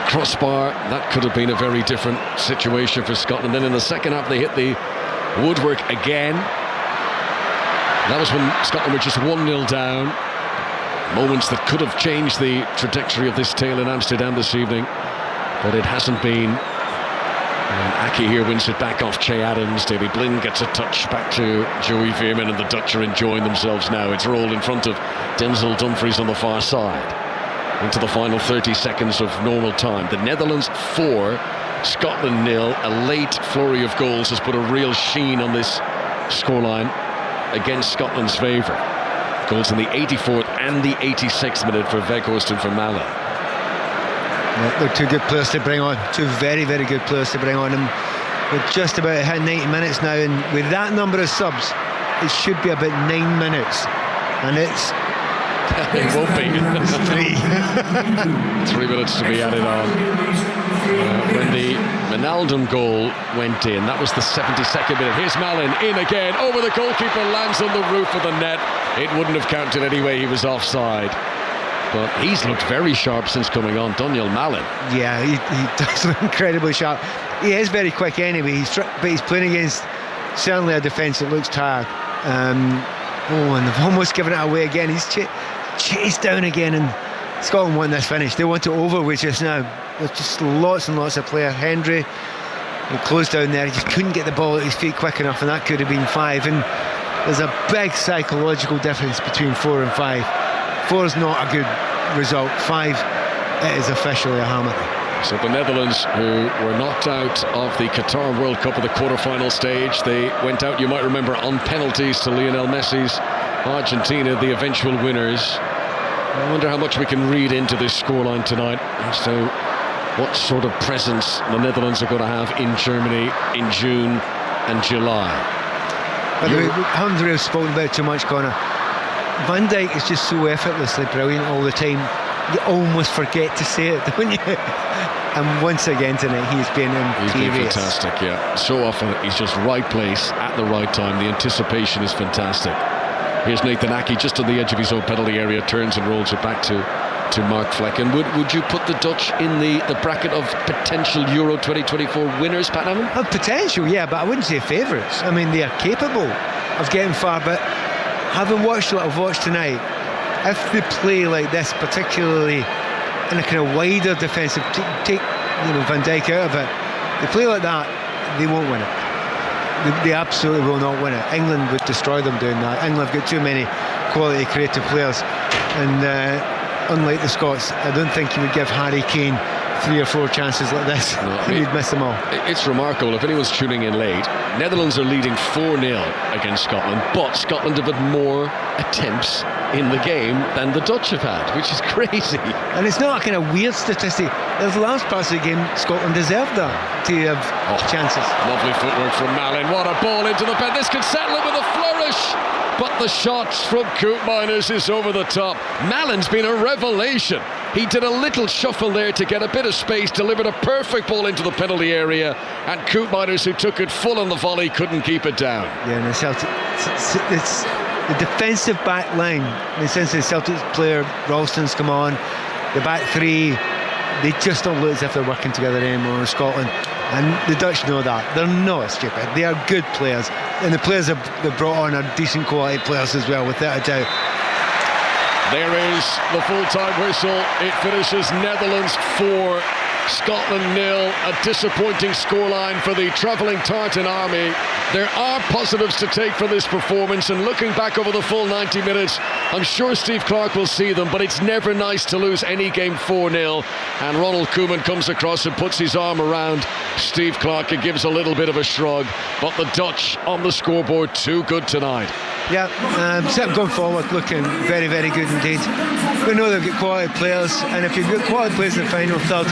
crossbar. That could have been a very different situation for Scotland. Then in the second half, they hit the woodwork again. That was when Scotland were just 1-0 down. Moments that could have changed the trajectory of this tale in Amsterdam this evening, but it hasn't been. And Aki here wins it back off Che Adams. Davy Blinn gets a touch back to Joey Veerman, and the Dutch are enjoying themselves now. It's rolled in front of Denzel Dumfries on the far side. Into the final 30 seconds of normal time. The Netherlands 4, Scotland 0. A late flurry of goals has put a real sheen on this scoreline against Scotland's favour. Goals in the 84th and the 86th minute for Weghorst and for Malin. Yeah, they're two good players to bring on. Two very, very good players to bring on. And we're just about hitting 90 minutes now, and with that number of subs, it should be about 9 minutes, and it's it won't be. It's 3. 3 minutes to be added on. When the Wijnaldum goal went in, that was the 72nd minute. Here's Malin in again, over the goalkeeper, lands on the roof of the net. It wouldn't have counted anyway, he was offside. But he's looked very sharp since coming on, Daniel Malin. Yeah, he does look incredibly sharp. He is very quick anyway, but he's playing against certainly a defence that looks tired. And they've almost given it away again. He's chased down again, and Scotland want this finish. They want it over with just now. There's just lots and lots of players. Hendry, he closed down there, he just couldn't get the ball at his feet quick enough, and that could have been 5. And there's a big psychological difference between 4 and 5. 4 is not a good result. 5, it is officially a hammer. So the Netherlands, who were knocked out of the Qatar World Cup at the quarter-final stage, they went out, you might remember, on penalties to Lionel Messi's Argentina, the eventual winners. I wonder how much we can read into this scoreline tonight as to what sort of presence the Netherlands are going to have in Germany in June and July. By the way, we haven't really spoken about it too much, Conor. Van Dijk is just so effortlessly brilliant all the time. You almost forget to say it, don't you? And once again tonight, he's been imperious. He's been fantastic, yeah. So often he's just right place at the right time. The anticipation is fantastic. Here's Nathan Aki just on the edge of his own penalty area, turns and rolls it back to Mark Flecken. Would you put the Dutch in the bracket of potential Euro 2024 winners, Pat Nevin? Of potential, yeah, but I wouldn't say favourites. I mean, they are capable of getting far, but having watched what I've watched tonight, if they play like this, particularly in a kind of wider defensive, take Van Dijk out of it, they play like that, they won't win it. They absolutely will not win it. England would destroy them doing that. England have got too many quality creative players, and unlike the Scots, I don't think you would give Harry Kane 3 or 4 chances like this. No, he'd miss them all. It's remarkable. If anyone's tuning in late, Netherlands are leading 4-0 against Scotland, but Scotland have had more attempts in the game than the Dutch have had, which is crazy. And it's not a kind of weird statistic. There's the last parts of the game, Scotland deserved that to have chances. Lovely footwork from Malin. What a ball into the pen. This could settle it with a flourish. But the shots from Koopmeiners is over the top. Malin's been a revelation. He did a little shuffle there to get a bit of space, delivered a perfect ball into the penalty area, and Koopmeiners, who took it full on the volley, couldn't keep it down. Yeah, and it's the defensive back line. And since the Celtic player Ralston's come on, the back 3, they just don't look as if they're working together anymore in Scotland. And the Dutch know that. They're not stupid. They are good players. And the players they've brought on are decent quality players as well, without a doubt. There is the full-time whistle. It finishes Netherlands 4, Scotland 0. A disappointing scoreline for the travelling Tartan army. There are positives to take from this performance, and looking back over the full 90 minutes, I'm sure Steve Clarke will see them, but it's never nice to lose any game 4-0. And Ronald Koeman comes across and puts his arm around Steve Clarke and gives a little bit of a shrug. But the Dutch on the scoreboard, too good tonight. Yeah, going forward, looking very, very good indeed. We know they've got quality players, and if you've got quality players in the final third,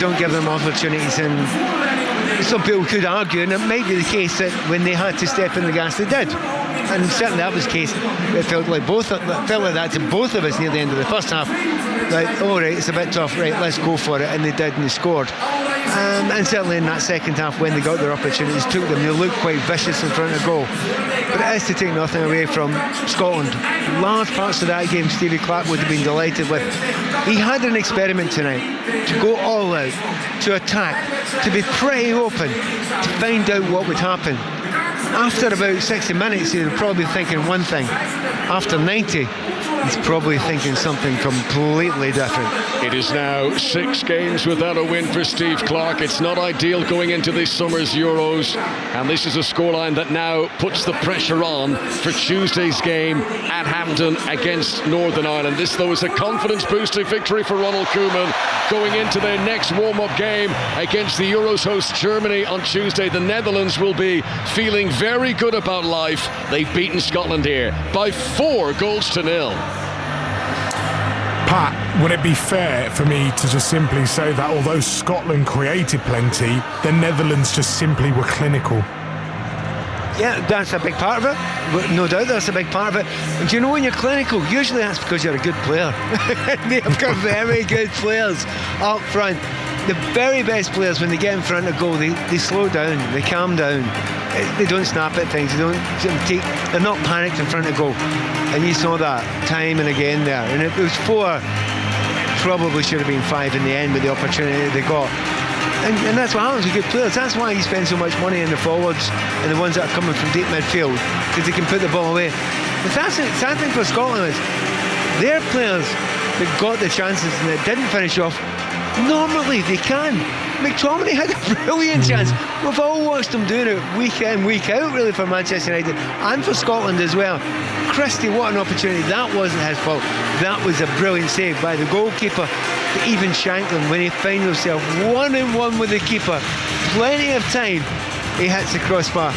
don't give them opportunities. And some people could argue, and it might be the case, that when they had to step in the gas, they did. And certainly that was the case. It felt like that to both of us near the end of the first half. Like, all right, it's a bit tough, right, let's go for it. And they did, and they scored. And certainly in that second half, when they got their opportunities, took them. They looked quite vicious in front of goal. But it is to take nothing away from Scotland. Large parts of that game, Stevie Clarke would have been delighted with. He had an experiment tonight to go all out, to attack, to be pretty open, to find out what would happen. After about 60 minutes, he was probably thinking one thing. After 90, he's probably thinking something completely different. It is now 6 games without a win for Steve Clarke. It's not ideal going into this summer's Euros, and this is a scoreline that now puts the pressure on for Tuesday's game at Hampden against Northern Ireland. This, though, is a confidence-boosting victory for Ronald Koeman going into their next warm-up game against the Euros host Germany on Tuesday. The Netherlands will be feeling very good about life. They've beaten Scotland here by 4-0. Pat, would it be fair for me to just simply say that although Scotland created plenty, the Netherlands just simply were clinical? Yeah, that's a big part of it. No doubt that's a big part of it. And do you know, when you're clinical, usually that's because you're a good player. They've got very good players up front. The very best players, when they get in front of goal, they slow down, they calm down. They don't snap at things. They're not panicked in front of goal. And you saw that time and again there. And it was 4. Probably should have been 5 in the end with the opportunity they got. And that's what happens with good players. That's why you spend so much money in the forwards and the ones that are coming from deep midfield, because they can put the ball away. The sad thing for Scotland is their players that got the chances and that didn't finish off, normally they can. McTominay had a brilliant chance. We've all watched him doing it week in, week out, really, for Manchester United and for Scotland as well. Christie, what an opportunity. That wasn't his fault. That was a brilliant save by the goalkeeper. But even Shanklin, when he finds himself 1-on-1 with the keeper, plenty of time, he hits the crossbar.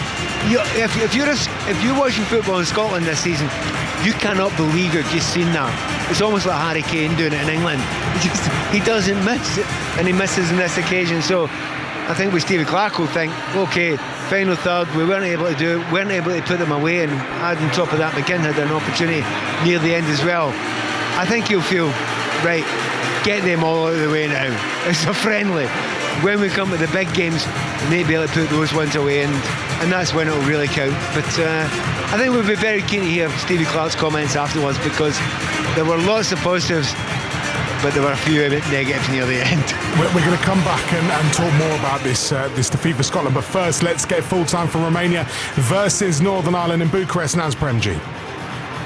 If you're watching football in Scotland this season, you cannot believe you've just seen that. It's almost like Harry Kane doing it in England. He doesn't miss it, and he misses on this occasion. So I think with Stevie Clarke will think, okay, final third, we weren't able to do it, weren't able to put them away, and on top of that, McGinn had an opportunity near the end as well. I think he'll feel, right, get them all out of the way now. It's a friendly. When we come to the big games, we may be able to put those ones away, and that's when it'll really count. But I think we'll be very keen to hear Stevie Clarke's comments afterwards, because there were lots of positives, but there were a few negatives near the end. We're going to come back and talk more about this defeat for Scotland. But first, let's get full time for Romania versus Northern Ireland in Bucharest. Naz Premji.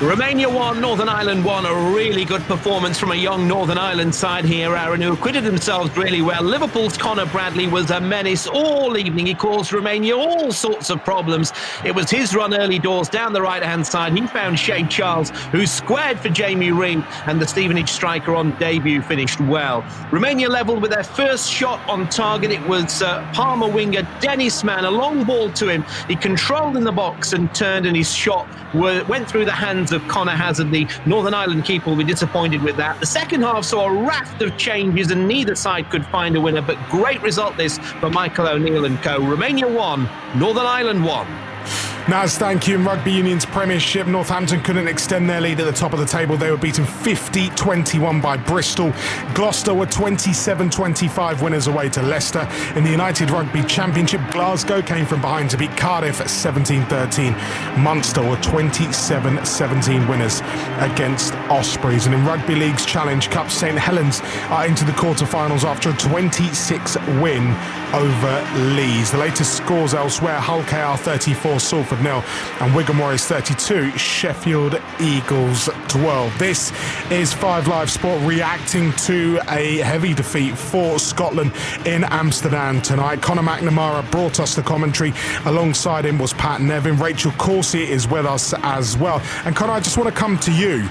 Romania 1, Northern Ireland 1. A really good performance from a young Northern Ireland side here, Aaron, who acquitted themselves really well. Liverpool's Conor Bradley was a menace all evening. He caused Romania all sorts of problems. It was his run early doors down the right-hand side. He found Shea Charles, who squared for Jamie Reid, and the Stevenage striker on debut finished well. Romania levelled with their first shot on target. It was Parma winger Dennis Mann, a long ball to him. He controlled in the box and turned, and his shot went through the hands of Conor Hazard. The Northern Ireland keeper will be disappointed with that. The second half saw a raft of changes and neither side could find a winner, but great result this for Michael O'Neill and co. Romania 1, Northern Ireland 1. Naz, thank you. In Rugby Union's Premiership, Northampton couldn't extend their lead at the top of the table. They were beaten 50-21 by Bristol. Gloucester were 27-25 winners away to Leicester. In the United Rugby Championship, Glasgow came from behind to beat Cardiff 17-13. Munster were 27-17 winners against Ospreys. And in Rugby League's Challenge Cup, St Helens are into the quarter-finals after a 26 win over Leeds. The latest scores elsewhere: Hull KR 34, Salford 0, and Wigan Warriors 32, Sheffield Eagles 12. This is 5 Live Sport reacting to a heavy defeat for Scotland in Amsterdam tonight. Conor McNamara brought us the commentary. Alongside him was Pat Nevin. Rachel Coursey is with us as well. And Conor, I just want to come to you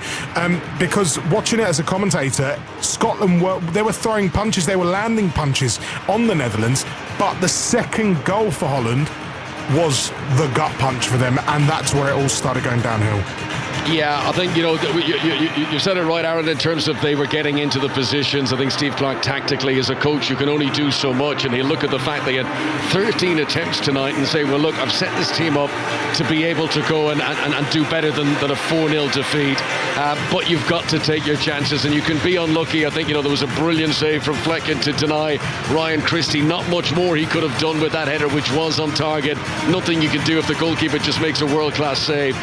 because watching it as a commentator, Scotland were throwing punches, they were landing punches on the Netherlands, but the second goal for Holland was the gut punch for them, and that's where it all started going downhill. Yeah, I think, you said it right, Aaron, in terms of they were getting into the positions. I think Steve Clarke, tactically, as a coach, you can only do so much, and he'll look at the fact they had 13 attempts tonight and say, well, look, I've set this team up to be able to go and do better than a 4-0 defeat, but you've got to take your chances, and you can be unlucky. I think, there was a brilliant save from Flecken to deny Ryan Christie. Not much more he could have done with that header, which was on target. Nothing you can do if the goalkeeper just makes a world-class save,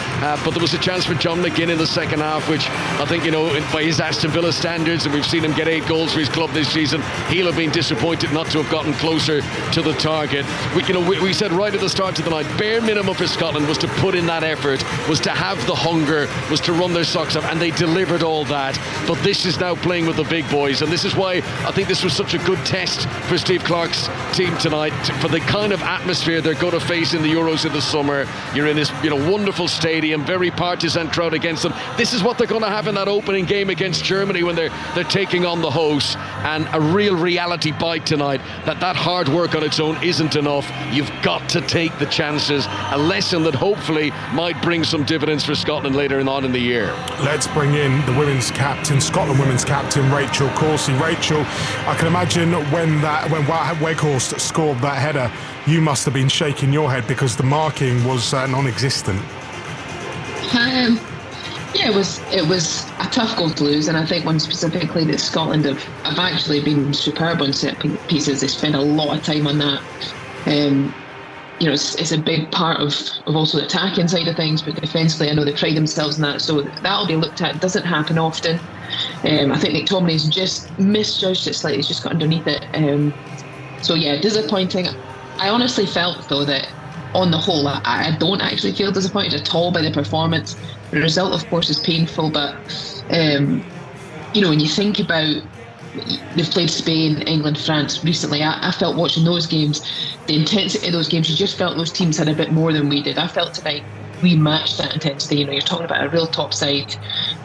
but there was a chance for John McGinn in the second half, which I think, by his Aston Villa standards, and we've seen him get 8 goals for his club this season, he'll have been disappointed not to have gotten closer to the target. We said right at the start of the night, bare minimum for Scotland was to put in that effort, was to have the hunger, was to run their socks up, and they delivered all that. But this is now playing with the big boys, and this is why I think this was such a good test for Steve Clarke's team tonight, for the kind of atmosphere they're going to face in the Euros in the summer. You're in this wonderful stadium, very partisan crowd against them. This is what they're going to have in that opening game against Germany when they're taking on the hosts. and a real reality bite tonight that hard work on its own isn't enough. You've got to take the chances, a lesson that hopefully might bring some dividends for Scotland later on in the year. Let's bring in the women's captain, Scotland women's captain, Rachel Coursey. Rachel, I can imagine when Weghorst scored that header, you must have been shaking your head because the marking was non-existent. Yeah, it was a tough goal to lose, and I think one specifically that Scotland have actually been superb on set pieces. They spend a lot of time on that. It's a big part of also the attacking side of things, but defensively I know they pride themselves in that, so that'll be looked at. It doesn't happen often. I think McTominay's just misjudged it slightly. He's just got underneath it. So yeah, disappointing. I honestly felt though that on the whole I don't actually feel disappointed at all by the performance. The result of course is painful, but when you think about, they've played Spain, England, France recently. I felt watching those games, the intensity of those games, you just felt those teams had a bit more than we did. I felt tonight we matched that intensity. You're talking about a real top side.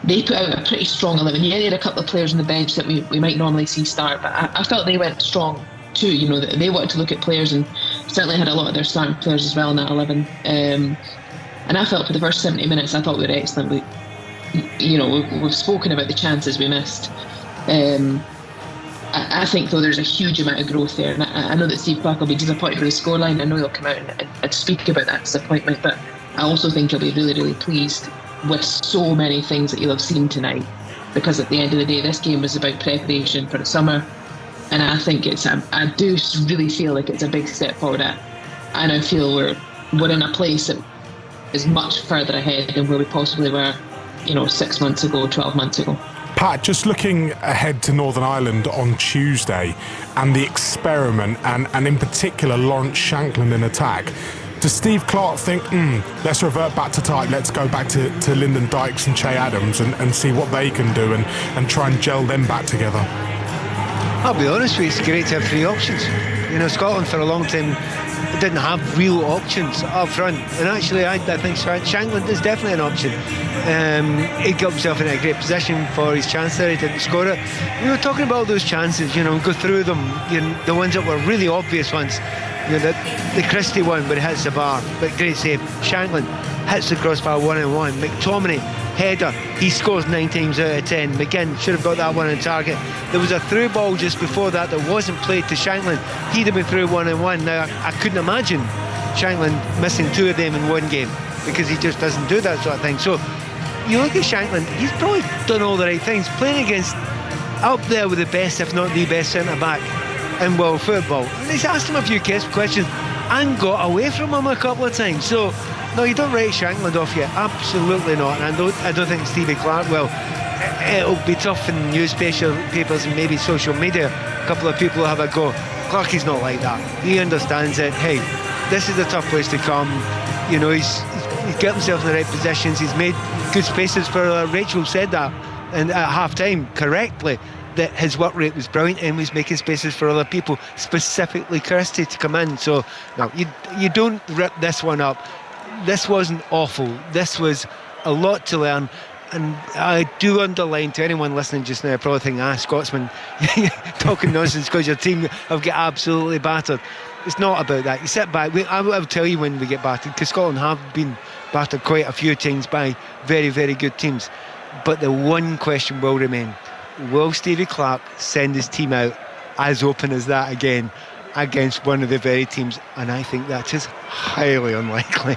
They put out a pretty strong 11. Yeah, they had a couple of players on the bench that we might normally see start, but I felt they went strong too. They wanted to look at players and certainly had a lot of their starting players as well in that 11. And I felt for the first 70 minutes, I thought we were excellent. We've spoken about the chances we missed. I think, though, there's a huge amount of growth there. And I know that Steve Clarke will be disappointed with the scoreline. I know he'll come out and speak about that disappointment. But I also think he'll be really, really pleased with so many things that you'll have seen tonight. Because at the end of the day, this game was about preparation for the summer. And I think I do really feel like it's a big step forward. And I feel we're in a place that is much further ahead than where we possibly were, 6 months ago, 12 months ago. Pat, just looking ahead to Northern Ireland on Tuesday and the experiment and in particular Lawrence Shankland in attack, does Steve Clarke think, let's revert back to type, let's go back to Lyndon Dykes and Che Adams and see what they can do and try and gel them back together? I'll be honest with you, it's great to have three options. Scotland for a long time didn't have real options up front, and actually I think Shankland is definitely an option. He got himself in a great position for his chance there. He didn't score it. We were talking about those chances, go through them, the ones that were really obvious ones. The Christie one where he hits the bar, but great save. Shankland hits the crossbar 1-on-1. McTominay header, he scores 9 times out of 10. McGinn should have got that one on target. There was a through ball just before that wasn't played to Shankland. He'd have been through 1-on-1. Now I couldn't imagine Shankland missing 2 of them in one game, because he just doesn't do that sort of thing. So you look at Shankland, he's probably done all the right things, playing against up there with the best, if not the best centre back in world football. And he's asked him a few questions and got away from him a couple of times. So no, you don't write Shankland off yet, absolutely not. And I don't think Stevie Clarke will. It'll be tough in newspapers and maybe social media. A couple of people will have a go. Clarkie's not like that. He understands it. Hey, this is a tough place to come. He's got himself in the right positions. He's made good spaces for Rachel said that, and at half-time correctly, that his work rate was brilliant and was making spaces for other people, specifically Christie, to come in. So no, you don't rip this one up. This wasn't awful. This was a lot to learn. And I do underline to anyone listening just now, probably think, Scotsman, talking nonsense because your team have got absolutely battered. It's not about that. You sit back. I will tell you when we get battered, because Scotland have been battered quite a few times by very, very good teams. But the one question will remain: will Stevie Clarke send his team out as open as that again against one of the very teams? And I think that is highly unlikely.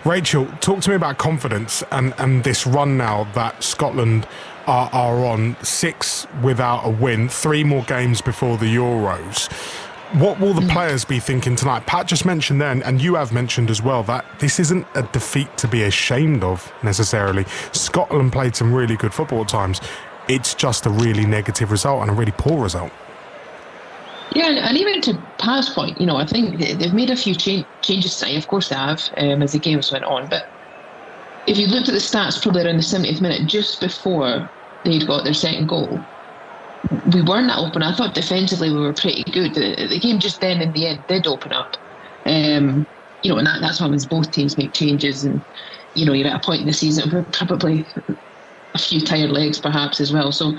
Rachel, talk to me about confidence and this run now that Scotland are on, 6 without a win, 3 more games before the Euros. What will the players be thinking tonight? Pat just mentioned then, and you have mentioned as well, that this isn't a defeat to be ashamed of necessarily. Scotland played some really good football at times. It's just a really negative result and a really poor result. Yeah, and even to Pat's point, I think they've made a few changes tonight. Of course they have, as the games went on. But if you looked at the stats probably around the 70th minute, just before they'd got their second goal, we weren't that open. I thought defensively we were pretty good. The game just then in the end did open up. And that's why when both teams make changes, and you're at a point in the season where probably a few tired legs perhaps as well. So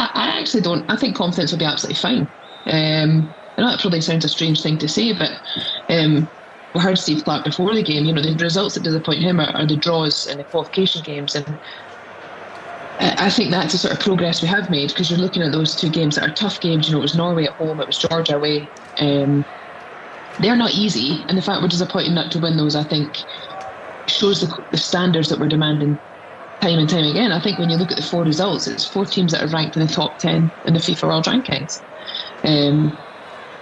I actually don't. I think confidence will be absolutely fine. I know that probably sounds a strange thing to say, but we heard Steve Clarke before the game. The results that disappoint him are the draws in the qualification games, and I think that's the sort of progress we have made, because you're looking at those two games that are tough games. It was Norway at home, it was Georgia away. They're not easy, and the fact we're disappointed not to win those, I think, shows the standards that we're demanding time and time again. I think when you look at the 4 results, it's 4 teams that are ranked in the top 10 in the FIFA World Rankings.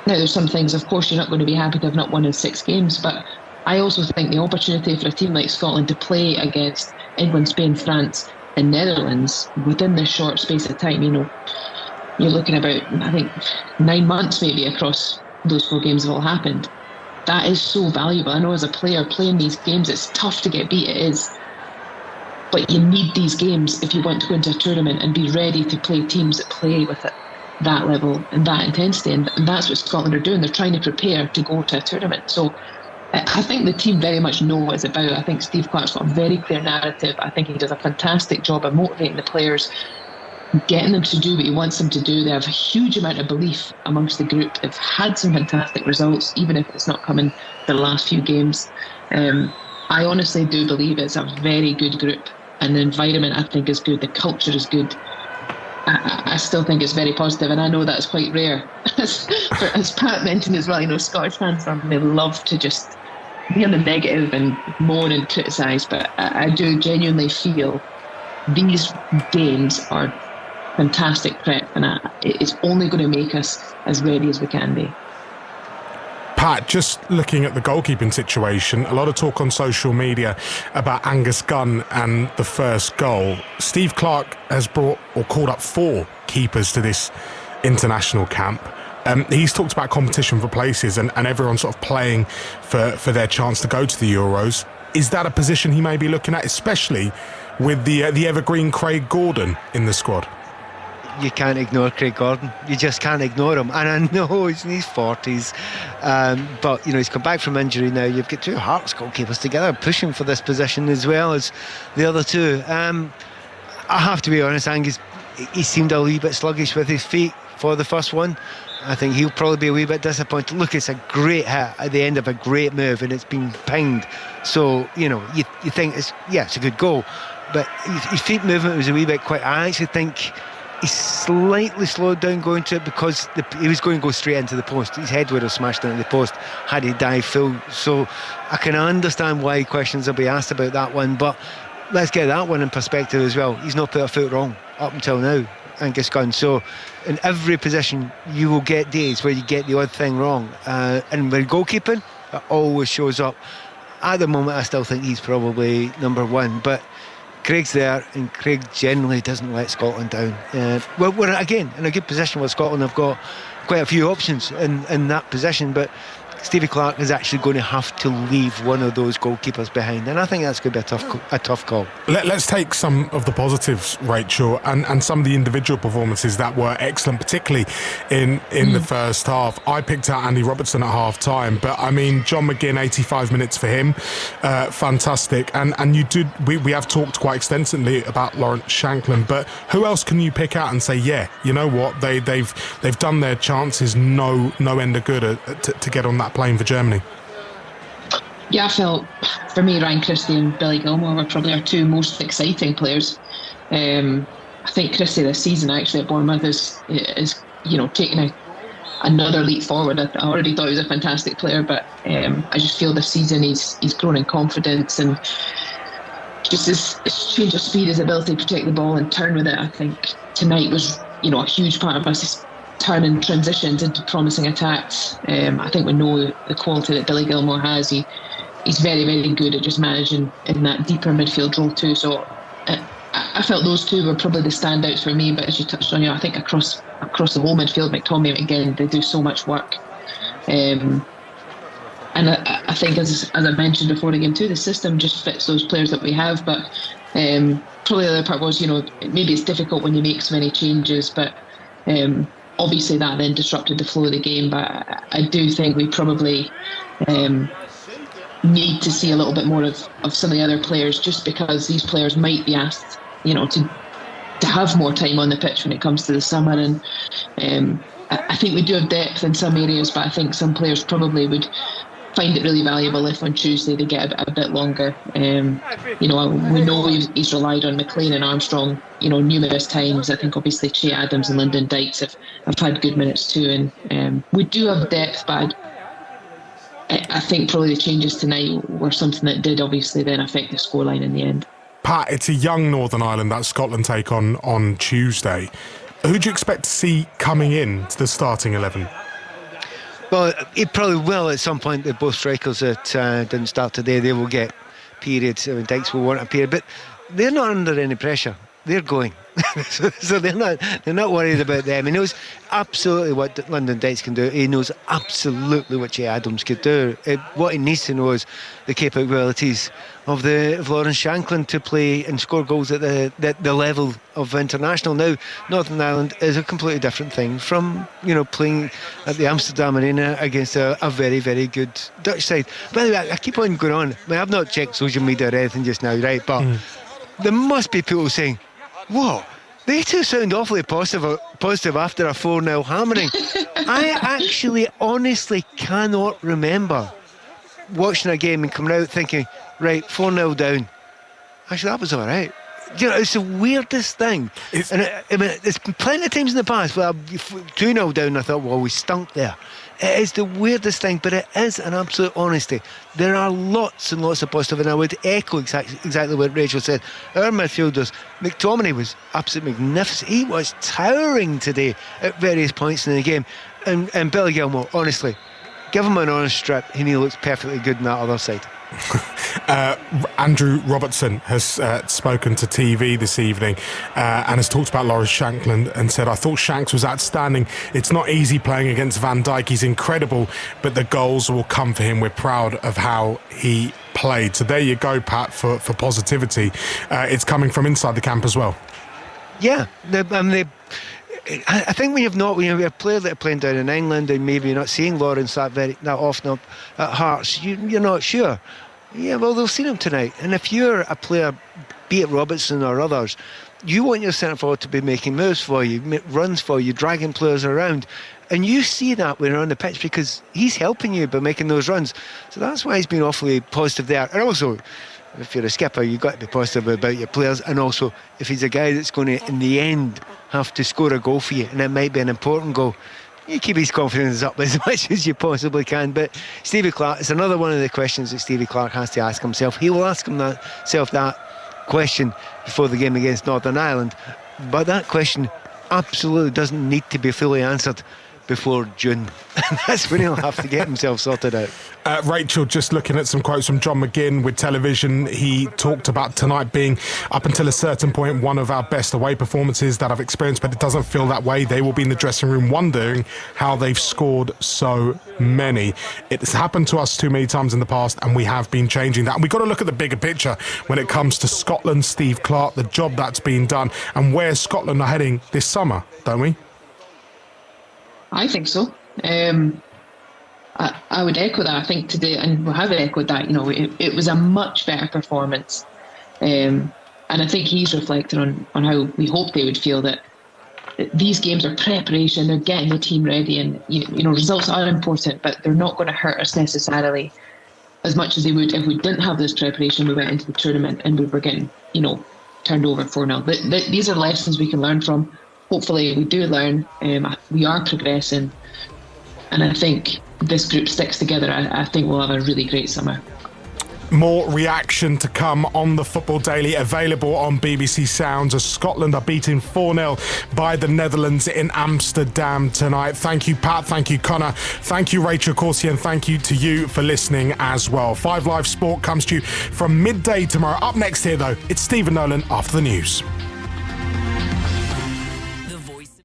Now, there's some things, of course, you're not going to be happy to have not won in 6 games, but I also think the opportunity for a team like Scotland to play against England, Spain, France and Netherlands within this short space of time, you're looking about, I think, 9 months maybe across those 4 games have all happened. That is so valuable. I know as a player playing these games, it's tough to get beat, it is. But you need these games if you want to go into a tournament and be ready to play teams that play with it, that level and that intensity. And that's what Scotland are doing. They're trying to prepare to go to a tournament. So I think the team very much know what it's about. I think Steve Clarke's got a very clear narrative. I think he does a fantastic job of motivating the players, getting them to do what he wants them to do. They have a huge amount of belief amongst the group. They've had some fantastic results, even if it's not coming the last few games. I honestly do believe it's a very good group, and the environment, I think, is good. The culture is good. I still think it's very positive, and I know that's quite rare. As Pat mentioned as well, Scottish fans, they love to just be on the negative and moan and criticise, but I do genuinely feel these games are fantastic prep, and it's only going to make us as ready as we can be. Pat, just looking at the goalkeeping situation, a lot of talk on social media about Angus Gunn and the first goal. Steve Clarke has brought or called up 4 keepers to this international camp. He's talked about competition for places and everyone sort of playing for their chance to go to the Euros. Is that a position he may be looking at, especially with the evergreen Craig Gordon in the squad? You can't ignore Craig Gordon. You just can't ignore him. And I know he's in his 40s, but he's come back from injury now. You've got 2 Hearts goalkeepers together pushing for this position as well as the other 2. I have to be honest, Angus, he seemed a wee bit sluggish with his feet for the first one. I think he'll probably be a wee bit disappointed. Look, it's a great hit at the end of a great move, and it's been pinged. So, you think it's a good goal. But his feet movement was a wee bit quick. I actually think he slightly slowed down going to it because he was going to go straight into the post. His head would have smashed into the post had he dived full. So I can understand why questions will be asked about that one, but let's get that one in perspective as well. He's not put a foot wrong up until now, Angus Gunn. So in every position you will get days where you get the odd thing wrong, and with goalkeeping it always shows up. At the moment I still think he's probably number 1, but Craig's there, and Craig generally doesn't let Scotland down. We're again in a good position where Scotland have got quite a few options in that position, but Stevie Clarke is actually going to have to leave one of those goalkeepers behind, and I think that's going to be a tough call. Let's take some of the positives, Rachel, and some of the individual performances that were excellent, particularly in the first half. I picked out Andy Robertson at half time, but I mean John McGinn, 85 minutes for him, fantastic. And we have talked quite extensively about Lawrence Shankland, but who else can you pick out and say, yeah, you know what, they've done their chances no end of good to get on that plane for Germany? Yeah, I felt, for me, Ryan Christie and Billy Gilmore were probably our 2 most exciting players. I think Christie this season actually at Bournemouth is taking another leap forward. I already thought he was a fantastic player, but I just feel this season he's grown in confidence, and just his change of speed, his ability to protect the ball and turn with it. I think tonight was a huge part of us turning transitions into promising attacks. I think we know the quality that Billy Gilmore has. He's very, very good at just managing in that deeper midfield role too. So I felt those 2 were probably the standouts for me. But as you touched on, I think across the whole midfield, McTominay again, they do so much work. And I think as I mentioned before the game too, the system just fits those players that we have. But probably the other part was, maybe it's difficult when you make so many changes, but obviously that then disrupted the flow of the game. But I do think we probably need to see a little bit more of some of the other players, just because these players might be asked, to have more time on the pitch when it comes to the summer. And I think we do have depth in some areas, but I think some players probably would find it really valuable if on Tuesday they get a bit longer. We know he's relied on McLean and Armstrong, numerous times. I think obviously Che Adams and Lyndon Dykes have had good minutes too, and we do have depth, but I think probably the changes tonight were something that did obviously then affect the scoreline in the end. Pat, it's a young Northern Ireland that Scotland take on Tuesday. Who do you expect to see coming in to the starting 11? Well, it probably will at some point. Both strikers that didn't start today, they will get periods. I mean, Dykes will want a period, but they're not under any pressure. They're going, so they're not worried about them. He knows absolutely what Lyndon Dykes can do. He knows absolutely what Che Adams could do. What he needs to know is the capabilities of Lawrence Shanklin to play and score goals at the level of international. Now, Northern Ireland is a completely different thing from playing at the Amsterdam Arena against a very, very good Dutch side. By the way, I keep on going on. I mean, I've not checked social media or anything just now, right? But there must be people saying, whoa, they two sound awfully positive after a 4-0 hammering. I actually honestly cannot remember watching a game and coming out thinking, right, 4-0 down. Actually, that was all right. It's the weirdest thing. There's been plenty of times in the past where 2-0 down, I thought, well, we stunk there. It is the weirdest thing, but it is an absolute honesty. There are lots and lots of positive, and I would echo exactly what Rachel said. Our midfielders, McTominay was absolutely magnificent. He was towering today at various points in the game. And Billy Gilmore, honestly, give him an honest strip, and he looks perfectly good on that other side. Andrew Robertson has spoken to TV this evening and has talked about Lawrence Shanklin and said, I thought Shanks was outstanding. It's not easy playing against Van Dijk. He's incredible, but the goals will come for him. We're proud of how he played. So there you go, Pat, for positivity. It's coming from inside the camp as well. Yeah, I think when you have a player that are playing down in England and maybe you're not seeing Lawrence that often up at Hearts, you're not sure. Yeah, well, they'll see him tonight. And if you're a player, be it Robertson or others, you want your centre forward to be making moves for you, runs for you, dragging players around. And you see that when you're on the pitch because he's helping you by making those runs. So that's why he's been awfully positive there. And also, if you're a skipper, you've got to be positive about your players. And also, if he's a guy that's going to, in the end, have to score a goal for you, and it might be an important goal, you keep his confidence up as much as you possibly can. But Stevie Clarke, it's another one of the questions that Stevie Clarke has to ask himself. He will ask himself that question before the game against Northern Ireland, but that question absolutely doesn't need to be fully answered before June. That's when he'll have to get himself sorted out. Rachel, just looking at some quotes from John McGinn with television, he talked about tonight being, up until a certain point, one of our best away performances that I've experienced, but it doesn't feel that way. They will be in the dressing room wondering how they've scored so many. It's happened to us too many times in the past, and we have been changing that. And we've got to look at the bigger picture when it comes to Scotland, Steve Clarke, the job that's been done, and where Scotland are heading this summer, don't we? I think so. I would echo that. I think today, and we have echoed that, it was a much better performance. And I think he's reflected on how we hoped they would feel, that these games are preparation, they're getting the team ready, and results are important, but they're not going to hurt us necessarily as much as they would if we didn't have this preparation. We went into the tournament and we were getting, turned over 4-0. These are lessons we can learn from. Hopefully we do learn. We are progressing, and I think this group sticks together. I think we'll have a really great summer. More reaction to come on the Football Daily, available on BBC Sounds, as Scotland are beaten 4-0 by the Netherlands in Amsterdam tonight. Thank you, Pat. Thank you, Conor. Thank you, Rachel Corsie, and thank you to you for listening as well. 5 Live Sport comes to you from midday tomorrow. Up next here, though, it's Stephen Nolan after the news.